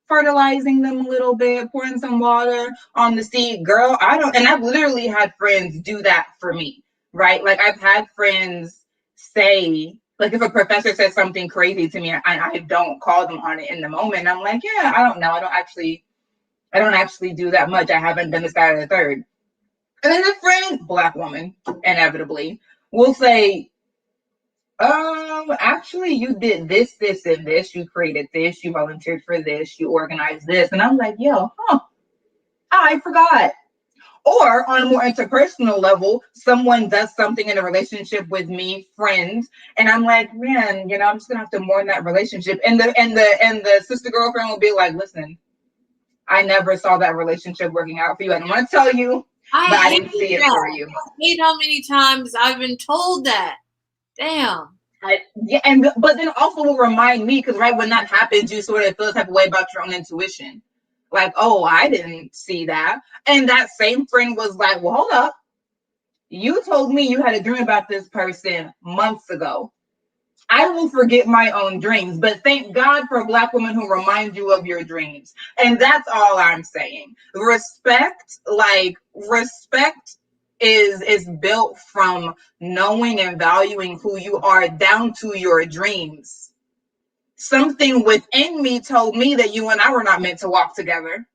fertilizing them a little bit, pouring some water on the seed. Girl, and I've literally had friends do that for me, right? Like I've had friends say, like if a professor says something crazy to me and I don't call them on it in the moment, I'm like, yeah, I don't know. I don't actually do that much. I haven't done this, that, or the third. And then a friend, Black woman, inevitably, will say, actually, you did this, this, and this. You created this. You volunteered for this. You organized this. And I'm like, I forgot. Or on a more interpersonal level, someone does something in a relationship with me, friends, and I'm like, man, I'm just gonna have to mourn that relationship. And the sister girlfriend will be like, listen, I never saw that relationship working out for you. I don't want to tell you, but I didn't see it for you. I hate how many times I've been told that. Damn. But then also will remind me, because right when that happens, you sort of feel the type of way about your own intuition. Like, oh, I didn't see that. And that same friend was like, well, hold up. You told me you had a dream about this person months ago. I will forget my own dreams, but thank God for a Black woman who reminds you of your dreams. And that's all I'm saying. Respect is built from knowing and valuing who you are down to your dreams. Something within me told me that you and I were not meant to walk together.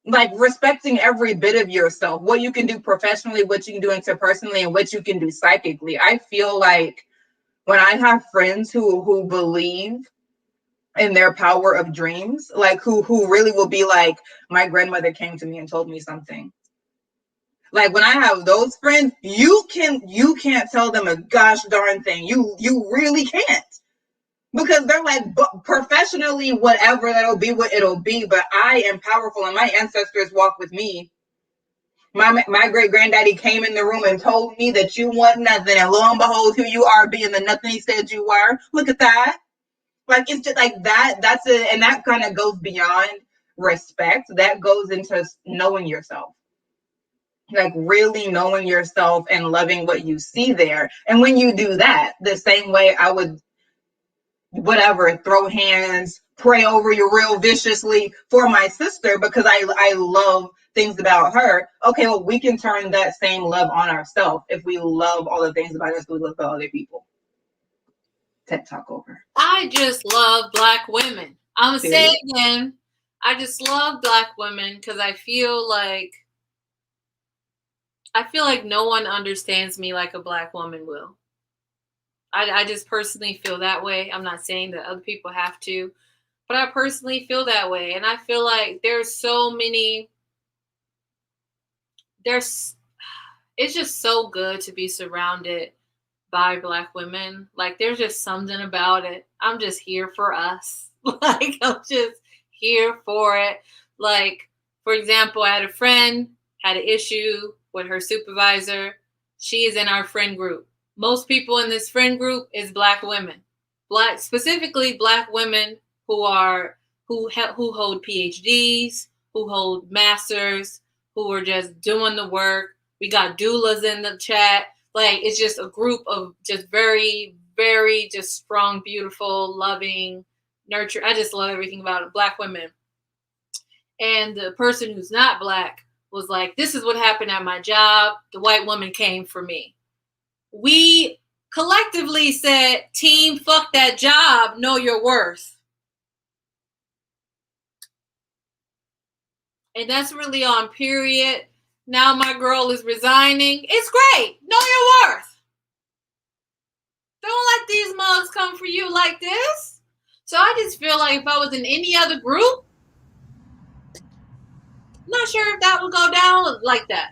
Like respecting every bit of yourself, what you can do professionally, what you can do interpersonally, and what you can do psychically. I feel like when I have friends who believe in their power of dreams, like who really will be like, my grandmother came to me and told me something. Like when I have those friends, you can't tell them a gosh darn thing. You really can't. Because they're like, professionally, whatever, that'll be what it'll be. But I am powerful and my ancestors walk with me. My great granddaddy came in the room and told me that you want nothing. And lo and behold, here you are being the nothing he said you were. Look at that. Like, it's just like that. That's it. And that kind of goes beyond respect. That goes into knowing yourself. Like really knowing yourself and loving what you see there. And when you do that, the same way I would whatever, throw hands, pray over you real viciously for my sister because I love things about her. Okay, well, we can turn that same love on ourselves if we love all the things about us we love about other people. TED Talk over. I just love Black women. I'm going to say it again. I just love Black women because I feel like no one understands me like a Black woman will. I just personally feel that way. I'm not saying that other people have to, but I personally feel that way. And I feel like there's so many, it's just so good to be surrounded by Black women. Like, there's just something about it. I'm just here for us. Like, I'm just here for it. Like, for example, I had a friend, had an issue with her supervisor. She is in our friend group. Most people in this friend group is Black women. Specifically Black women who hold PhDs, who hold masters, who are just doing the work. We got doulas in the chat. Like, it's just a group of just very, very just strong, beautiful, loving, nurture. I just love everything about it. Black women. And the person who's not Black was like, this is what happened at my job. The white woman came for me. We collectively said, team, fuck that job. Know your worth. And that's really on period. Now my girl is resigning. It's great. Know your worth. Don't let these mugs come for you like this. So I just feel like if I was in any other group, not sure if that would go down like that.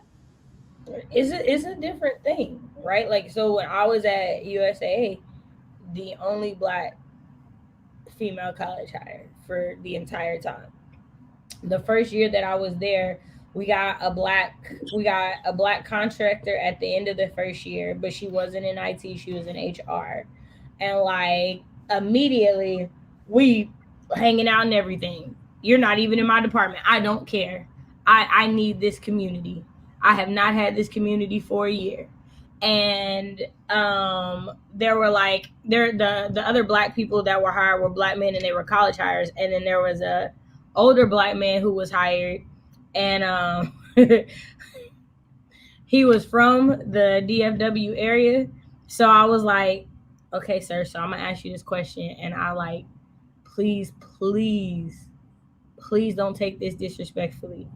It's a different thing, right? Like, so when I was at USAA, the only Black female college hire for the entire time. The first year that I was there, we got a black contractor at the end of the first year, but she wasn't in IT, she was in HR. And like immediately we hanging out and everything. You're not even in my department. I don't care. I need this community. I have not had this community for a year. And there were like the other Black people that were hired were Black men and they were college hires. And then there was a older Black man who was hired, and he was from the DFW area. So I was like, okay, sir, so I'm gonna ask you this question, and I like, please don't take this disrespectfully,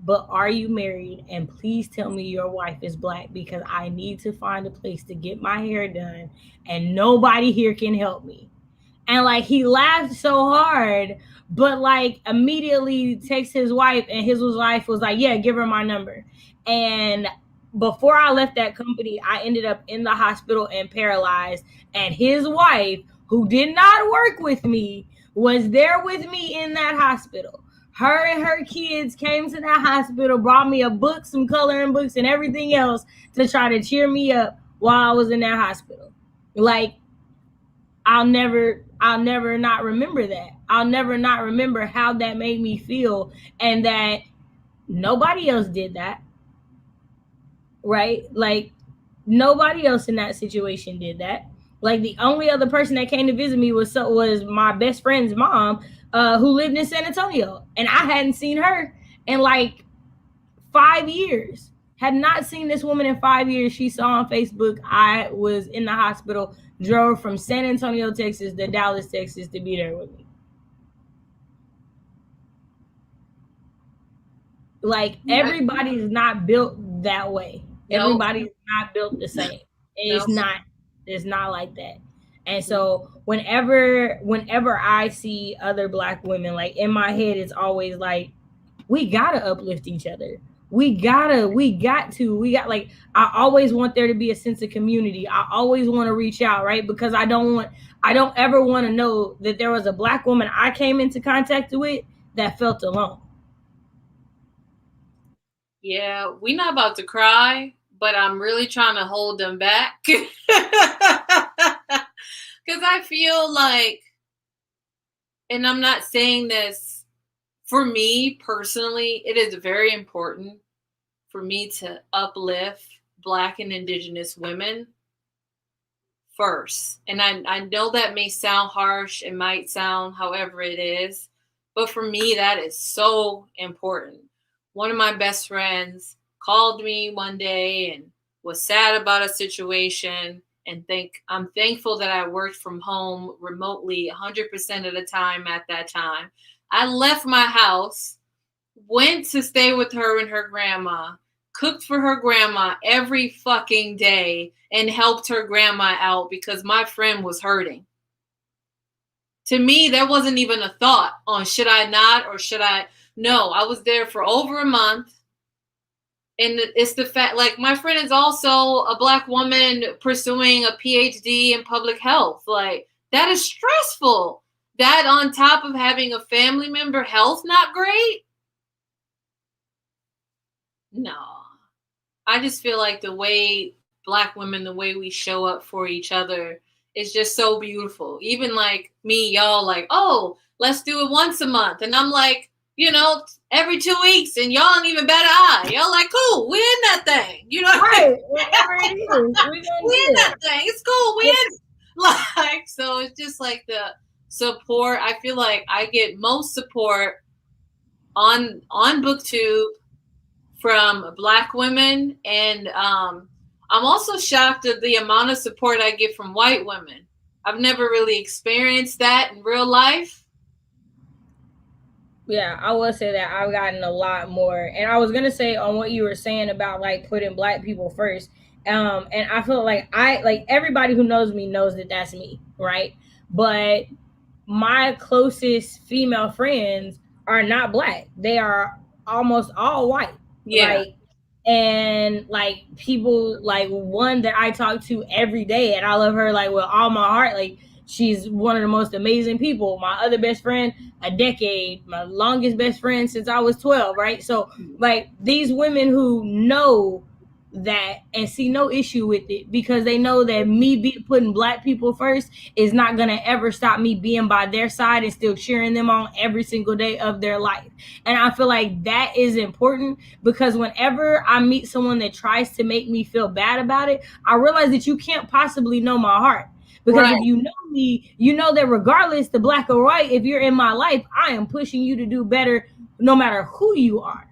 but are you married? And please tell me your wife is Black, because I need to find a place to get my hair done and nobody here can help me. And like, he laughed so hard, but like immediately texts his wife, and his wife was like, yeah, give her my number. And before I left that company, I ended up in the hospital and paralyzed. And his wife, who did not work with me, was there with me in that hospital. Her and her kids came to that hospital, brought me a book, some coloring books, and everything else to try to cheer me up while I was in that hospital. Like, I'll never not remember that. I'll never not remember how that made me feel, and that nobody else did that. Right? Like, nobody else in that situation did that. Like, the only other person that came to visit me was my best friend's mom, who lived in San Antonio, and I hadn't seen her in like 5 years. Had not seen this woman in 5 years. She saw on Facebook I was in the hospital, drove from San Antonio, Texas to Dallas, Texas to be there with me. Like, everybody's not built that way. Nope. Everybody's not built the same. It's not like that. And so whenever I see other Black women, like, in my head, it's always like, we gotta uplift each other. We got like, I always want there to be a sense of community. I always want to reach out, right? Because I don't ever want to know that there was a Black woman I came into contact with that felt alone. Yeah, we're not about to cry, but I'm really trying to hold them back. Because I feel like, and I'm not saying this, for me personally, it is very important for me to uplift Black and Indigenous women first. And I know that may sound harsh. It might sound however it is. But for me, that is so important. One of my best friends called me one day and was sad about a situation. And I'm thankful that I worked from home remotely 100% of the time at that time. I left my house, went to stay with her and her grandma, cooked for her grandma every fucking day, and helped her grandma out because my friend was hurting. To me, there wasn't even a thought on should I not or should I? No, I was there for over a month. And it's the fact, like, my friend is also a Black woman pursuing a PhD in public health. Like, that is stressful. That on top of having a family member health not great. No. I just feel like the way Black women, the way we show up for each other is just so beautiful. Even like me, y'all like, oh, let's do it once a month. And I'm like, you know, every 2 weeks, and y'all don't even bat an eye. Y'all like, cool, we in that thing. You know, right? Whatever it is, we in that thing. It's cool. We in. Like, so it's just like the support. I feel like I get most support on BookTube from Black women, and I'm also shocked at the amount of support I get from white women. I've never really experienced that in real life. Yeah, I will say that I've gotten a lot more. And I was gonna say on what you were saying about like putting Black people first. And I feel like everybody who knows me knows that that's me, right? But my closest female friends are not Black. They are almost all white. Yeah. Like, and like people like one that I talk to every day, and I love her like with all my heart. Like, she's one of the most amazing people. My other best friend, a decade, my longest best friend since I was 12, right? So like these women who know that and see no issue with it because they know that me putting Black people first is not going to ever stop me being by their side and still cheering them on every single day of their life. And I feel like that is important because whenever I meet someone that tries to make me feel bad about it, I realize that you can't possibly know my heart. Because right. If you know me, you know that regardless the Black or white, if you're in my life, I am pushing you to do better no matter who you are.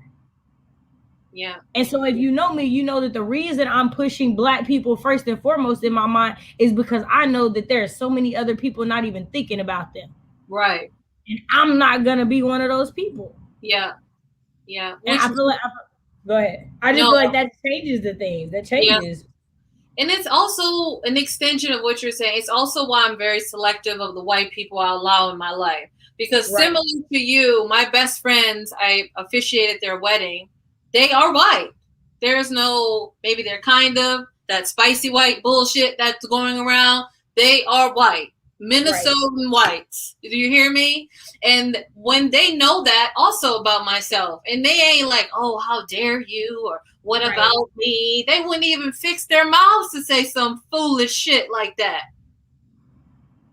Yeah. And so if you know me, you know that the reason I'm pushing Black people first and foremost in my mind is because I know that there are so many other people not even thinking about them. Right. And I'm not going to be one of those people. Yeah. Yeah. And I feel like, go ahead. I just feel like that changes the things. That changes. Yeah. And it's also an extension of what you're saying. It's also why I'm very selective of the white people I allow in my life. Because similar to you, my best friends, I officiated their wedding. They are white. There's no, maybe they're kind of, that spicy white bullshit that's going around. They are white. Minnesotan whites. Do you hear me? And when they know that also about myself, and they ain't like, oh, how dare you, or what about me? They wouldn't even fix their mouths to say some foolish shit like that.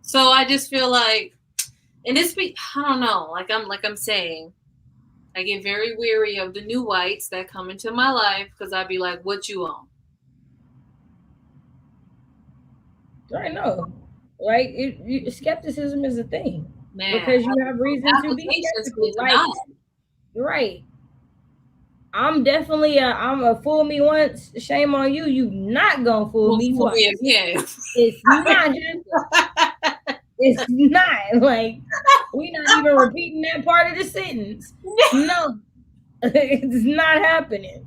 So I just feel like, and I don't know, like I'm saying, I get very weary of the new whites that come into my life because I'd be like, what you on? I know. Like, skepticism is a thing. Man, because you have reason to be skeptical. Like, right. I'm definitely I'm a fool me once, shame on you. You not gonna fool me twice. It's not it's not like we're not even repeating that part of the sentence. No, it's not happening.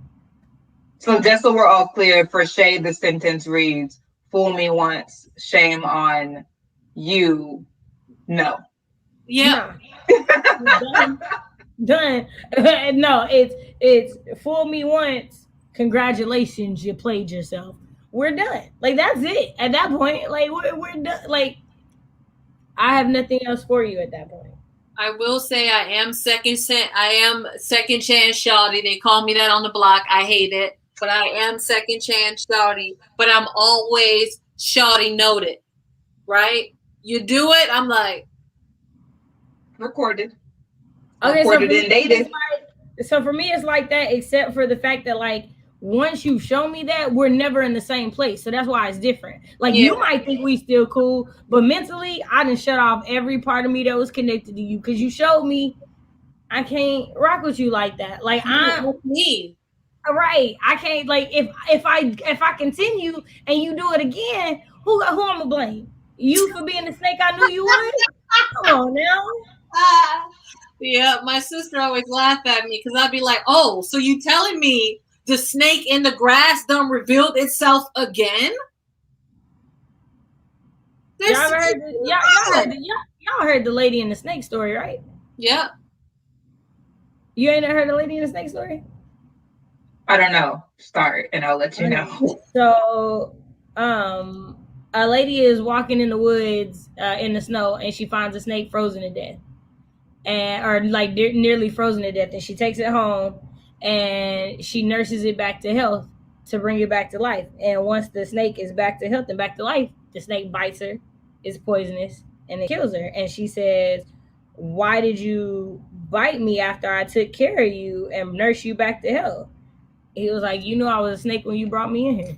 So just so we're all clear, for Shay, the sentence reads, fool me once, shame on you. No. Yeah. Done. No, it's fool me once. Congratulations, you played yourself. We're done. Like, that's it. At that point, like we're done. Like, I have nothing else for you at that point. I will say I am second chance shawty. They call me that on the block. I hate it. But I am second chance shawty. But I'm always shawty noted. Right? You do it, I'm like, recorded. Okay, recorded and dated. So for me, it's like that, except for the fact that, like, once you show me that, we're never in the same place. So that's why it's different. Like you might think we still cool, but mentally, I done shut off every part of me that was connected to you because you showed me I can't rock with you like that. Like I'm me. Right. I can't like if I continue and you do it again, who I'm gonna blame? You for being the snake I knew you would? Come on now. Yeah, my sister always laughed at me because I'd be like, "Oh, so you telling me the snake in the grass done revealed itself again?" Y'all heard the lady in the snake story, right? Yeah. You ain't heard the lady in the snake story? I don't know. Start and I'll let you know. So, a lady is walking in the woods in the snow, and she finds a snake frozen to death, or like nearly frozen to death, and she takes it home and she nurses it back to health to bring it back to life. And once the snake is back to health and back to life, the snake bites her, is poisonous, and it kills her. And she says, "Why did you bite me after I took care of you and nursed you back to health?" He was like, "You knew I was a snake when you brought me in here."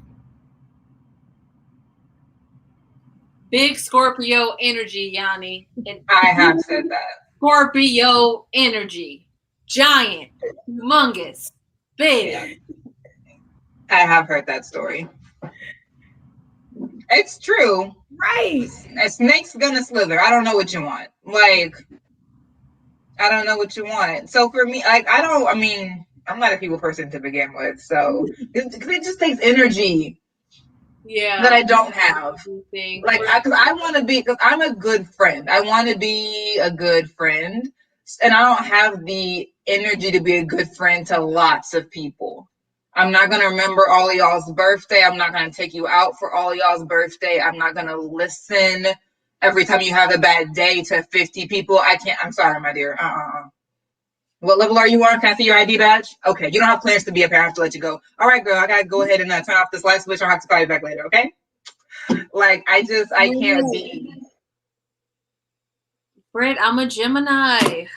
Big Scorpio energy, Yanni. I have said that. Scorpio energy. Giant. Humongous. Big. I have heard that story. It's true. Right. A snake's gonna slither. I don't know what you want. Like, I don't know what you want. So for me, like, I'm not a people person to begin with. So it just takes energy. Yeah. That I don't have. Like, because I want to be, because I'm a good friend. I want to be a good friend. And I don't have the energy to be a good friend to lots of people. I'm not going to remember all of y'all's birthday. I'm not going to take you out for all of y'all's birthday. I'm not going to listen every time you have a bad day to 50 people. I can't. I'm sorry, my dear. What level are you on? Can I see your ID badge? Okay, you don't have plans to be up here. I have to let you go. All right, girl, I got to go ahead and turn off this light switch. I'll have to call you back later, okay? Like, I can't be. Britt, I'm a Gemini.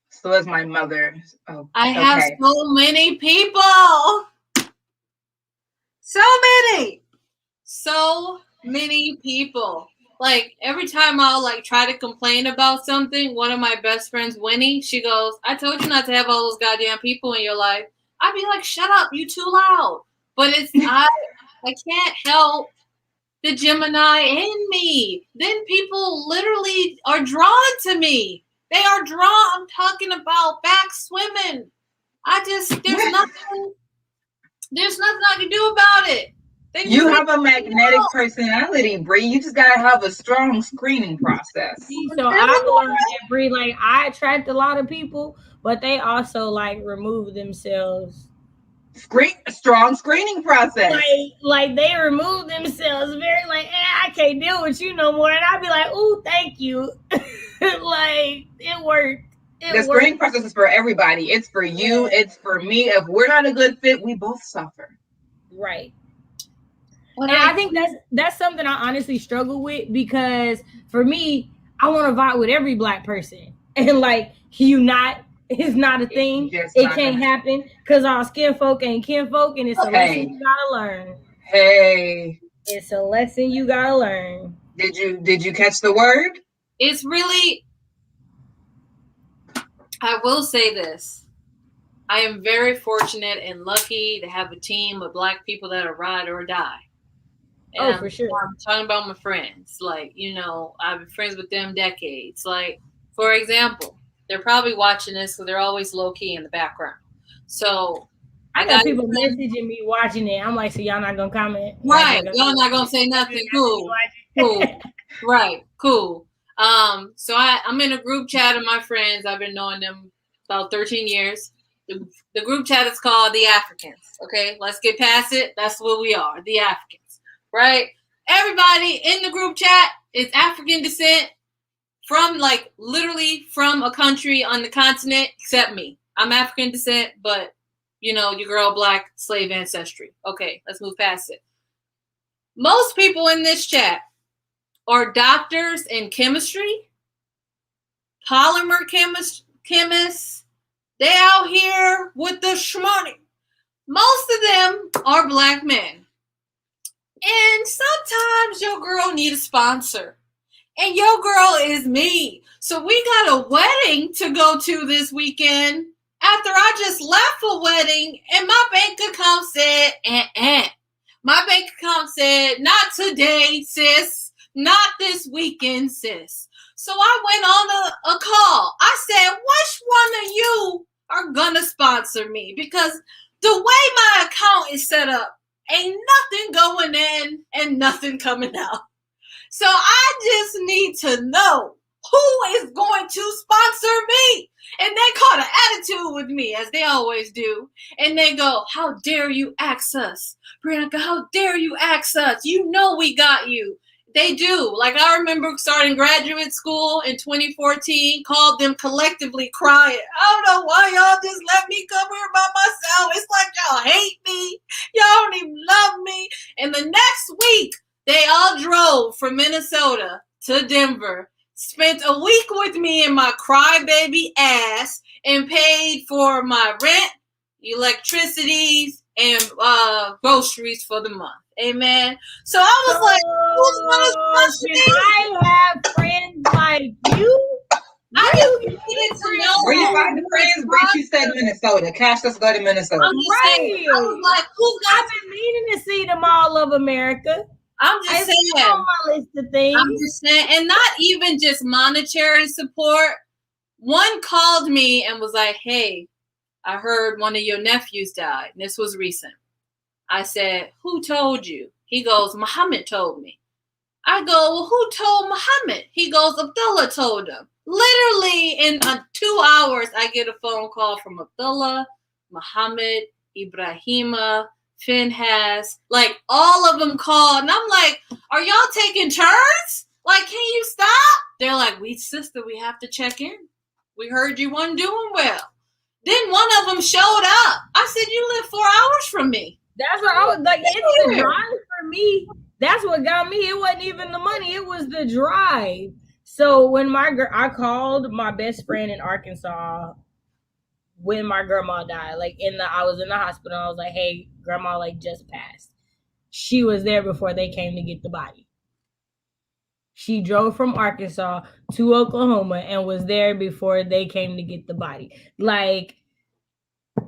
So is my mother. Oh, I have so many people. So many people. Like, every time I'll like try to complain about something, one of my best friends, Winnie, she goes, "I told you not to have all those goddamn people in your life." I'd be like, "Shut up, you too loud." But it's I can't help the Gemini in me. Then people literally are drawn to me. They are drawn. I'm talking about back swimming. There's nothing I can do about it. You have a magnetic personality, Bree. You just gotta have a strong screening process. So I've learned that, Bree, like, I attract a lot of people, but they also like remove themselves. Strong screening process. Like they remove themselves very like, I can't deal with you no more. And I'd be like, "Ooh, thank you." Like, it worked. The screening process is for everybody. It's for you. It's for me. If we're not a good fit, we both suffer. Right. And I think that's something I honestly struggle with, because for me, I want to vibe with every Black person, and like it's not a thing. It can't happen because our skin folk ain't kinfolk, and it's a lesson you gotta learn. It's a lesson you gotta learn. Did you catch the word? It's really. I will say this. I am very fortunate and lucky to have a team of Black people that are ride or die. And for sure. I'm talking about my friends. Like, I've been friends with them decades. Like, for example, they're probably watching this, so they're always low-key in the background. So I got people messaging me watching it. I'm like, so y'all not gonna comment? Right. Y'all not gonna say nothing. Cool. Right. Cool. So I'm in a group chat of my friends. I've been knowing them about 13 years. The group chat is called The Africans. Okay, let's get past it. That's what we are, The Africans. Right? Everybody in the group chat is African descent from literally from a country on the continent, except me. I'm African descent, but your girl Black slave ancestry. Okay, let's move past it. Most people in this chat are doctors in chemistry, polymer chemists. They out here with the shmoney. Most of them are black men. And sometimes your girl need a sponsor. And your girl is me. So we got a wedding to go to this weekend after I just left a wedding and my bank account said, My bank account said, not today, sis. Not this weekend, sis. So I went on a call. I said, which one of you are going to sponsor me? Because the way my account is set up, ain't nothing going in and nothing coming out. So I just need to know who is going to sponsor me. And they caught an attitude with me, as they always do. And they go, how dare you ask us? Brianka, how dare you ask us? You know we got you. They do. Like, I remember starting graduate school in 2014, called them collectively crying. I don't know why y'all just let me come here by myself. It's like y'all hate me. Y'all don't even love me. And the next week, they all drove from Minnesota to Denver, spent a week with me in my crybaby ass, and paid for my rent, electricity, and groceries for the month. Amen. So I was like, who's gonna sponsor me? I have friends like you. I needed to know. Where you find the friends? Britt, you said Minnesota. Cash, let's go to Minnesota. I'm just saying, I was like, I've been meaning to see them all of America. I'm just saying. On my list of things. I'm just saying, and not even just monetary support. One called me and was like, hey, I heard one of your nephews died. And this was recent. I said, who told you? He goes, Muhammad told me. I go, well, who told Muhammad? He goes, Abdullah told him. Literally in 2 hours, I get a phone call from Abdullah, Muhammad, Ibrahima, Finhas, like all of them called. And I'm like, are y'all taking turns? Like, can you stop? They're like, sister, we have to check in. We heard you weren't doing well. Then one of them showed up. I said, you live 4 hours from me. That's what I was like. It's the drive for me. That's what got me. It wasn't even the money. It was the drive. So when I called my best friend in Arkansas when my grandma died. Like I was in the hospital. I was like, hey, grandma like just passed. She was there before they came to get the body. She drove from Arkansas to Oklahoma and was there before they came to get the body. Like,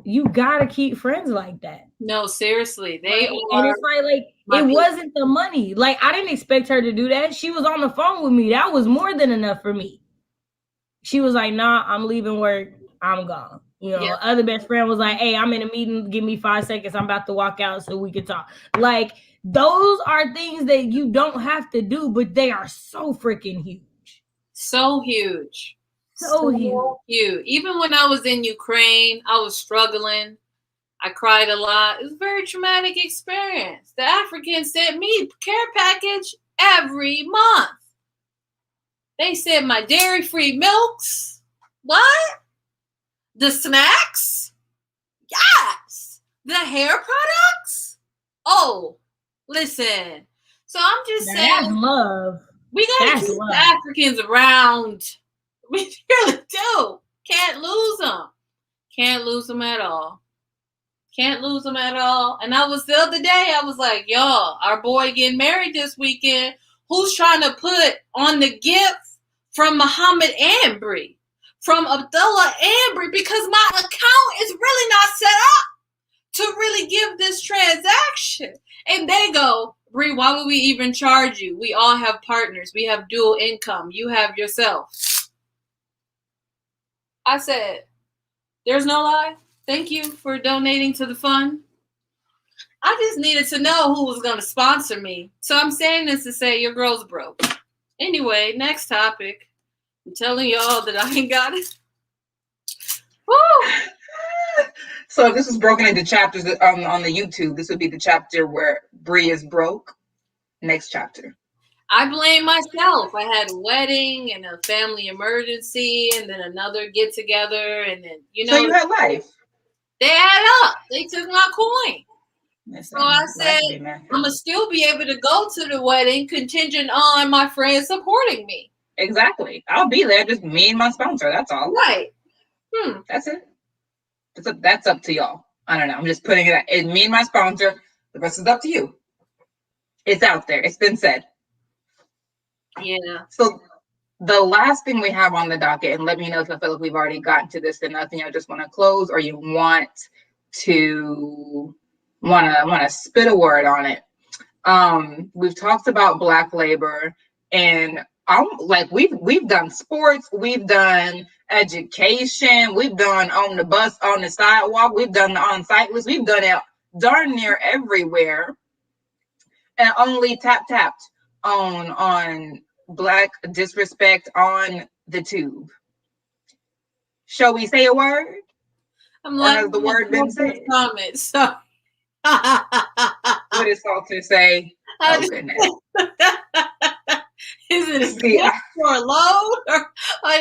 you gotta keep friends like that. No, seriously. And it's like it wasn't the money. Like, I didn't expect her to do that. She was on the phone with me. That was more than enough for me. She was like, nah, I'm leaving work. I'm gone. You know, Other best friend was like, hey, I'm in a meeting. Give me 5 seconds. I'm about to walk out so we can talk. Like, those are things that you don't have to do, but they are so freaking huge. So huge. So huge. Even when I was in Ukraine, I was struggling. I cried a lot. It was a very traumatic experience. The Africans sent me care package every month. They sent my dairy-free milks. What? The snacks? Yes. The hair products? Oh, listen. So I'm just saying. That's love. We got to keep the Africans around. We really do. Can't lose them. Can't lose them at all. Can't lose them at all. And I was the other day, I was like, y'all, our boy getting married this weekend. Who's trying to put on the gift from Muhammad and Bree? From Abdullah and Bree? Because my account is really not set up to really give this transaction. And they go, Bree, why would we even charge you? We all have partners. We have dual income. You have yourself. I said, there's no lie. Thank you for donating to the fund. I just needed to know who was going to sponsor me. So I'm saying this to say your girl's broke. Anyway, next topic. I'm telling y'all that I ain't got it. Woo! So if this was broken into chapters on the YouTube, this would be the chapter where Bree is broke. Next chapter. I blame myself. I had a wedding and a family emergency and then another get together and then, So you had life. They add up. They took my coin. So I said, I'm going to still be able to go to the wedding contingent on my friends supporting me. Exactly. I'll be there. Just me and my sponsor. That's all. Right. That's it. That's up to y'all. I don't know. I'm just putting it out. It's me and my sponsor. The rest is up to you. It's out there. It's been said. Yeah. So the last thing we have on the docket, and let me know if I feel like we've already gotten to this and nothing. I just want to close, or you want to spit a word on it. We've talked about Black labor, and like we've done sports, we've done education, we've done on the bus, on the sidewalk, we've done the on-site list, we've done it darn near everywhere, and only tapped on Black disrespect on the tube. Shall we say a word? I'm or like, has the word been said? Comment, so. What does Salter say? Oh goodness. Is it a gift or a load, or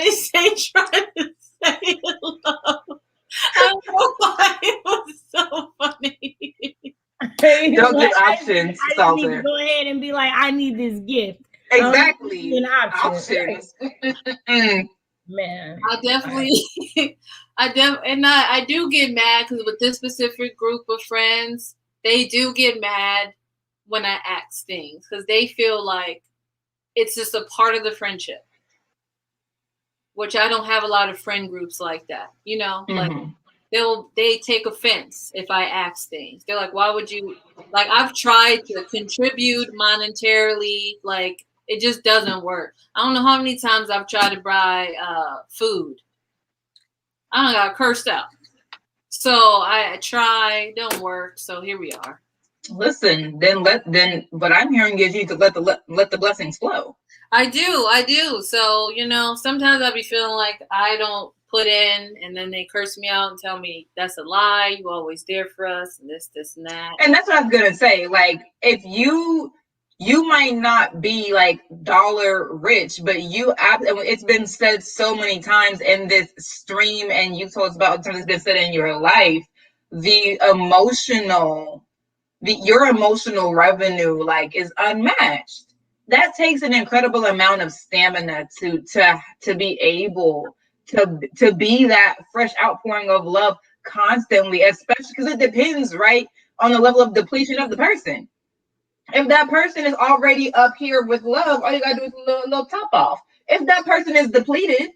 is they trying to say it low? I don't know why it was so funny. Don't give options, I Salter. need to go ahead and be like, I need this gift. Exactly. Options. Man, I definitely, I do get mad because with this specific group of friends, they do get mad when I ask things because they feel like it's just a part of the friendship, which I don't have a lot of friend groups like that. You know, like they take offense if I ask things. They're like, why would you? Like, I've tried to contribute monetarily, like it just doesn't work. I don't know how many times I've tried to buy food. I don't got cursed out. So I try, don't work. So here we are. Listen, what I'm hearing is you to let the blessings flow. I do. So, you know, sometimes I'll be feeling like I don't put in, and then they curse me out and tell me that's a lie. You always there for us, and this, and that. And that's what I was gonna say. Like, if you might not be like dollar rich, but it's been said so many times in this stream, and you told us about times it's been said in your life, your emotional revenue like is unmatched. That takes an incredible amount of stamina to be able to be that fresh outpouring of love constantly, especially because it depends, right, on the level of depletion of the person. If that person is already up here with love, all you gotta do is a little top off. If that person is depleted,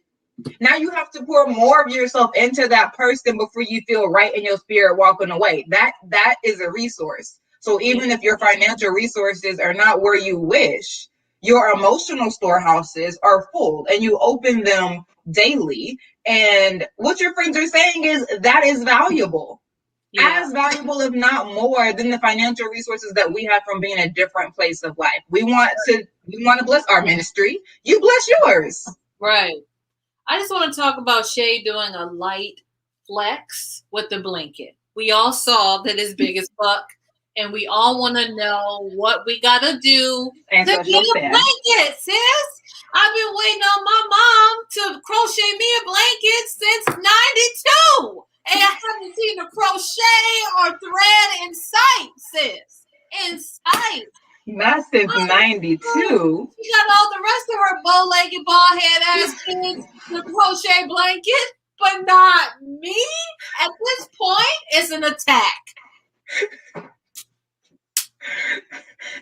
now you have to pour more of yourself into that person before you feel right in your spirit walking away. That is a resource. So even if your financial resources are not where you wish, your emotional storehouses are full and you open them daily. And what your friends are saying is that is valuable. Yeah. As valuable, if not more, than the financial resources that we have from being a different place of life. We want to bless our ministry. You bless yours. Right. I just want to talk about Shay doing a light flex with the blanket. We all saw that it's big as fuck, and we all want to know what we got to do to get a blanket, sis. I've been waiting on my mom to crochet me a blanket since 92, and I haven't seen a crochet or thread in sight, sis. In sight. Not since 92. She got all the rest of her bow-legged, bald-head ass kids to crochet blanket, but not me. At this point, it's an attack.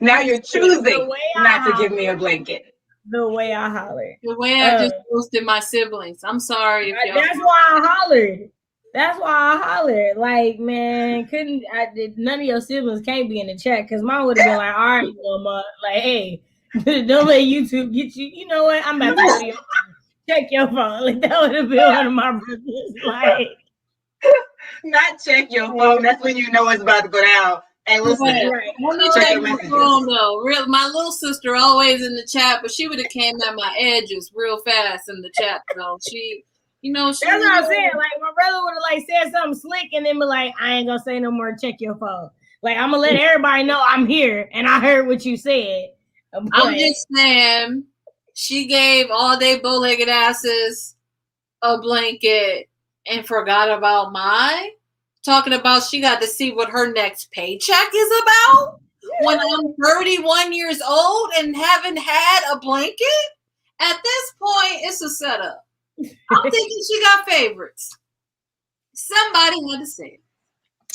Now you're choosing not to give me a blanket. The way I hollered. The way I just roasted my siblings. I'm sorry. That's why I hollered. That's why I hollered. Like, man, none of your siblings can't be in the chat because mine would have been like, all right, mama, like, hey, don't let YouTube get you. You know what? I'm about to go to your phone. Check your phone. Like, that would have been one of my brothers. Like, not check your phone. That's when you know it's about to go down. Hey, listen. Right. Check my phone, though. My little sister always in the chat, but she would have came at my edges real fast in the chat, though. That's what I'm saying. Like, my brother would have like said something slick and then be like, I ain't gonna say no more, check your phone. Like, I'm gonna let everybody know I'm here and I heard what you said. But I'm just saying, she gave all day bow-legged asses a blanket and forgot about mine. Talking about she got to see what her next paycheck is about when I'm 31 years old and haven't had a blanket. At this point, it's a setup. I'm thinking she got favorites. Somebody had to say it.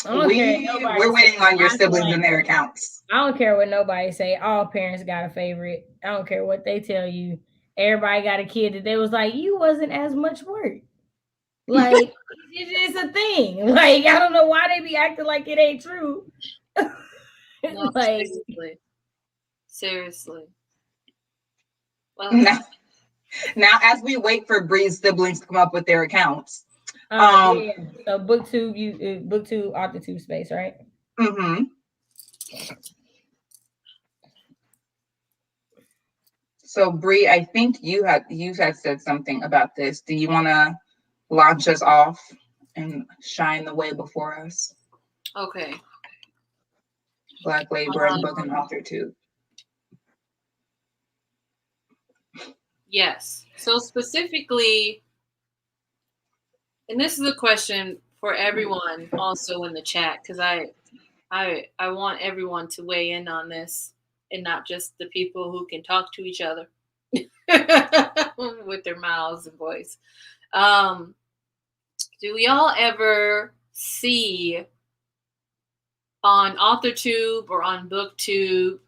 We're waiting on your siblings and their accounts. I don't care what nobody say. All parents got a favorite. I don't care what they tell you. Everybody got a kid that they was like, you wasn't as much work. Like, it's a thing. Like, I don't know why they be acting like it ain't true. No, like, seriously. Well, now, as we wait for Bree's siblings to come up with their accounts. yeah. So BookTube, BookTube, AuthorTube space, right? Mm-hmm. So Bree, I think you had said something about this. Do you want to launch us off and shine the way before us? Okay. Black Labor and Book and AuthorTube. Yes. So specifically, and this is a question for everyone also in the chat, because I want everyone to weigh in on this and not just the people who can talk to each other with their mouths and voice. Do y'all ever see on AuthorTube or on BookTube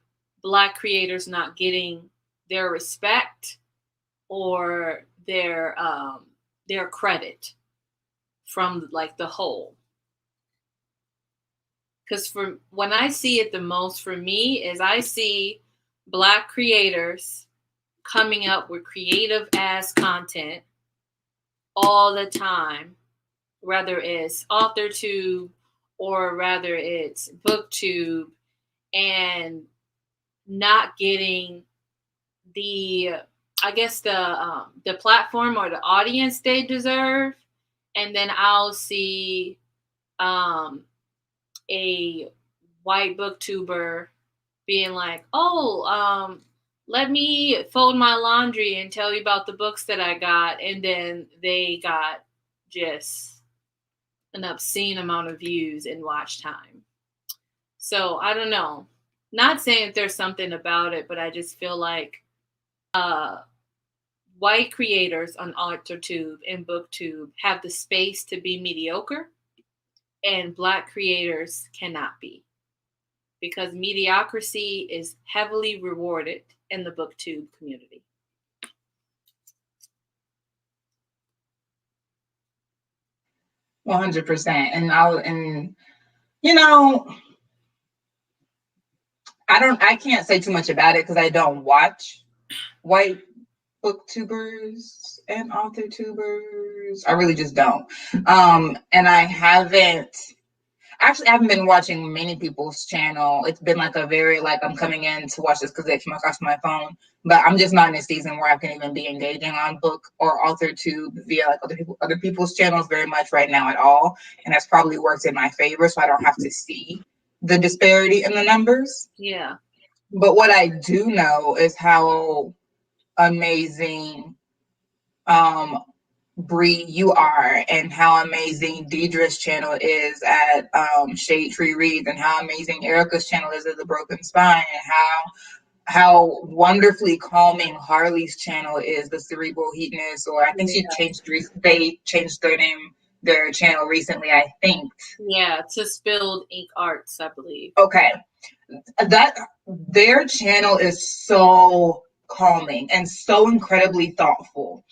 Black creators not getting their respect or their credit from like the whole? Because for when I see it the most for me is I see Black creators coming up with creative ass content all the time, whether it's AuthorTube or whether it's BookTube, and not getting the, I guess the platform or the audience they deserve. And then I'll see a white booktuber being like, oh, let me fold my laundry and tell you about the books that I got. And then they got just an obscene amount of views and watch time. So I don't know. Not saying that there's something about it, but I just feel like white creators on AuthorTube and BookTube have the space to be mediocre, and Black creators cannot be, because mediocrity is heavily rewarded in the BookTube community. $100%. And you know, I can't say too much about it because I don't watch white booktubers and AuthorTubers. I really just don't. And I haven't been watching many people's channel. It's been like a very, like, I'm coming in to watch this because it came across my phone, but I'm just not in a season where I can even be engaging on book or AuthorTube via like other people's channels very much right now at all. And that's probably worked in my favor, so I don't have to see the disparity in the numbers. Yeah. But what I do know is how amazing Bree you are, and how amazing Deidre's channel is at Shade Tree Reads, and how amazing Erica's channel is at The Broken Spine, and how wonderfully calming Harley's channel is, The Cerebral Heatness, or I think they changed their channel recently, I think. Yeah, to Spilled Ink Arts, I believe. Okay. That their channel is so calming and so incredibly thoughtful.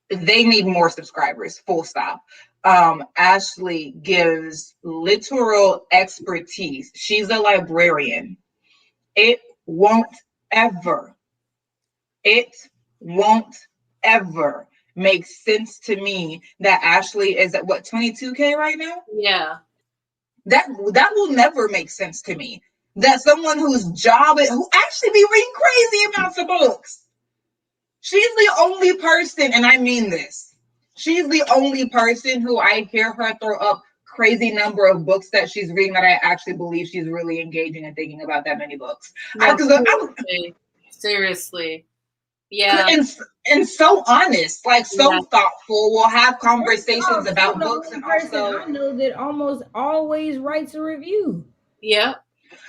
They need more subscribers, full stop. Ashley gives literal expertise. She's a librarian. It won't ever make sense to me that Ashley is at what, 22K right now? Yeah. That will never make sense to me. That someone who actually be reading crazy amounts of books. She's the only person, and I mean this, she's the only person who I hear her throw up crazy number of books that she's reading that I actually believe she's really engaging and thinking about that many books. No, seriously. Yeah. And so honest, like so thoughtful. We'll have conversations about books, and also I know that almost always writes a review. Yeah.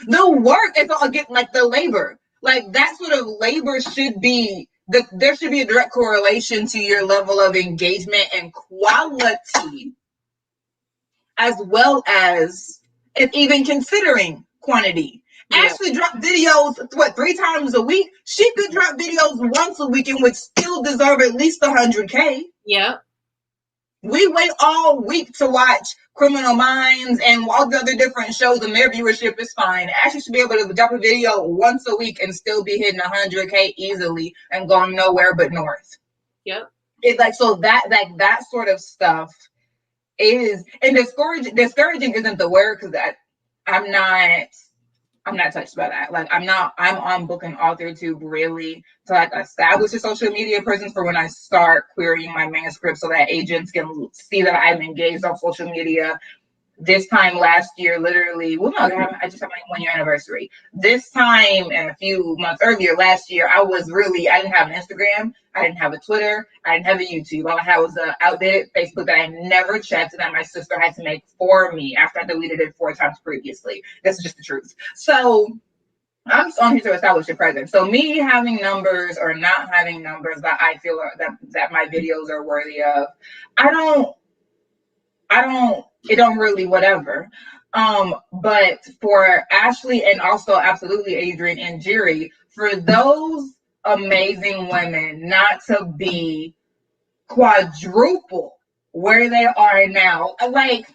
The work is again like the labor. Like that sort of labor should be there should be a direct correlation to your level of engagement and quality. as well as even considering quantity. Yeah. Ashley dropped videos, 3 times a week? She could drop videos once a week and would still deserve at least 100K. Yep. We wait all week to watch Criminal Minds and all the other different shows, and their viewership is fine. Ashley should be able to drop a video once a week and still be hitting 100K easily and going nowhere but north. Yep. It's like, so that sort of stuff is, and discouraging isn't the word, because I'm not touched by that. Like, I'm on Book and Author Tube really to like establish a social media presence for when I start querying my manuscript so that agents can see that I'm engaged on social media. This time last year, literally, I just had my 1 year anniversary. This time and a few months earlier last year, I didn't have an Instagram, I didn't have a Twitter, I didn't have a YouTube. All I had was an outdated Facebook that I never checked and that my sister had to make for me after I deleted it 4 times previously. That's just the truth. So I'm just on here to establish a presence. So me having numbers or not having numbers that I feel that my videos are worthy of, it don't really whatever. But for Ashley and also absolutely Adrian and Jerry, for those amazing women not to be quadruple where they are now, like,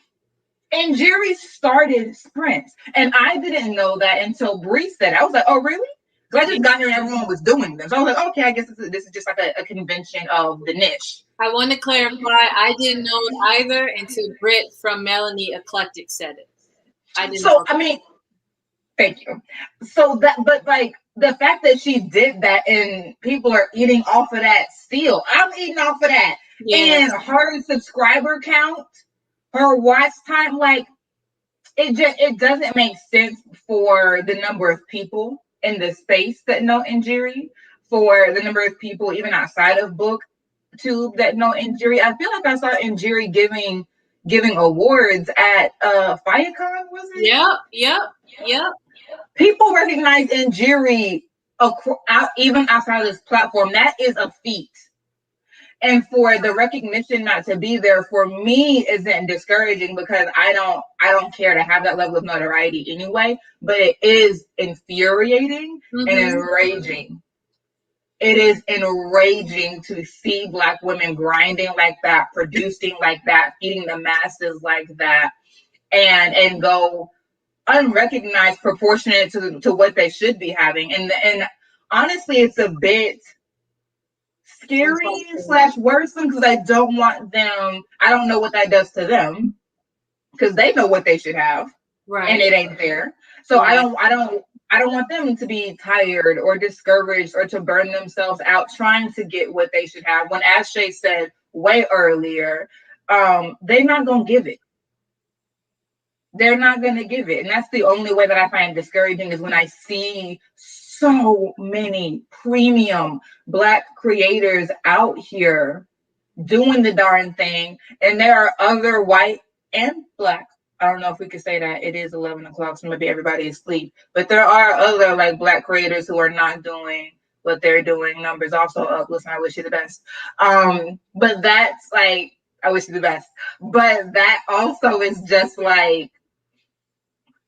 and Jerry started sprints, and I didn't know that until Bree said it. I was like, oh really? Because I just got here and everyone was doing them. So I was like, okay, I guess this is just like a convention of the niche. I want to clarify, I didn't know it either until Britt from Melanie Eclectic said it. I didn't know. I mean, thank you. So but like the fact that she did that and people are eating off of that still. I'm eating off of that. Yeah. And her subscriber count, her watch time, like it doesn't make sense for the number of people in the space that know Injiri, for the number of people even outside of BookTube that know Injiri. I feel like I saw Injiri giving awards at FireCon, was it? Yep. People recognize Injiri even outside of this platform. That is a feat. And for the recognition not to be there for me isn't discouraging, because I don't care to have that level of notoriety anyway, but it is infuriating and enraging. It is enraging to see Black women grinding like that, producing like that, feeding the masses like that, and go unrecognized proportionate to what they should be having. And honestly, it's a bit scary / worrisome, because I don't know what that does to them, because they know what they should have, right? And it ain't there. So right. I don't want them to be tired or discouraged or to burn themselves out trying to get what they should have, when, as Shay said way earlier, they're not gonna give it. They're not gonna give it. And that's the only way that I find discouraging, is when I see so many premium Black creators out here doing the darn thing, and there are other white and Black, I don't know if we could say that, it is 11 o'clock, so maybe everybody is asleep, but there are other like Black creators who are not doing what they're doing. Numbers also up. Listen, I wish you the best. But that's like, I wish you the best, but that also is just like,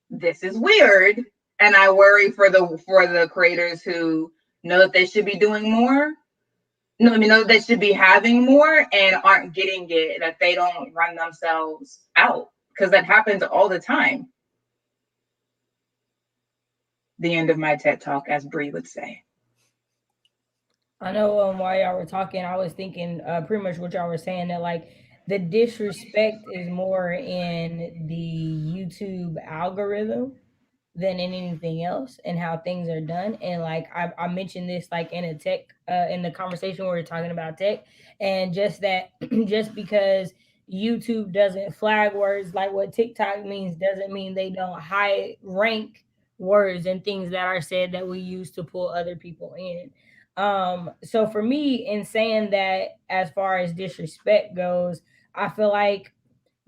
this is weird. And I worry for the creators who know that they should be doing more. Know that they should be having more and aren't getting it, that they don't run themselves out, because that happens all the time. The end of my TED Talk, as Bree would say. I know while y'all were talking, I was thinking pretty much what y'all were saying, that like the disrespect is more in the YouTube algorithm than in anything else, and how things are done. And like I mentioned this like in a tech in the conversation where we're talking about tech, and just that just because YouTube doesn't flag words like what TikTok means doesn't mean they don't high rank words and things that are said that we use to pull other people in. So for me, in saying that, as far as disrespect goes, I feel like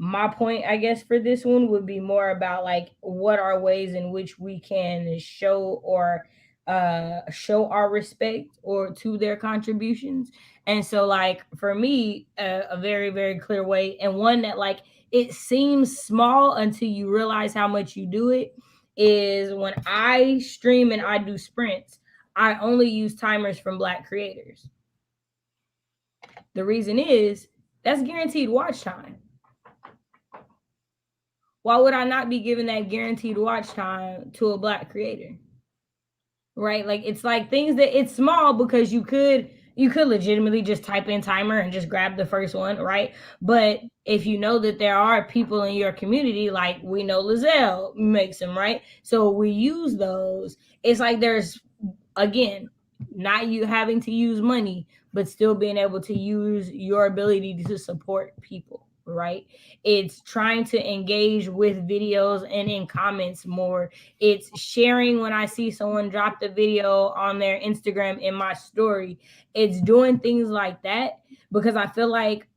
my point, I guess, for this one would be more about like, what are ways in which we can show our respect or to their contributions. And so like for me, a very, very clear way, and one that like it seems small until you realize how much you do it, is when I stream and I do sprints, I only use timers from Black creators. The reason is that's guaranteed watch time. Why would I not be giving that guaranteed watch time to a Black creator? Right? Like, it's like things that it's small because you could legitimately just type in timer and just grab the first one, right? But if you know that there are people in your community, like we know Lizelle makes them, right? So we use those. It's like there's, again, not you having to use money, but still being able to use your ability to support people, right? It's trying to engage with videos and in comments more. It's sharing when I see someone drop the video on their Instagram in my story. It's doing things like that because I feel like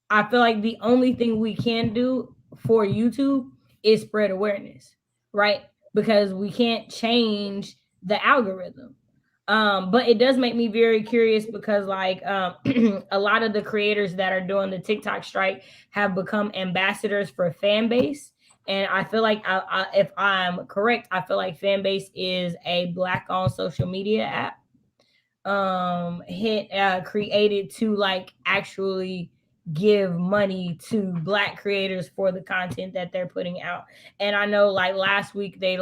the only thing we can do for YouTube is spread awareness, right? Because we can't change the algorithm. But it does make me very curious because like a lot of the creators that are doing the TikTok strike have become ambassadors for Fanbase. And I feel like if I'm correct, I feel like Fanbase is a Black-owned social media app created to like actually give money to Black creators for the content that they're putting out. And I know like last week they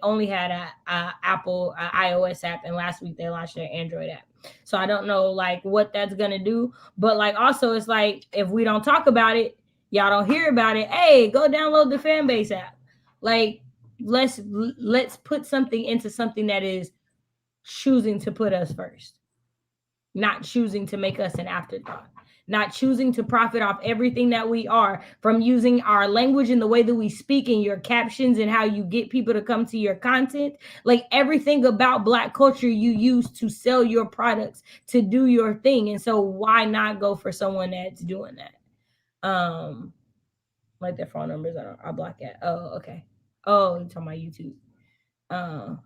only had a Apple iOS app, and last week they launched their Android app. So I don't know like what that's gonna do, but like also it's like if we don't talk about it, y'all don't hear about it. Hey, go download the Fanbase app. Like let's put something into something that is choosing to put us first, not choosing to make us an afterthought, not choosing to profit off everything that we are, from using our language and the way that we speak in your captions and how you get people to come to your content. Like everything about Black culture you use to sell your products, to do your thing. And so why not go for someone that's doing that? Like their phone numbers, I'll block it. Oh, okay. Oh, you're talking about YouTube.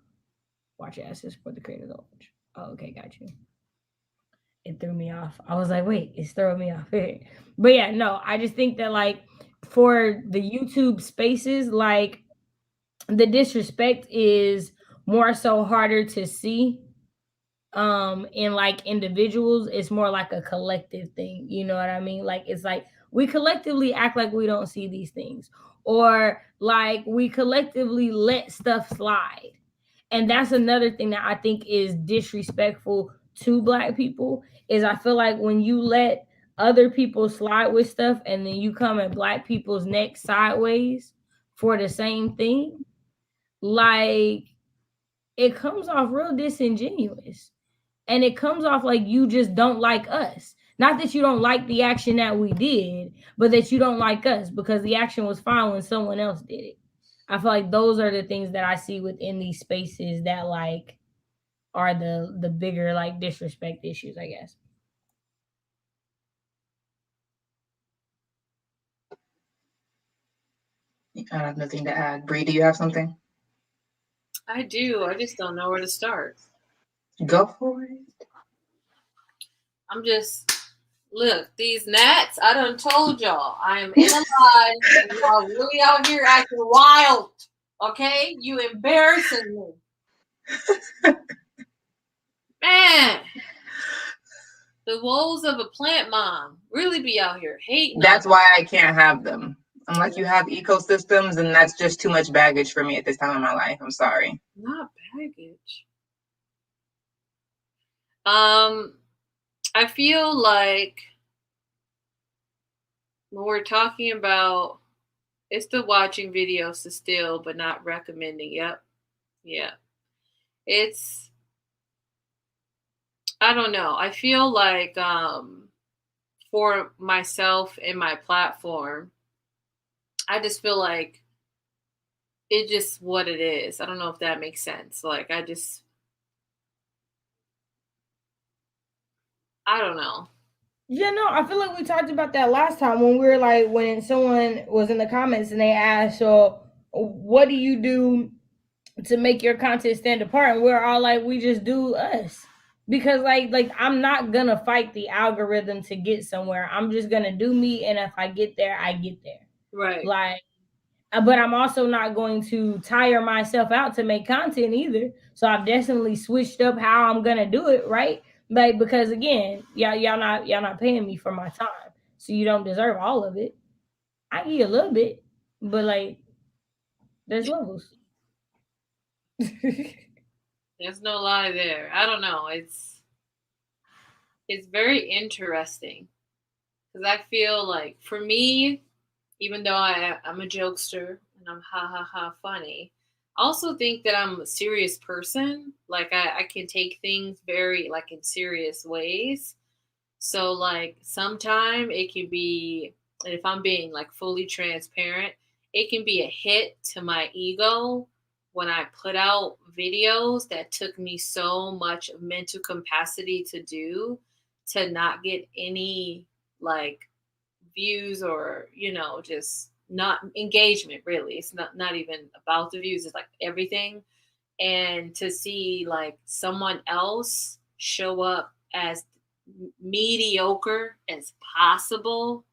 Watch it, access for the creators. Oh, okay, got you. It threw me off. I was like, wait, it's throwing me off. But yeah, no, I just think that like for the YouTube spaces, like the disrespect is more so harder to see. In like individuals, it's more like a collective thing. You know what I mean? Like it's like we collectively act like we don't see these things, or like we collectively let stuff slide. And that's another thing that I think is disrespectful to Black people, is I feel like when you let other people slide with stuff and then you come at Black people's neck sideways for the same thing, like it comes off real disingenuous. And it comes off like you just don't like us. Not that you don't like the action that we did, but that you don't like us because the action was fine when someone else did it. I feel like those are the things that I see within these spaces that like are the bigger like disrespect issues, I guess. I have nothing to add. Bree, do you have something? I do. I just don't know where to start. Go for it. I'm just, look, these gnats, I done told y'all, I am in a lie. And y'all really out here acting wild. Okay? You embarrassing me. Man. The woes of a plant mom really be out here hating. That's why I can't have them. Unless you have ecosystems, and that's just too much baggage for me at this time in my life. I'm sorry. Not baggage. I feel like when we're talking about, it's the watching videos to still, but not recommending. Yep. Yeah. It's, I don't know. I feel like for myself and my platform, I just feel like it's just what it is. I don't know if that makes sense. Like I don't know. Yeah, no, I feel like we talked about that last time when we were like, when someone was in the comments and they asked, so what do you do to make your content stand apart? And we're all like, we just do us. because like I'm not gonna fight the algorithm to get somewhere. I'm just gonna do me, and if I get there, I get there. Right. Like, but I'm also not going to tire myself out to make content either. So I've definitely switched up how I'm gonna do it, right? Like, because again, y'all not paying me for my time, so you don't deserve all of it. I give you a little bit, but like, there's levels. There's no lie there. I don't know. It's very interesting because I feel like for me, even though I'm a jokester and I'm ha ha ha funny, I also think that I'm a serious person. Like I can take things very like in serious ways. So like sometime it can be, and if I'm being like fully transparent, it can be a hit to my ego when I put out videos that took me so much mental capacity to do to not get any like views or just not engagement. Really, it's not even about the views, it's like everything. And to see like someone else show up as mediocre as possible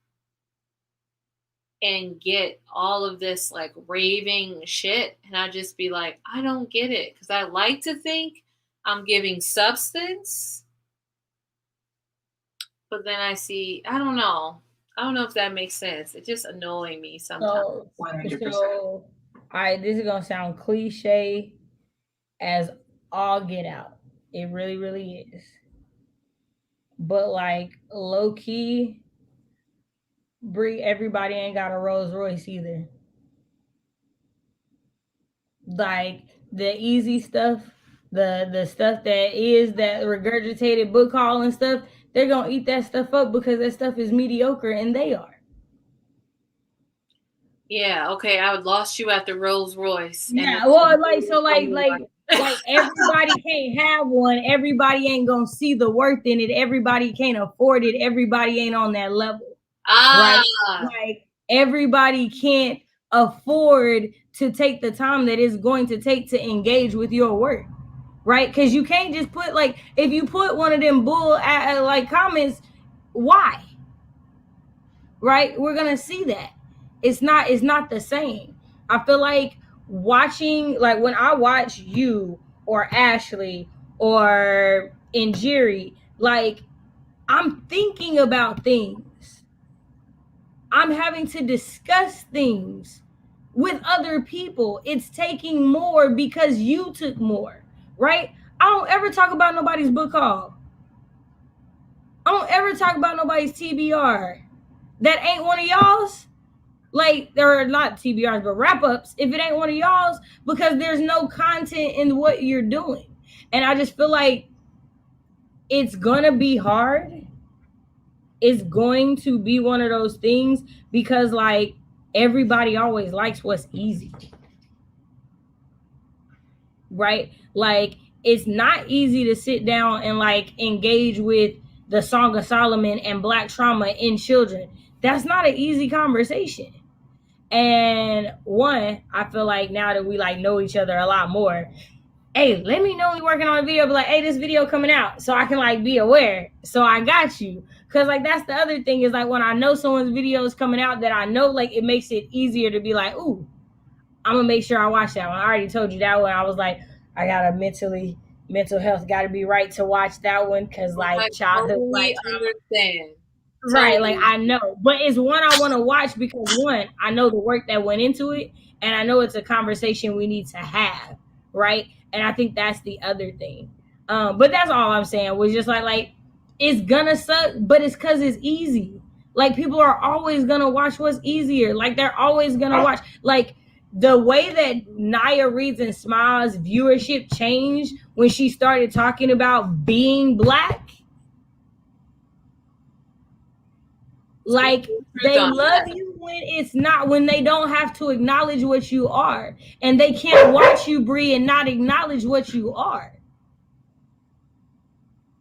and get all of this like raving shit, and I just be like, I don't get it, because I like to think I'm giving substance, but then I see, I don't know if that makes sense. It's just annoying me sometimes. 100%. So, all right, this is gonna sound cliche as all get out. It really, really is. But like low key, Bree, everybody ain't got a Rolls Royce either. Like the easy stuff, the stuff that is that regurgitated book haul and stuff, they're gonna eat that stuff up because that stuff is mediocre, and they are. Yeah, okay, I would lost you at the Rolls Royce. Yeah, well, like so, like everybody can't have one. Everybody ain't gonna see the worth in it. Everybody can't afford it. Everybody ain't on that level. Right? Like everybody can't afford to take the time that it's going to take to engage with your work, right? Because you can't just put like, if you put one of them bull like comments, why? Right? We're gonna see that it's not the same. I feel like watching, like when I watch you or Ashley or Injiri, like I'm thinking about things. I'm having to discuss things with other people. It's taking more because you took more, right? I don't ever talk about nobody's book haul. I don't ever talk about nobody's TBR. That ain't one of y'all's. Like, they're not TBRs, but wrap ups. If it ain't one of y'all's, because there's no content in what you're doing. And I just feel like it's gonna be hard. It's going to be one of those things because like everybody always likes what's easy, right? Like it's not easy to sit down and like engage with the Song of Solomon and Black trauma in children. That's not an easy conversation. And one, I feel like now that we like know each other a lot more, hey, let me know you're working on a video, be like, hey, this video coming out, so I can like be aware. So I got you. Cause like that's the other thing is like when I know someone's video is coming out that I know, like it makes it easier to be like, ooh, I'm gonna make sure I watch that one. I already told you that one. I was like, I gotta mental health gotta be right to watch that one because like childhood. I understand. Right, like I know, but it's one I want to watch because one, I know the work that went into it, and I know it's a conversation we need to have, right? And I think that's the other thing. But that's all I'm saying was just like it's gonna suck, but it's because it's easy. Like people are always gonna watch what's easier. Like they're always gonna watch. Like the way that Naya Reads and Smiles viewership changed when she started talking about being Black. Like they love you when they don't have to acknowledge what you are, and they can't watch you, Bree, and not acknowledge what you are.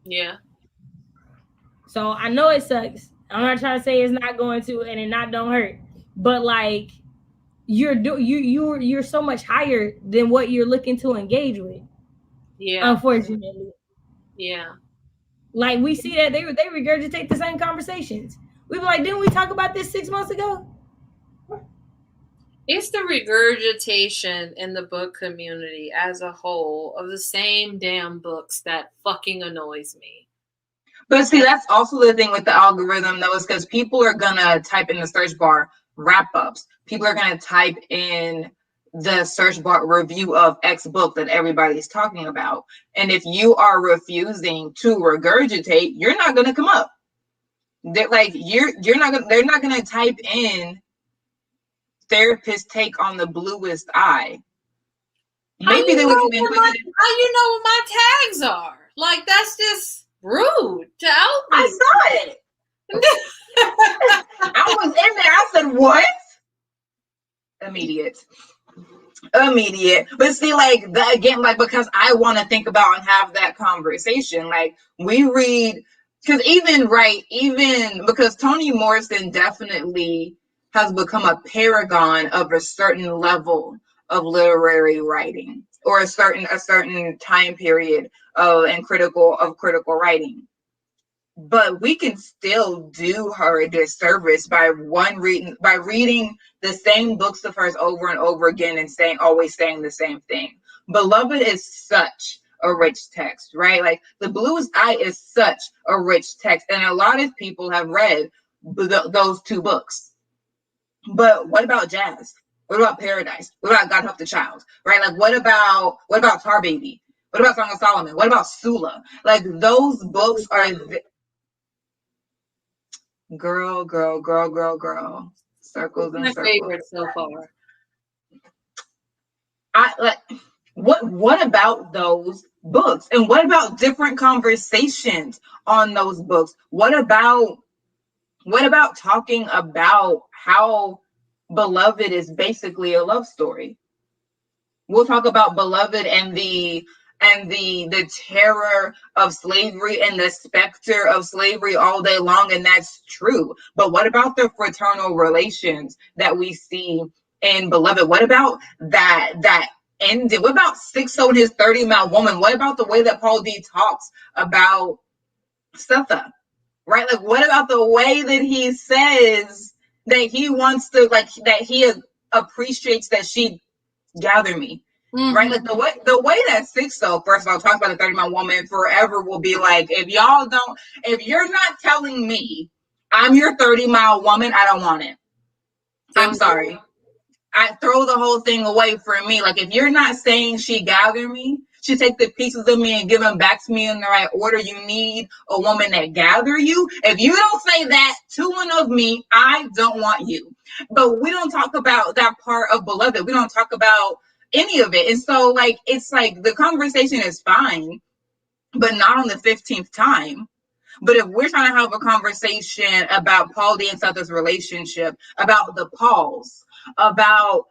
Yeah. So I know it sucks. I'm not trying to say it's not going to, and it don't hurt, but like you're so much higher than what you're looking to engage with. Yeah. Unfortunately. Yeah. Like we see that they regurgitate the same conversations. We be like, didn't we talk about this 6 months ago? It's the regurgitation in the book community as a whole of the same damn books that fucking annoys me. But see, that's also the thing with the algorithm, though, is because people are gonna type in the search bar wrap-ups. People are gonna type in the search bar review of X book that everybody's talking about. And if you are refusing to regurgitate, you're not gonna come up. They're like, they're not gonna type in therapist take on the bluest eye. Maybe they would even put it. How you know what my tags are? Like, that's just rude to out me. I saw it. I was in there. I said, what? Immediate. But see, like, that again, like, because I want to think about and have that conversation. Like, we read, because even because Toni Morrison definitely has become a paragon of a certain level of literary writing, or a certain time period of critical writing. But we can still do her a disservice by reading the same books of hers over and over again and always saying the same thing. Beloved is such a rich text, right? Like, The Bluest Eye is such a rich text, and a lot of people have read those two books. But what about Jazz? What about Paradise? What about God Help the Child? Right? Like, what about Tar Baby? What about Song of Solomon? What about Sula? Like, those books are girl. Circles and My circles. favorite so far. What about those books? And what about different conversations on those books? What about talking about how Beloved is basically a love story? We'll talk about Beloved and the terror of slavery and the specter of slavery all day long, and that's true. But what about the fraternal relations that we see in Beloved? What about that ended? What about Sixo and his 30-mile woman? What about the way that Paul D talks about Setha? Right? Like, what about the way that he says that he wants to, like, that he appreciates that she gather me? Mm-hmm. Right? Like, the way that Sixo, first of all, talks about the 30-mile woman forever will be like, if you're not telling me I'm your 30-mile woman, I don't want it. I'm sorry. I throw the whole thing away from me. Like, if you're not saying she gather me, she take the pieces of me and give them back to me in the right order. You need a woman that gather you. If you don't say that to one of me, I don't want you. But we don't talk about that part of Beloved. We don't talk about any of it. And so, like, it's like the conversation is fine, but not on the 15th time. But if we're trying to have a conversation about Paul D and Setha's relationship, about the Pauls, about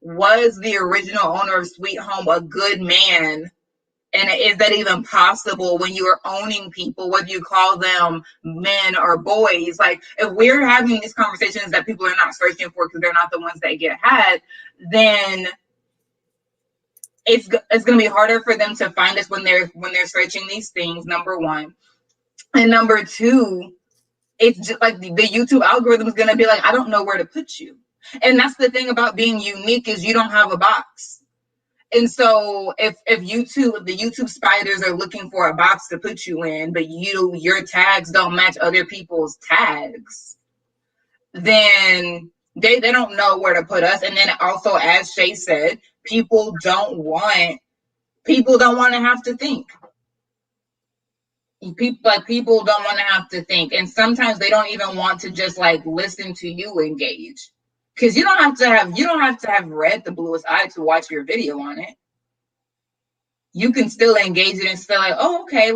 was the original owner of Sweet Home a good man? And is that even possible when you are owning people, whether you call them men or boys? Like, if we're having these conversations that people are not searching for because they're not the ones that get had, then it's going to be harder for them to find us when they're searching these things, number one. And number two, it's just like the YouTube algorithm is going to be like, I don't know where to put you. And that's the thing about being unique, is you don't have a box. And so if the YouTube spiders are looking for a box to put you in, but your tags don't match other people's tags, then they don't know where to put us. And then also, as Shay said, people don't want to have to think. People don't want to have to think, and sometimes they don't even want to just like listen to you engage, because you don't have to have read The Bluest Eye to watch your video on it. You can still engage it and still like, oh, okay,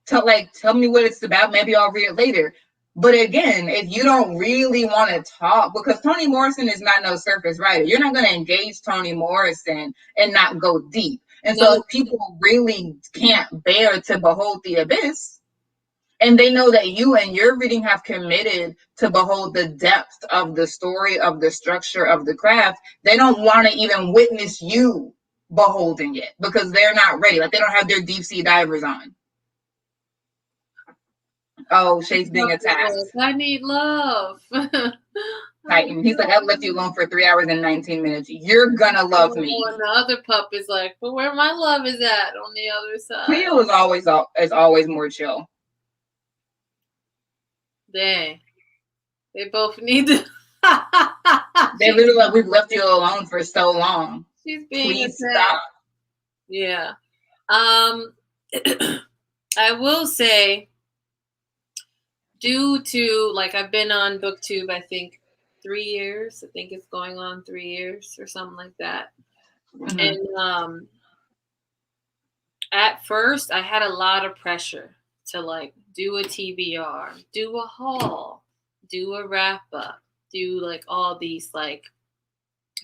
tell me what it's about. Maybe I'll read it later. But again, if you don't really want to talk, because Toni Morrison is not no surface writer, you're not going to engage Toni Morrison and not go deep. And so if people really can't bear to behold the abyss, and they know that you and your reading have committed to behold the depth of the story, of the structure, of the craft, they don't want to even witness you beholden yet because they're not ready. Like they don't have their deep sea divers on. Oh, Shay's being attacked. I need love. Titan. He's like, I left you alone for 3 hours and 19 minutes. You're gonna love me. And the other pup is like, but where my love is at on the other side. Cleo is always more chill. Dang. They both need to. They literally like, we've left you alone for so long. She's being Please attacked. stop. Yeah. I will say, due to, like, I've been on BookTube, I think, 3 years. I think it's going on 3 years or something like that. Mm-hmm. And at first, I had a lot of pressure to, like, do a TBR, do a haul, do a wrap-up, do, like, all these, like,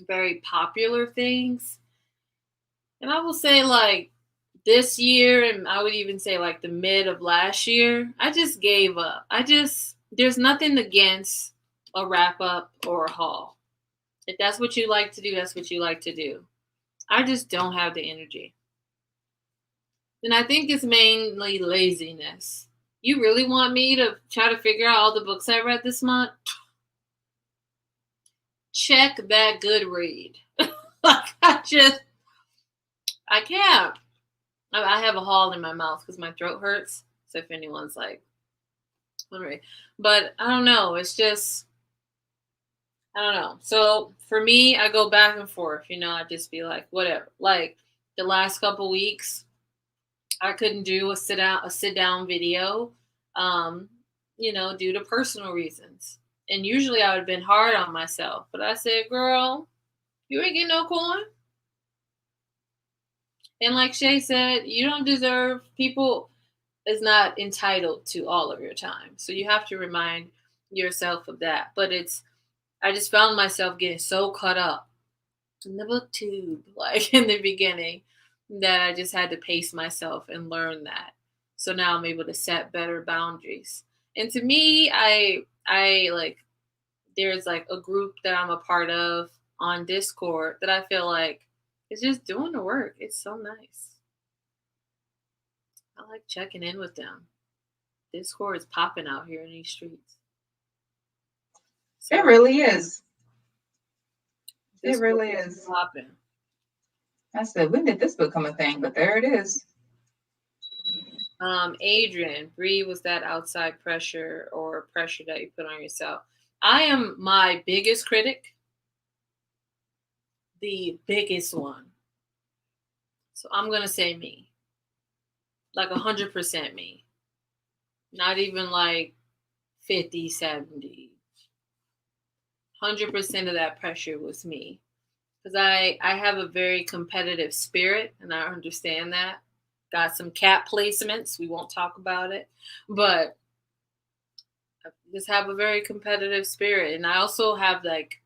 very popular things. And I will say, like, this year, and I would even say, like, the mid of last year, I just gave up. There's nothing against a wrap-up or a haul. If that's what you like to do, that's what you like to do. I just don't have the energy. And I think it's mainly laziness. You really want me to try to figure out all the books I read this month? Check that good read. Like, I can't. I have a haul in my mouth because my throat hurts. So if anyone's like, wondering. But I don't know. It's just, I don't know. So for me, I go back and forth. You know, I just be like, whatever. Like the last couple weeks, I couldn't do a sit down video, you know, due to personal reasons. And usually I would have been hard on myself. But I said, girl, you ain't getting no coin. And like Shay said, you don't deserve, people is not entitled to all of your time. So you have to remind yourself of that. But I just found myself getting so caught up in the BookTube, like in the beginning, that I just had to pace myself and learn that. So now I'm able to set better boundaries. And to me, I like, there's like a group that I'm a part of on Discord that I feel like is just doing the work. It's so nice. I like checking in with them. Discord is popping out here in these streets. So, it really is. It really is. Popping. I said, when did this become a thing? But there it is. Adrian, Bree, was that outside pressure or pressure that you put on yourself? I am my biggest critic. The biggest one. So I'm going to say me. Like 100% me. Not even like 50, 70. 100% of that pressure was me. Because I have a very competitive spirit, and I understand that. Got some cat placements. We won't talk about it. But I just have a very competitive spirit. And I also have, like,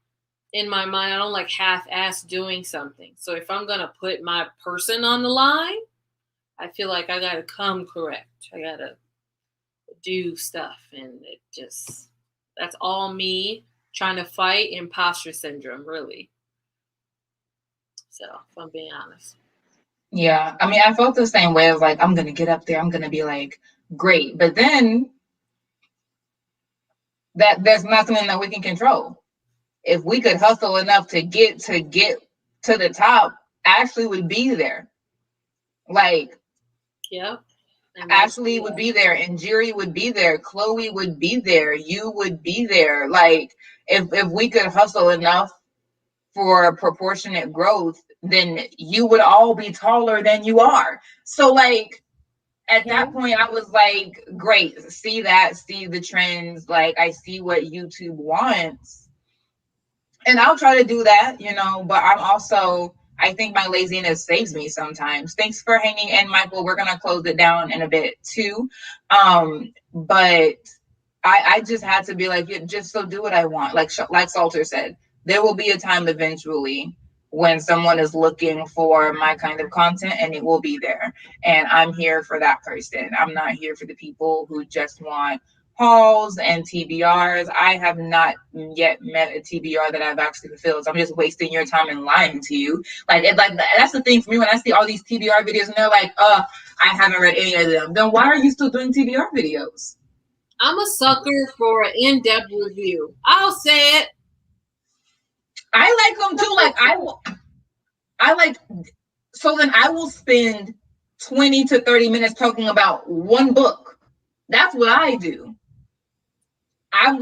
in my mind, I don't like half-ass doing something. So if I'm going to put my person on the line, I feel like I got to come correct. I got to do stuff. And it just, that's all me trying to fight imposter syndrome, really. So, if I'm being honest. Yeah. I mean, I felt the same way of like, I'm going to get up there. I'm going to be like, great. But then there's nothing that we can control. If we could hustle enough to get to the top, Ashley would be there. Like, yeah. Ashley would be there, and Jiri would be there, Chloe would be there, you would be there. Like, if we could hustle enough for proportionate growth, then you would all be taller than you are. So, like, at that point, I was like, great, see the trends, like, I see what YouTube wants. And I'll try to do that, you know, but I think my laziness saves me sometimes. Thanks for hanging in, Michael. We're going to close it down in a bit too. But I just had to be like, just so do what I want. Like Salter said, there will be a time eventually when someone is looking for my kind of content, and it will be there. And I'm here for that person. I'm not here for the people who just want hauls and TBRs. I have not yet met a TBR that I've actually fulfilled. So I'm just wasting your time and lying to you. Like that's the thing for me when I see all these TBR videos and they're like, I haven't read any of them. Then why are you still doing TBR videos? I'm a sucker for an in-depth review. I'll say it. I like them too. So then I will spend 20 to 30 minutes talking about one book. That's what I do. I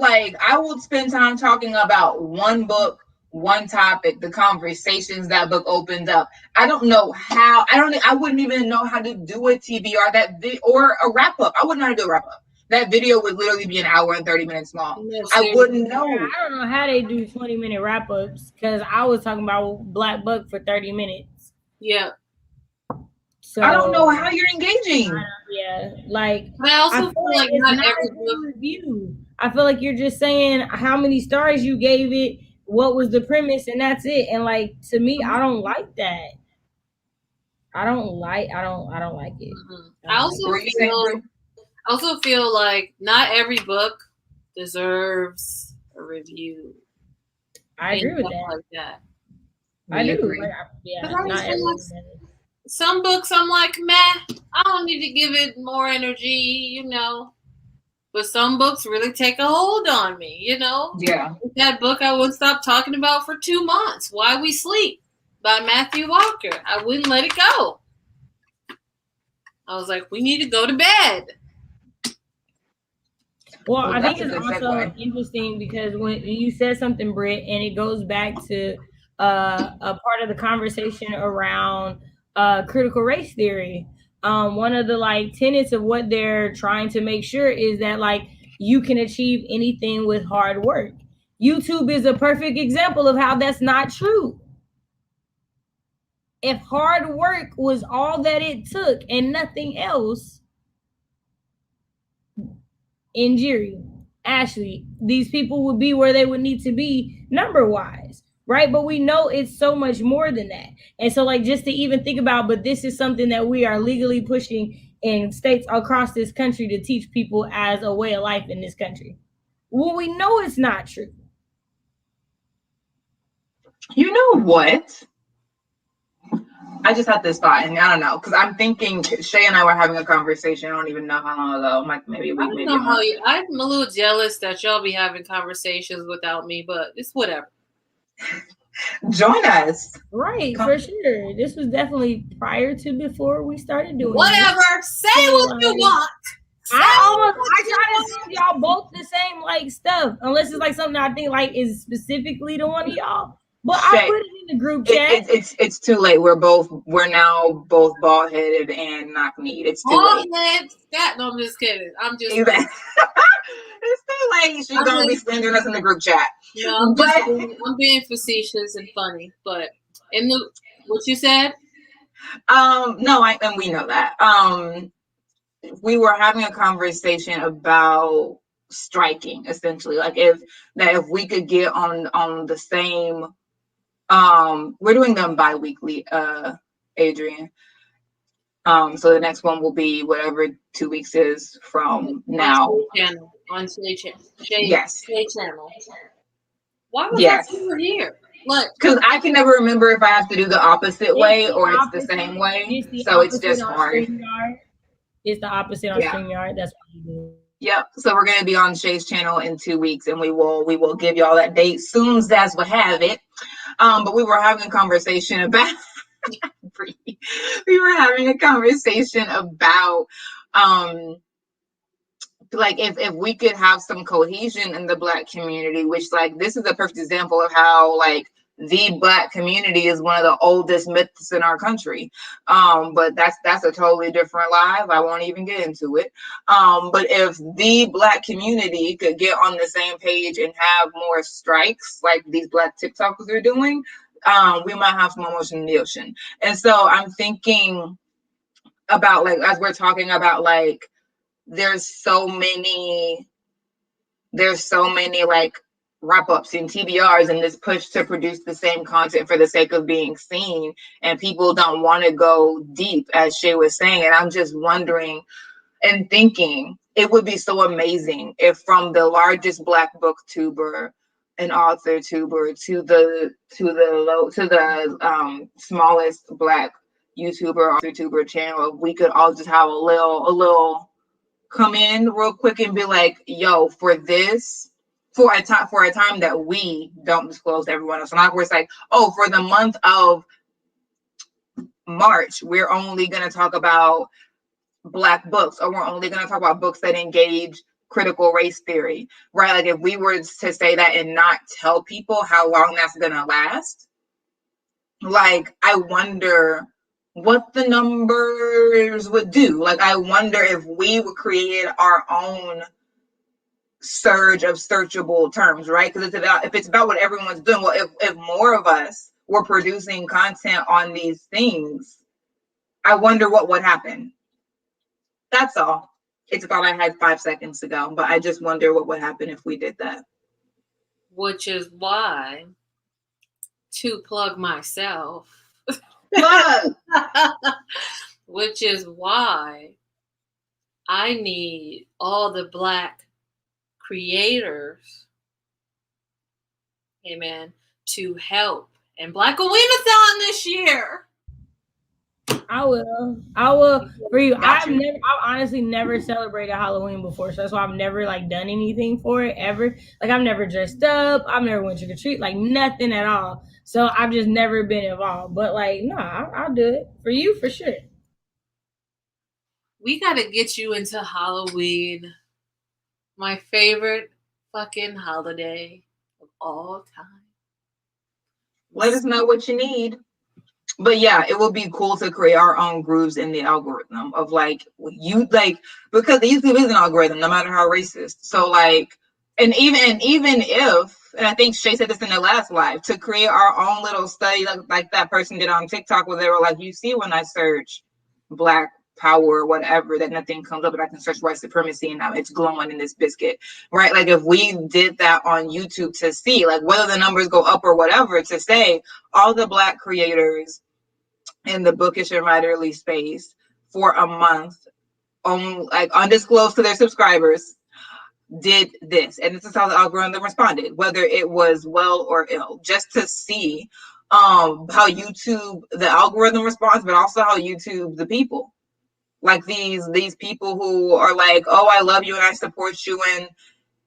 will spend time talking about one book, one topic, the conversations that book opens up. I don't know how. I wouldn't even know how to do a TBR or a wrap up. I wouldn't know how to do a wrap up. That video would literally be an hour and 30 minutes long. I wouldn't know. Yeah, I don't know how they do 20-minute wrap ups because I was talking about Black Book for 30 minutes. Yeah. So I don't know how you're engaging. But I also feel like not every book review. I feel like you're just saying how many stars you gave it, what was the premise, and that's it. And like to me, I don't like that. I don't like it. Mm-hmm. I also feel like not every book deserves a review. I agree with that. Like that. I do. Agree. Not every some books I'm like, meh, I don't need to give it more energy, But some books really take a hold on me, Yeah. That book I wouldn't stop talking about for 2 months, Why We Sleep by Matthew Walker. I wouldn't let it go. I was like, we need to go to bed. Well, I think it's also interesting because when you said something, Britt, and it goes back to a part of the conversation around critical race theory. One of the tenets of what they're trying to make sure is that you can achieve anything with hard work. YouTube is a perfect example of how that's not true. If hard work was all that it took and nothing else, Injiri, Ashley, these people would be where they would need to be number-wise, right? But we know it's so much more than that. And so just to even think about, but this is something that we are legally pushing in states across this country to teach people as a way of life in this country. Well, we know it's not true. You know what? I just had this thought, and I don't know, because I'm thinking Shay and I were having a conversation. I don't even know how long ago. Maybe a week, maybe a month. I'm a little jealous that y'all be having conversations without me, but it's whatever. Join us. Right, for sure. This was definitely prior to before we started doing whatever. This. Say what you want. I try to see y'all both the same stuff, unless it's something I think is specifically to one of y'all. But I put it in the group chat. It's too late. We're now both bald headed and knock-kneed. It's too late. No, I'm just kidding. It's too late. She's gonna be sending us in the group chat. No, I'm being facetious and funny. But what you said? No, and we know that. We were having a conversation about striking, essentially. If we could get on the same. We're doing them bi-weekly, Adrian. So the next one will be whatever 2 weeks is from now. On Shay Channel. Yes. Shay Channel. Why was that over here? Because I can never remember if I have to do the opposite way or it's the same way. So it's just hard. It's the opposite on StreamYard. That's what you do. Yep. So we're gonna be on Shay's channel in 2 weeks, and we will give y'all that date soon as we have it. But we were having a conversation about if we could have some cohesion in the Black community, which this is a perfect example of how the Black community is one of the oldest myths in our country. But that's a totally different live. I won't even get into it. But if the Black community could get on the same page and have more strikes like these Black TikTokers are doing, we might have some motion in the ocean. And so I'm thinking about as we're talking about there's so many wrap-ups and TBRs and this push to produce the same content for the sake of being seen, and people don't want to go deep, as Shay was saying. And I'm just wondering, and thinking it would be so amazing if from the largest Black booktuber and author tuber to the smallest Black YouTuber author tuber channel, we could all just have a little come in real quick and be like, yo, for this, for a time that we don't disclose to everyone else. So not where it's like, oh, for the month of March, we're only going to talk about Black books, or we're only going to talk about books that engage critical race theory, right? Like if we were to say that and not tell people how long that's going to last, like I wonder what the numbers would do. Like I wonder if we would create our own surge of searchable terms, right? Because if it's about what everyone's doing, well, if more of us were producing content on these things, I wonder what would happen. That's all. It's about I had 5 seconds to go, but I just wonder what would happen if we did that. Which is why, to plug myself, which is why I need all the Black creators, amen, to help. And Black Awenathon this year. I will for you. I've honestly never celebrated Halloween before, so that's why I've never like done anything for it ever. Like I've never dressed up, I've never went trick or treat, like nothing at all. So I've just never been involved. But like, I'll do it for you for sure. We gotta get you into Halloween, my favorite fucking holiday of all time. Let us know what you need. But yeah, it would be cool to create our own grooves in the algorithm of like you like, because the YouTube is an algorithm, no matter how racist. So like, and even if, and I think Shay said this in the last live, to create our own little study like that person did on TikTok where they were like, you see when I search Black power or whatever, that nothing comes up, but I can search white supremacy and now it's glowing in this biscuit, right? Like if we did that on YouTube to see like whether the numbers go up or whatever, to say all the Black creators in the bookish and writerly space for a month, like undisclosed to their subscribers, did this, and this is how the algorithm responded, whether it was well or ill, just to see how YouTube the algorithm responds, but also how YouTube the people, like these people who are like, oh, I love you and I support you and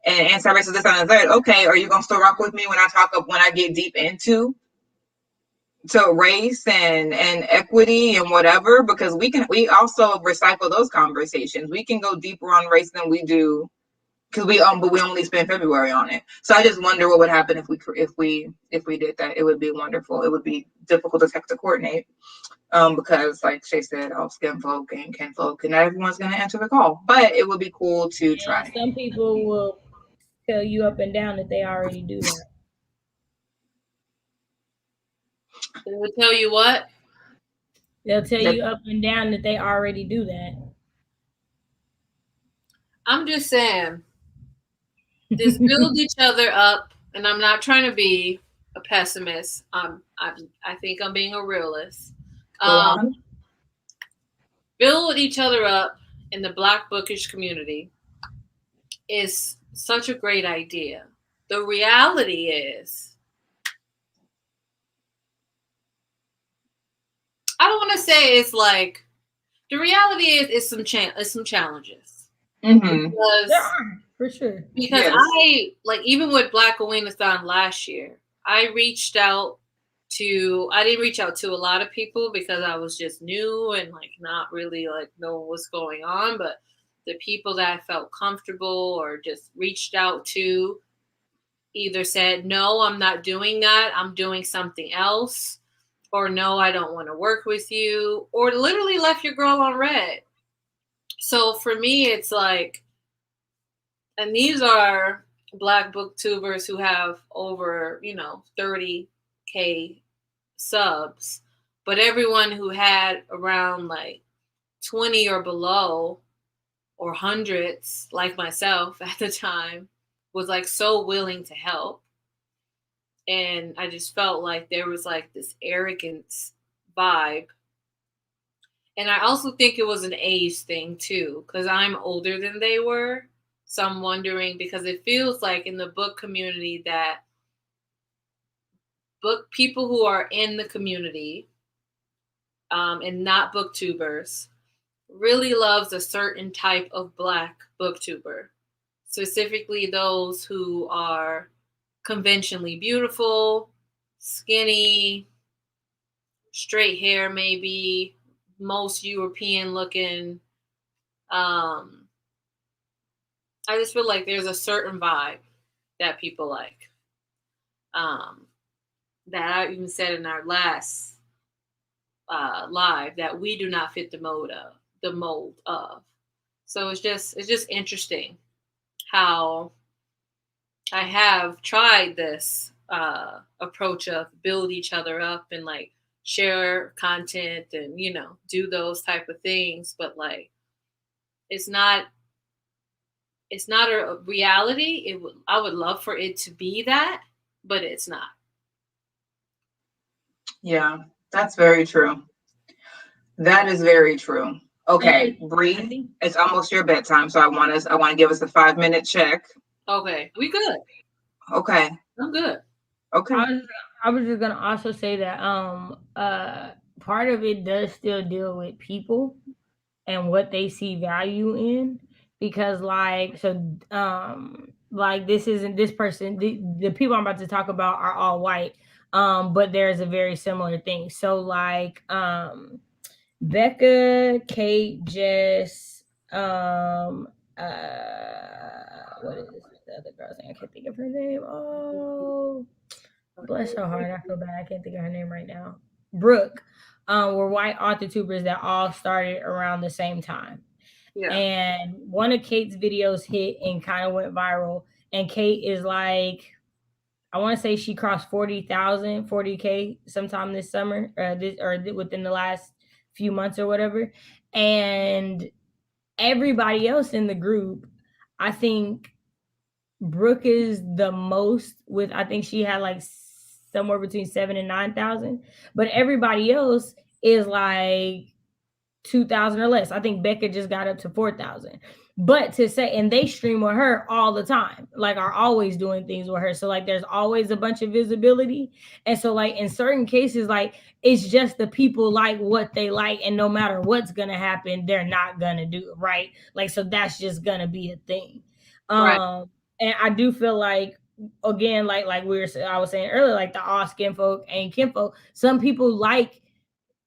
anti-racist this and the third. Okay, are you gonna still rock with me when I get deep into race and equity and whatever? Because we also recycle those conversations. We can go deeper on race than we do, because but we only spend February on it. So I just wonder what would happen if we did that. It would be wonderful. It would be difficult to coordinate. Because like Shay said, all skin folk and kin folk, and not everyone's gonna answer the call. But it would be cool to try. Some people will tell you up and down that they already do that. They will tell you what? They'll tell you up and down that they already do that. I'm just saying, just build each other up, and I'm not trying to be a pessimist. I think I'm being a realist. Build each other up in the Black bookish community is such a great idea. The reality is, I don't want to say it's like, the reality is some challenges. Mm-hmm. There are, for sure. Because yes. I, like, even with Black Awenathon last year, I didn't reach out to a lot of people because I was just new and like not really like knowing what's going on. But the people that I felt comfortable or just reached out to either said, no, I'm not doing that, I'm doing something else, or no, I don't want to work with you, or literally left your girl on red. So for me, it's like, and these are Black booktubers who have over, 30K subs, but everyone who had around like 20 or below or hundreds, like myself at the time, was like so willing to help. And I just felt like there was like this arrogance vibe. And I also think it was an age thing too, because I'm older than they were. So I'm wondering, because it feels like in the book community that book people who are in the community and not booktubers really loves a certain type of Black booktuber, specifically those who are conventionally beautiful, skinny, straight hair, maybe most European looking. I just feel like there's a certain vibe that people like. That I even said in our last live that we do not fit the mold of. So it's just interesting how I have tried this approach of build each other up and like share content and do those type of things, but like it's not a reality. I would love for it to be that, but it's not. Yeah, that's very true. That is very true. Okay, Bree, it's almost your bedtime, so I want to give us a 5-minute check. Okay, we good. Okay, I'm good. Okay. I was just gonna also say that part of it does still deal with people and what they see value in, because like this isn't this person, the people I'm about to talk about are all white, but there's a very similar thing. So like Becca, Kate, Jess, what is the other girl's name? I can't think of her name. Oh, bless her heart. I feel bad. I can't think of her name right now. Brooke, were white author tubers that all started around the same time. Yeah. And one of Kate's videos hit and kind of went viral. And Kate is like, I want to say she crossed 40K sometime this summer, or within the last few months or whatever. And everybody else in the group, I think Brooke is the most with, I think she had like somewhere between 7,000 and 9,000, but everybody else is like 2,000 or less. I think Becca just got up to 4,000. But to say, and they stream with her all the time, like are always doing things with her. So like there's always a bunch of visibility. And so like in certain cases, like it's just the people like what they like, and no matter what's gonna happen, they're not gonna do it, right? Like, so that's just gonna be a thing. Right. And I do feel like, again, like I was saying earlier, like the all skin folk and kinfolk, some people like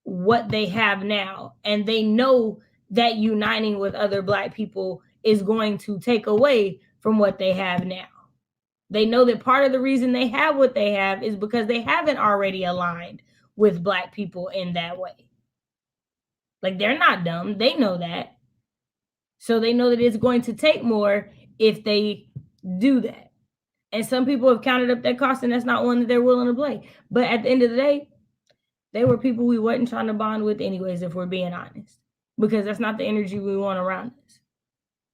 what they have now, and they know that uniting with other Black people is going to take away from what they have now. They know that part of the reason they have what they have is because they haven't already aligned with Black people in that way. Like, they're not dumb. They know that. So they know that it's going to take more if they do that. And some people have counted up that cost, and that's not one that they're willing to play. But at the end of the day, they were people we wasn't trying to bond with anyways, if we're being honest, because that's not the energy we want around us,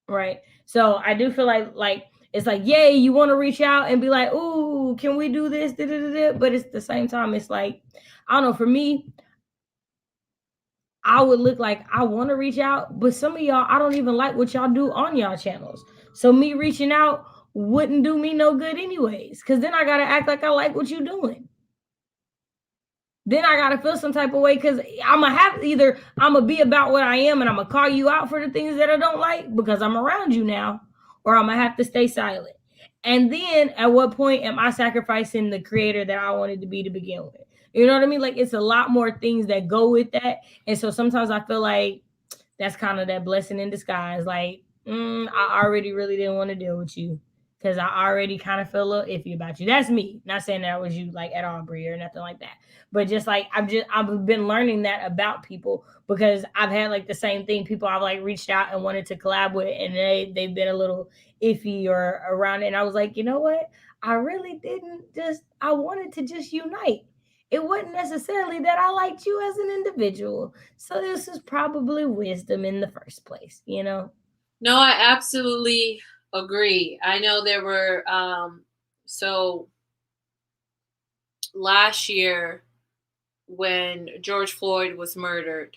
right? So I do feel like it's like, yay, you want to reach out and be like, ooh, can we do this? But it's the same time, it's like, I don't know, for me, I would look like I want to reach out, but some of y'all, I don't even like what y'all do on y'all channels. So me reaching out wouldn't do me no good anyways, because then I got to act like I like what you're doing. Then I gotta feel some type of way, because I'm gonna be about what I am, and I'm gonna call you out for the things that I don't like because I'm around you now, or I'm gonna have to stay silent. And then at what point am I sacrificing the creator that I wanted to be to begin with? You know what I mean? Like, it's a lot more things that go with that. And so sometimes I feel like that's kind of that blessing in disguise. Like, I already really didn't want to deal with you, because I already kind of feel a little iffy about you. That's me. Not saying that was you, like, at all, Brie, or nothing like that. But just like I've been learning that about people, because I've had like the same thing. People I've like reached out and wanted to collab with, and they've been a little iffy or around it. And I was like, you know what? I really I wanted to just unite. It wasn't necessarily that I liked you as an individual. So this is probably wisdom in the first place, you know? No, I absolutely agree. I know there were, so last year when George Floyd was murdered,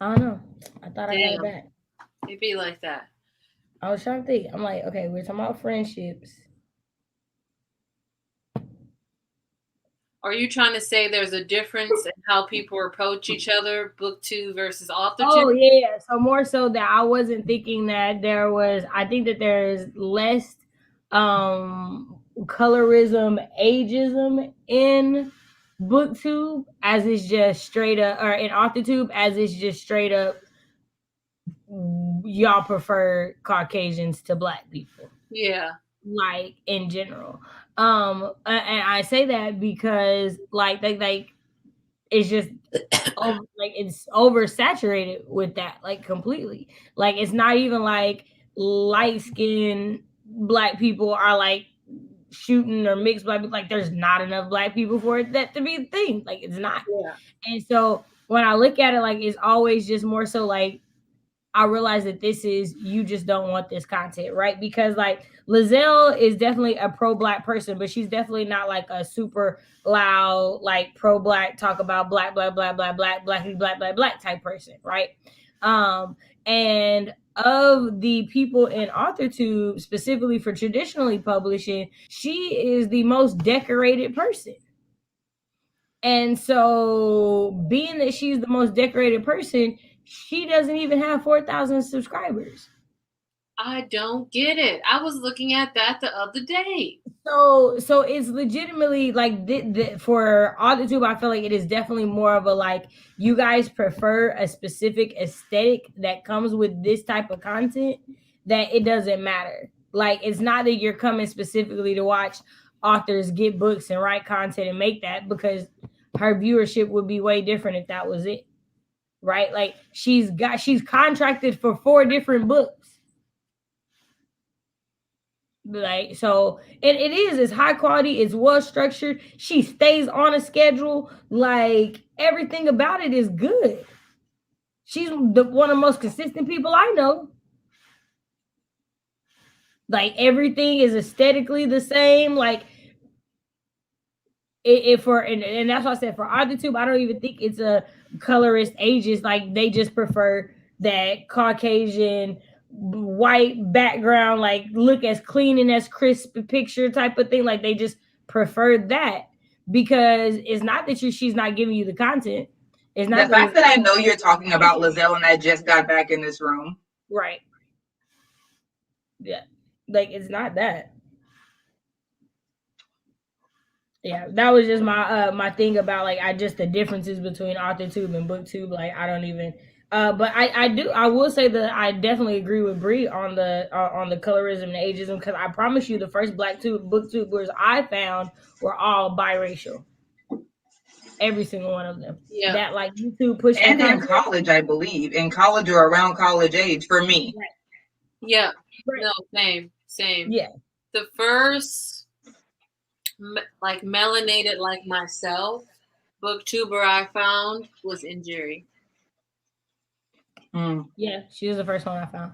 I don't know. I thought I got it Damn. back. It be like that. I was trying to think. I'm like, okay, we're talking about friendships. Are you trying to say there's a difference in how people approach each other, booktube versus authorship? Oh yeah. So more so that I wasn't thinking that there was. I think that there is less colorism, ageism in booktube as it's just straight up, or in authortube as it's just straight up. Y'all prefer Caucasians to Black people. Yeah. Like in general. And I say that because like it's just it's oversaturated with that, like completely. Like it's not even like light skinned Black people are like shooting or mixed Black people. Like there's not enough Black people for it that to be a thing. Like it's not. Yeah. And so when I look at it, like it's always just more so like I realize that this is, you just don't want this content, right? Because like Lizelle is definitely a pro-Black person, but she's definitely not like a super loud, like pro-Black, talk about black, black, black, black, black, black, black, black, black type person, right? And of the people in AuthorTube, specifically for traditionally publishing, she is the most decorated person. And so being that she's the most decorated person, she doesn't even have 4,000 subscribers. I don't get it. I was looking at that the other day. So it's legitimately like for AuthorTube, I feel like it is definitely more of a like, you guys prefer a specific aesthetic that comes with this type of content, that it doesn't matter. Like it's not that you're coming specifically to watch authors get books and write content and make that, because her viewership would be way different if that was it. Right? Like she's contracted for 4 different books. Like, so it's high quality, it's well structured, she stays on a schedule, like everything about it is good. She's one of the most consistent people I know. Like everything is aesthetically the same. Like and that's why I said for AuthorTube, I don't even think it's a colorist ages. Like they just prefer that Caucasian white background, like look as clean and as crisp picture type of thing. Like they just prefer that, because it's not that she's not giving you the content. It's not the fact that I know you're talking about Lizelle and I just got back in this room. Right. Yeah. Like it's not that. Yeah, that was just my my thing about like the differences between AuthorTube and BookTube. Like I don't even but I will say that I definitely agree with Bree on the colorism and ageism, because I promise you the first Black booktubers I found were all biracial. Every single one of them. Yeah. That like YouTube pushed. And in college, I believe. In college or around college age for me. Right. Yeah. Right. No, same. Yeah. The first like melanated like myself booktuber I found was Injuri. Yeah, she was the first one I found.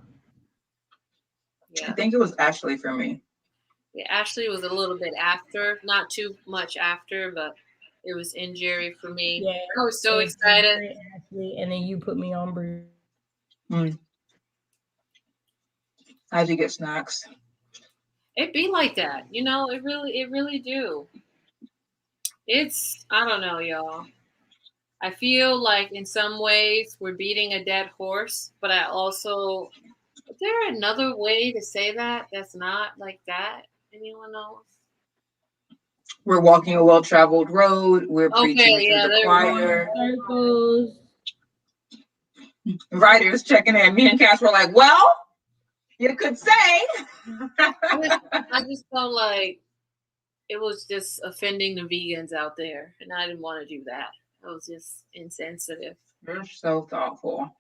Yeah. I think it was Ashley for me. Yeah, Ashley was a little bit after, not too much after, but it was Injuri for me. Yeah, I was so excited. Ashley, and then you put me on Bree. How'd you get snacks? It be like that, you know. It really do. It's, I don't know, y'all. I feel like in some ways we're beating a dead horse, but I also, is there another way to say that that's not like that? Anyone else? We're walking a well-traveled road. We're preaching to the choir. Writers checking in. Me and Cass were like, well, you could say. I just felt like it was just offending the vegans out there, and I didn't want to do that. I was just insensitive. You're so thoughtful.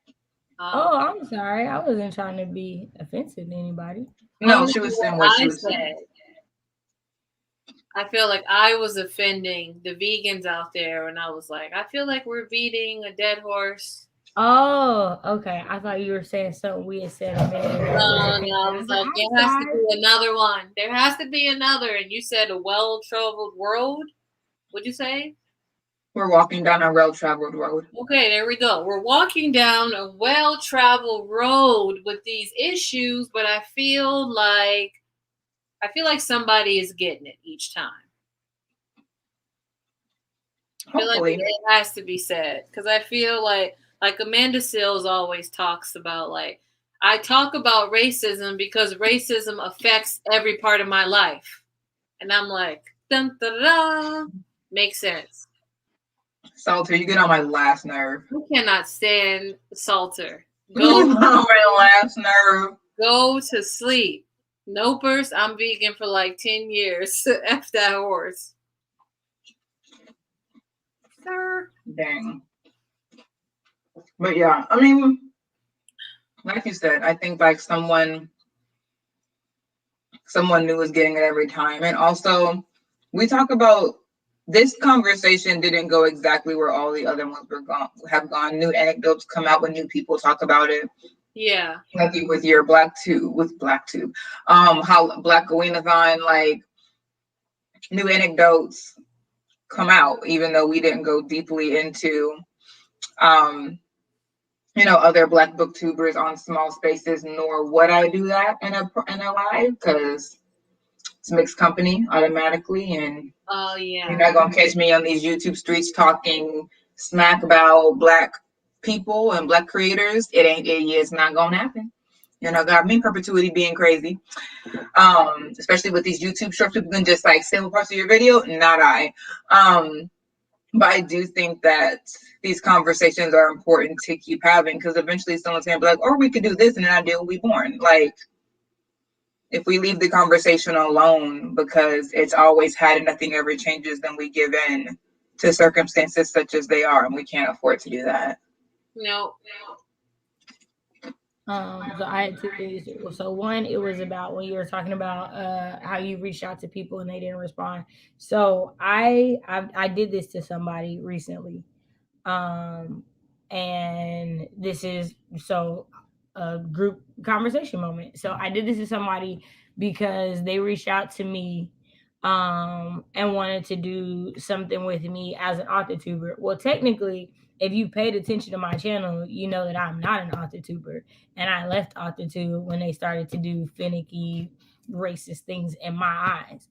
Oh, I'm sorry. I wasn't trying to be offensive to anybody. No, she was saying what she was saying. I feel like I was offending the vegans out there, and I was like, I feel like we're beating a dead horse. Oh, okay. I thought you were saying something we had said a minute ago. No, I was like, there has to be another one. There has to be another. And you said a well-traveled road. What'd you say? We're walking down a well-traveled road. Okay, there we go. We're walking down a well-traveled road with these issues, but I feel like somebody is getting it each time. I feel Hopefully. like it has to be said, because I feel like Amanda Seales always talks about, like, I talk about racism because racism affects every part of my life. And I'm like, dun, da, da, da. Makes sense. Salter, you get on my last nerve. I cannot stand Salter. Go on my last nerve. Go to sleep. Nopers, I'm vegan for like 10 years. F that horse. Sir. Dang. But yeah, I mean, like you said, I think like someone new is getting it every time. And also, we talk about this conversation didn't go exactly where all the other ones have gone. New anecdotes come out when new people talk about it. Yeah. Like with your BlackTube, how Black Gowinathon, like new anecdotes come out, even though we didn't go deeply into other Black booktubers on small spaces, nor would I do that in a live, because it's mixed company automatically, and oh yeah, you're not gonna catch me on these YouTube streets talking smack about Black people and Black creators. It's not gonna happen. Got me in perpetuity being crazy. Especially with these YouTube shorts, people can just like sample parts of your video. Not I. But I do think that these conversations are important to keep having, because eventually someone's gonna be like, or we could do this, and an idea will be born. Like, if we leave the conversation alone because it's always had and nothing ever changes, then we give in to circumstances such as they are, and we can't afford to do that. No. So I had two things. So one, it was about when you were talking about how you reached out to people and they didn't respond. So I did this to somebody recently, and this is a group conversation moment. So I did this to somebody because they reached out to me and wanted to do something with me as an author tuber. Well, technically, if you paid attention to my channel, you know that I'm not an author tuber, and I left author tube when they started to do finicky, racist things in my eyes.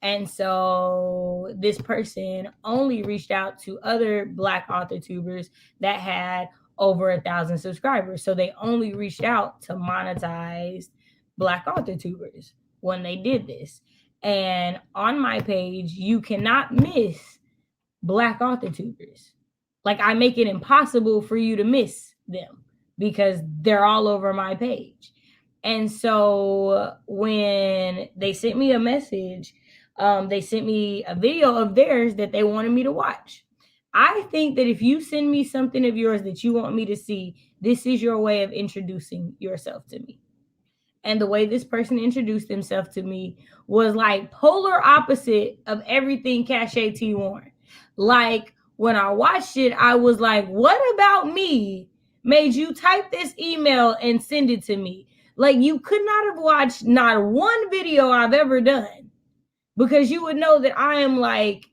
And so this person only reached out to other Black author tubers that had over 1,000 subscribers. So they only reached out to monetized Black author tubers when they did this. And on my page, you cannot miss Black author tubers. Like, I make it impossible for you to miss them because they're all over my page. And so when they sent me a message, they sent me a video of theirs that they wanted me to watch. I think that if you send me something of yours that you want me to see, this is your way of introducing yourself to me. And the way this person introduced himself to me was like polar opposite of everything Cache T Warren. Like, when I watched it, I was like, what about me made you type this email and send it to me? Like, you could not have watched not one video I've ever done, because you would know that I am like,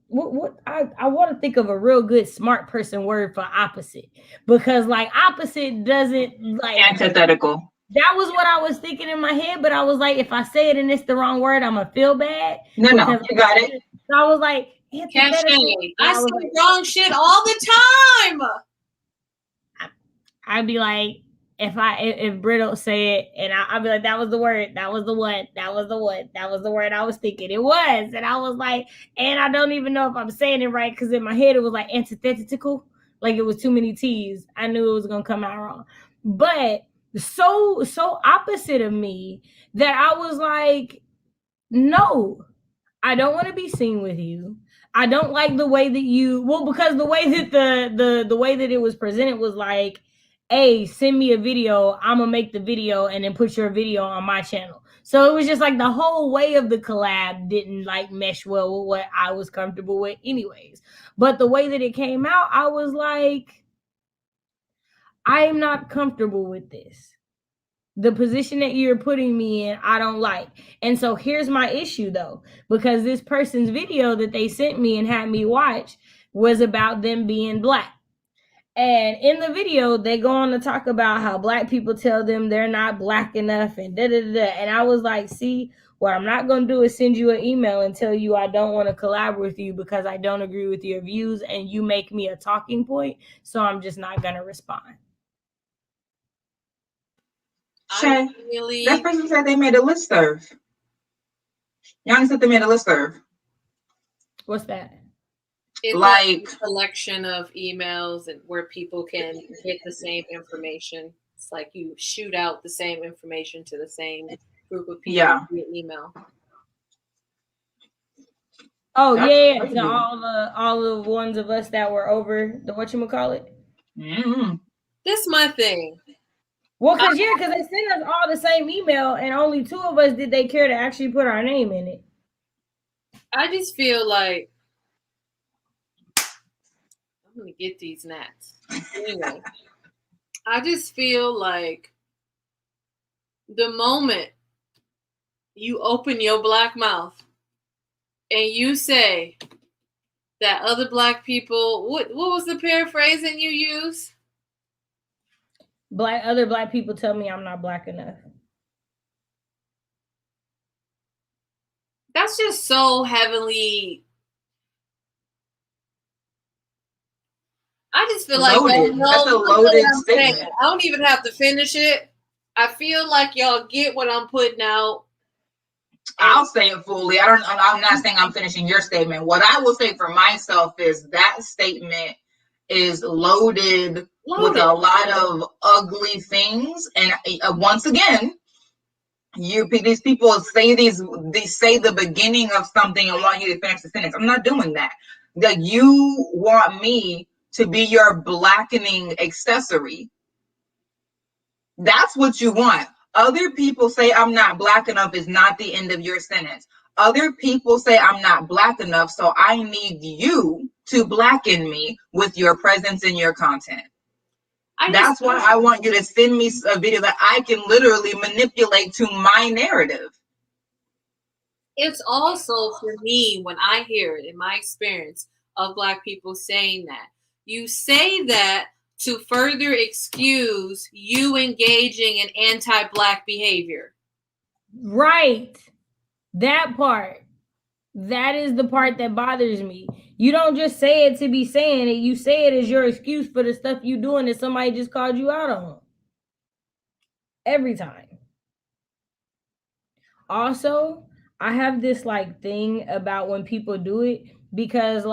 what I want to think of a real good smart person word for opposite, because like opposite doesn't like antithetical. That was what I was thinking in my head, but I was like, if I say it and it's the wrong word, I'm gonna feel bad. No, you got it. So I was like, Cache, I say wrong shit all the time. I'd be like, if Brittle say it, and I'd be like, that was the word, that was the one, that was the one, that was the word I was thinking it was. And I was like, and I don't even know if I'm saying it right, because in my head it was like antithetical, like it was too many T's. I knew it was gonna come out wrong. But so opposite of me that I was like, no, I don't want to be seen with you. I don't like the way that because the way that the way that it was presented was like, hey, send me a video, I'm gonna make the video and then put your video on my channel. So it was just like the whole way of the collab didn't like mesh well with what I was comfortable with anyways. But the way that it came out, I was like, I am not comfortable with this. The position that you're putting me in, I don't like. And so here's my issue though, because this person's video that they sent me and had me watch was about them being Black. And in the video, they go on to talk about how Black people tell them they're not Black enough and da da da. And I was like, see, what I'm not going to do is send you an email and tell you I don't want to collaborate with you because I don't agree with your views and you make me a talking point. So I'm just not going to respond. Shay, that person said they made a listserv. Yanni said they made a listserv. What's that? It's like a collection of emails and where people can get the same information. It's like you shoot out the same information to the same group of people via email. Oh, that's crazy. To all the ones of us that were over the whatchamacallit. Mm-hmm. That's my thing. Well, because they sent us all the same email, and only 2 of us did they care to actually put our name in it. I just feel like I'm gonna get these gnats. Anyway, I just feel like the moment you open your Black mouth and you say that other Black people, what was the paraphrasing you used? Other Black people tell me I'm not Black enough. That's just so heavily. I just feel like that's a loaded statement. I don't even have to finish it. I feel like y'all get what I'm putting out. I'll say it fully. I'm not saying I'm finishing your statement. What I will say for myself is that statement is loaded with a lot of ugly things. And once again, these people say they say the beginning of something and want you to finish the sentence. I'm not doing that. That you want me to be your blackening accessory. That's what you want. Other people say I'm not Black enough is not the end of your sentence. Other people say I'm not Black enough, so I need you to blacken me with your presence and your content. That's why I want you to send me a video that I can literally manipulate to my narrative. It's also, for me, when I hear it in my experience of Black people saying that, you say that to further excuse you engaging in anti-Black behavior. Right. That part. That is the part that bothers me. You don't just say it to be saying it. You say it as your excuse for the stuff you doing that somebody just called you out on. Every time. Also, I have this thing about when people do it because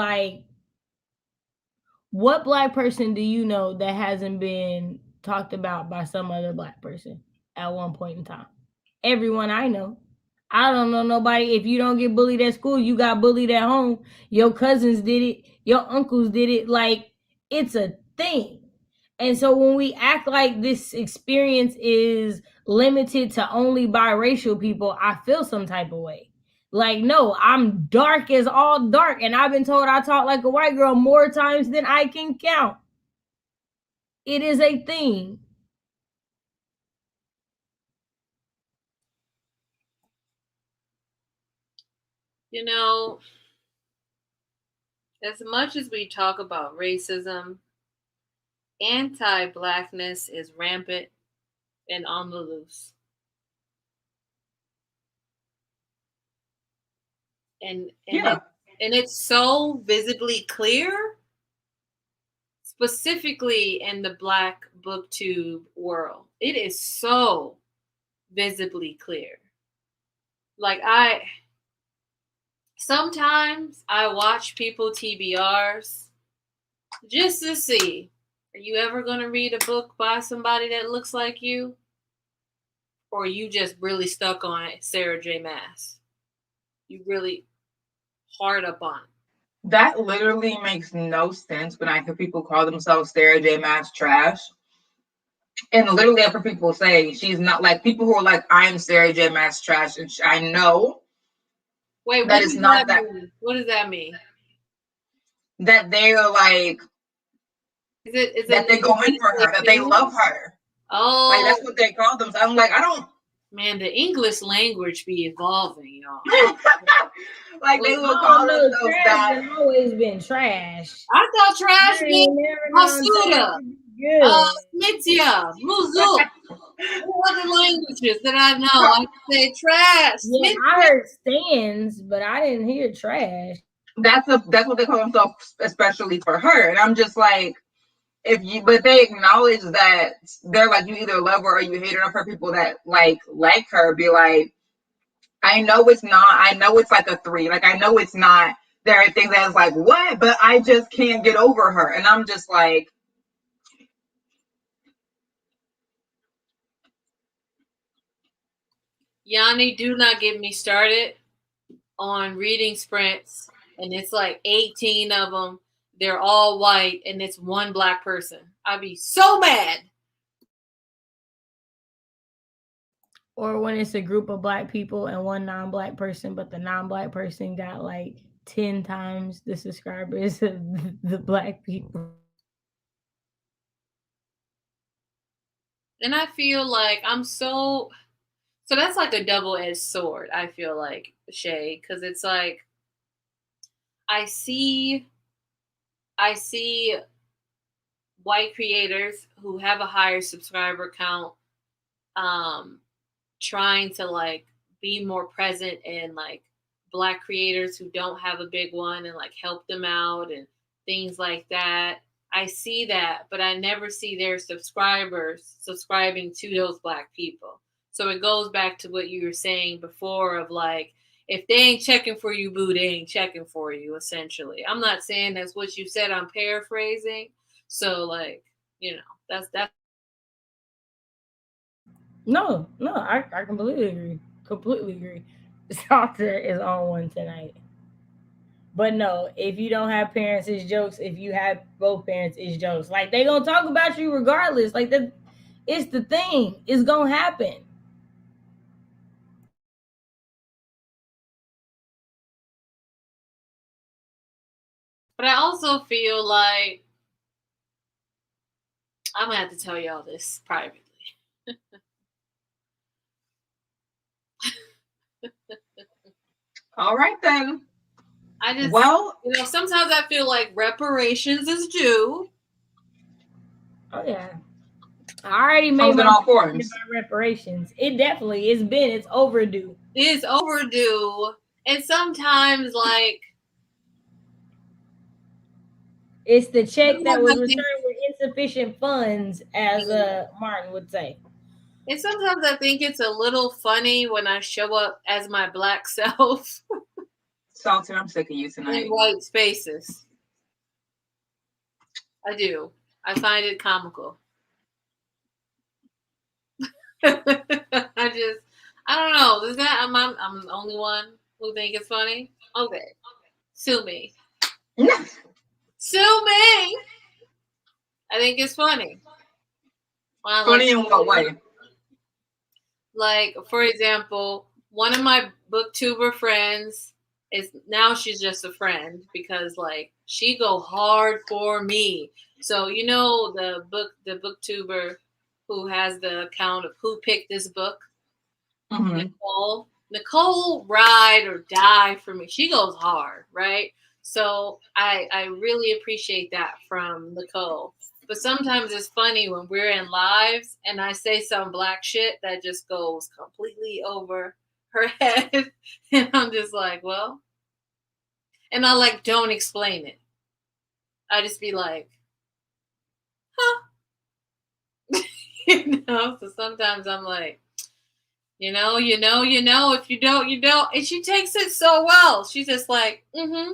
what Black person do you know that hasn't been talked about by some other Black person at one point in time? Everyone I know. I don't know nobody. If you don't get bullied at school, you got bullied at home. Your cousins did it. Your uncles did it. It's a thing. And so when we act like this experience is limited to only biracial people, I feel some type of way. No, I'm dark as all dark. And I've been told I talk like a white girl more times than I can count. It is a thing. You know, as much as we talk about racism, anti-Blackness is rampant and on the loose. And it's so visibly clear, specifically in the Black booktube world. It is so visibly clear. Sometimes I watch people TBRs just to see, are you ever going to read a book by somebody that looks like you? Or are you just really stuck on Sarah J. Maas? You really hard up on it. That literally makes no sense when I hear people call themselves Sarah J. Maas trash. And literally after people say she's not people who are I'm Sarah J. Maas trash. And I know. Wait, that is not that. What does that mean? That they're is that they go in for her, that they love her. Oh, Like that's what they call them. So I'm like, I don't. Man, the English language be evolving, y'all. Like they will Oh call no, themselves trash that. has always been trash. I thought trash means Masuda, Masuda, Smithia, Muzuk. What other languages that I know? I say trash. Yeah, I heard stands, but I didn't hear trash. That's what they call themselves, especially for her. And I'm just like, but they acknowledge that they're like, you either love her or you hate her. And for people that like her, be like, I know it's not. I know it's like a 3. Like I know it's not. There are things that's like what, but I just can't get over her. And I'm just like, Yanni, do not get me started on reading sprints, and it's like 18 of them. They're all white, and it's one black person. I'd be so mad. Or when it's a group of black people and one non-black person, but the non-black person got like 10 times the subscribers of the black people. And I feel like I'm so that's like a double-edged sword, I feel like, Shay, because it's like I see white creators who have a higher subscriber count trying to like be more present in like black creators who don't have a big one and like help them out and things like that. I see that, but I never see their subscribers subscribing to those black people. So it goes back to what you were saying before of like, if they ain't checking for you, boo, they ain't checking for you, essentially. I'm not saying that's what you said, I'm paraphrasing. So like, you know, that's No, I completely agree. Completely agree. Salter is on one tonight. But no, if you don't have parents, it's jokes. If you have both parents, it's jokes. Like they gonna talk about you regardless. Like that, it's the thing. It's gonna happen. But I also feel like I'm gonna have to tell y'all this privately. all right then. Sometimes I feel like reparations is due. Oh yeah. I already made my all forms. reparations. It definitely it's overdue. It's overdue. And sometimes like it's the check that was returned with insufficient funds, as Martin would say. And sometimes I think it's a little funny when I show up as my black self. Salter, I'm sick of you tonight. In white spaces. I do. I find it comical. I don't know. Is that I'm the only one who think it's funny? Okay. Sue me. Sue me. I think it's funny. Funny in what way? Like, for example, one of my booktuber friends she's just a friend because like she go hard for me. So you know the booktuber who has the account of Who Picked This Book? Mm-hmm. Nicole ride or die for me. She goes hard, right? So I really appreciate that from Nicole. But sometimes it's funny when we're in lives and I say some black shit that just goes completely over her head. And I'm just like, well, and I like don't explain it. I just be like, huh. So sometimes I'm like, you know, if you don't, you don't. And she takes it so well. She's just like, mm-hmm.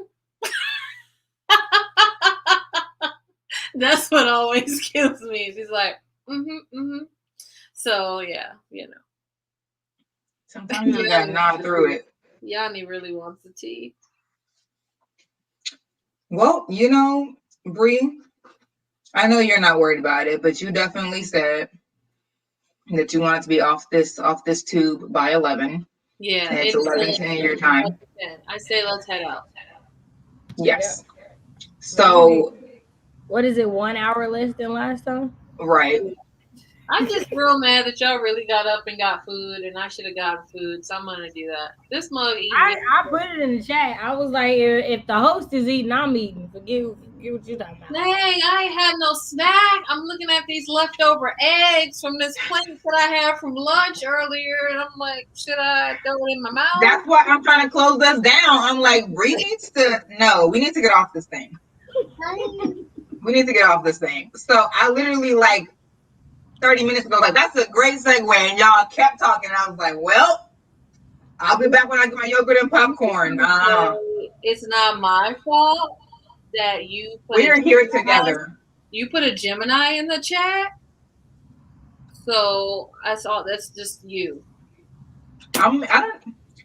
That's what always kills me. She's like, mm-hmm, mm-hmm. So yeah, you know. Sometimes you gotta nod through it. Yanni really wants the tea. Well, you know, Bree, I know you're not worried about it, but you definitely said that you want it to be off this tube by 11. Yeah, and it's 11:10 your time. I say let's head out. Yes. So what is it? 1 hour less than last time? Right. I'm just real mad that y'all really got up and got food, and I should have gotten food, so I'm gonna do that. This mug eating. I put it in the chat. I was like, if the host is eating, I'm eating. Forget what you're talking about. Dang, I ain't had no snack. I'm looking at these leftover eggs from this plate that I had from lunch earlier, and I'm like, should I throw it in my mouth? That's why I'm trying to close us down. I'm like, we need to get off this thing. We need to get off this thing. So I literally, like 30 minutes ago, like, that's a great segue, and y'all kept talking. I was like, well, I'll be back when I get my yogurt and popcorn. It's not my fault that you put we're here together. You put a Gemini in the chat, so that's just you.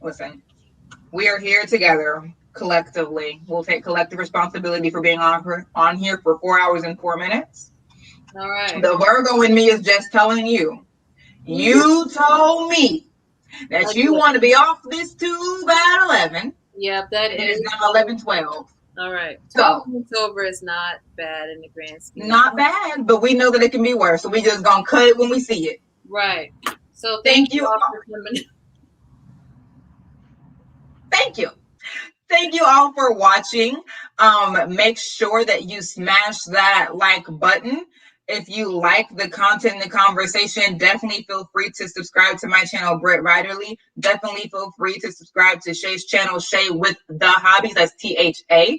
Listen, we are here together collectively. We'll take collective responsibility for being on here for 4 hours and 4 minutes. All right. The Virgo in me is just telling you. You told me that you want to be off this tube at 11. Yep, that it is now 11:12. All right. So October is not bad in the grand scheme. Not bad, but we know that it can be worse. So we just gonna cut it when we see it. Right. So thank you all for coming. Thank you. Thank you all for watching. Make sure that you smash that like button. If you like the content and the conversation, definitely feel free to subscribe to my channel, Britt Riderly. Definitely feel free to subscribe to Shay's channel, ShayWithThaHobbies. That's THA.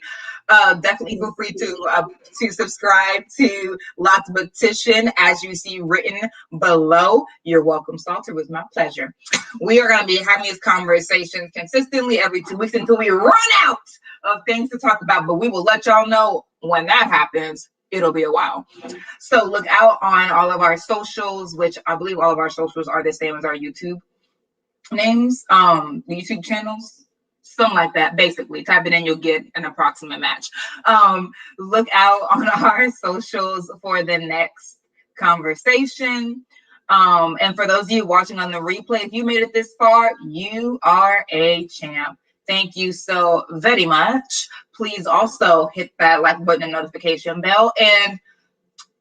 Definitely feel free to subscribe to Loc'd Booktician, as you see written below. You're welcome, Salter. It was my pleasure. We are going to be having these conversations consistently every 2 weeks until we run out of things to talk about. But we will let y'all know when that happens. It'll be a while. So look out on all of our socials, which I believe all of our socials are the same as our YouTube names, YouTube channels, something like that. Basically, type it in, you'll get an approximate match. Look out on our socials for the next conversation. And for those of you watching on the replay, if you made it this far, you are a champ. Thank you so very much. Please also hit that like button and notification bell, and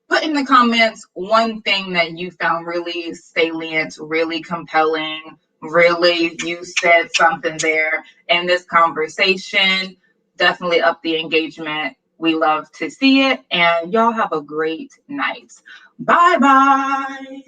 put in the comments one thing that you found really salient, really compelling, really you said something there in this conversation. Definitely up the engagement. We love to see it, and y'all have a great night. Bye-bye.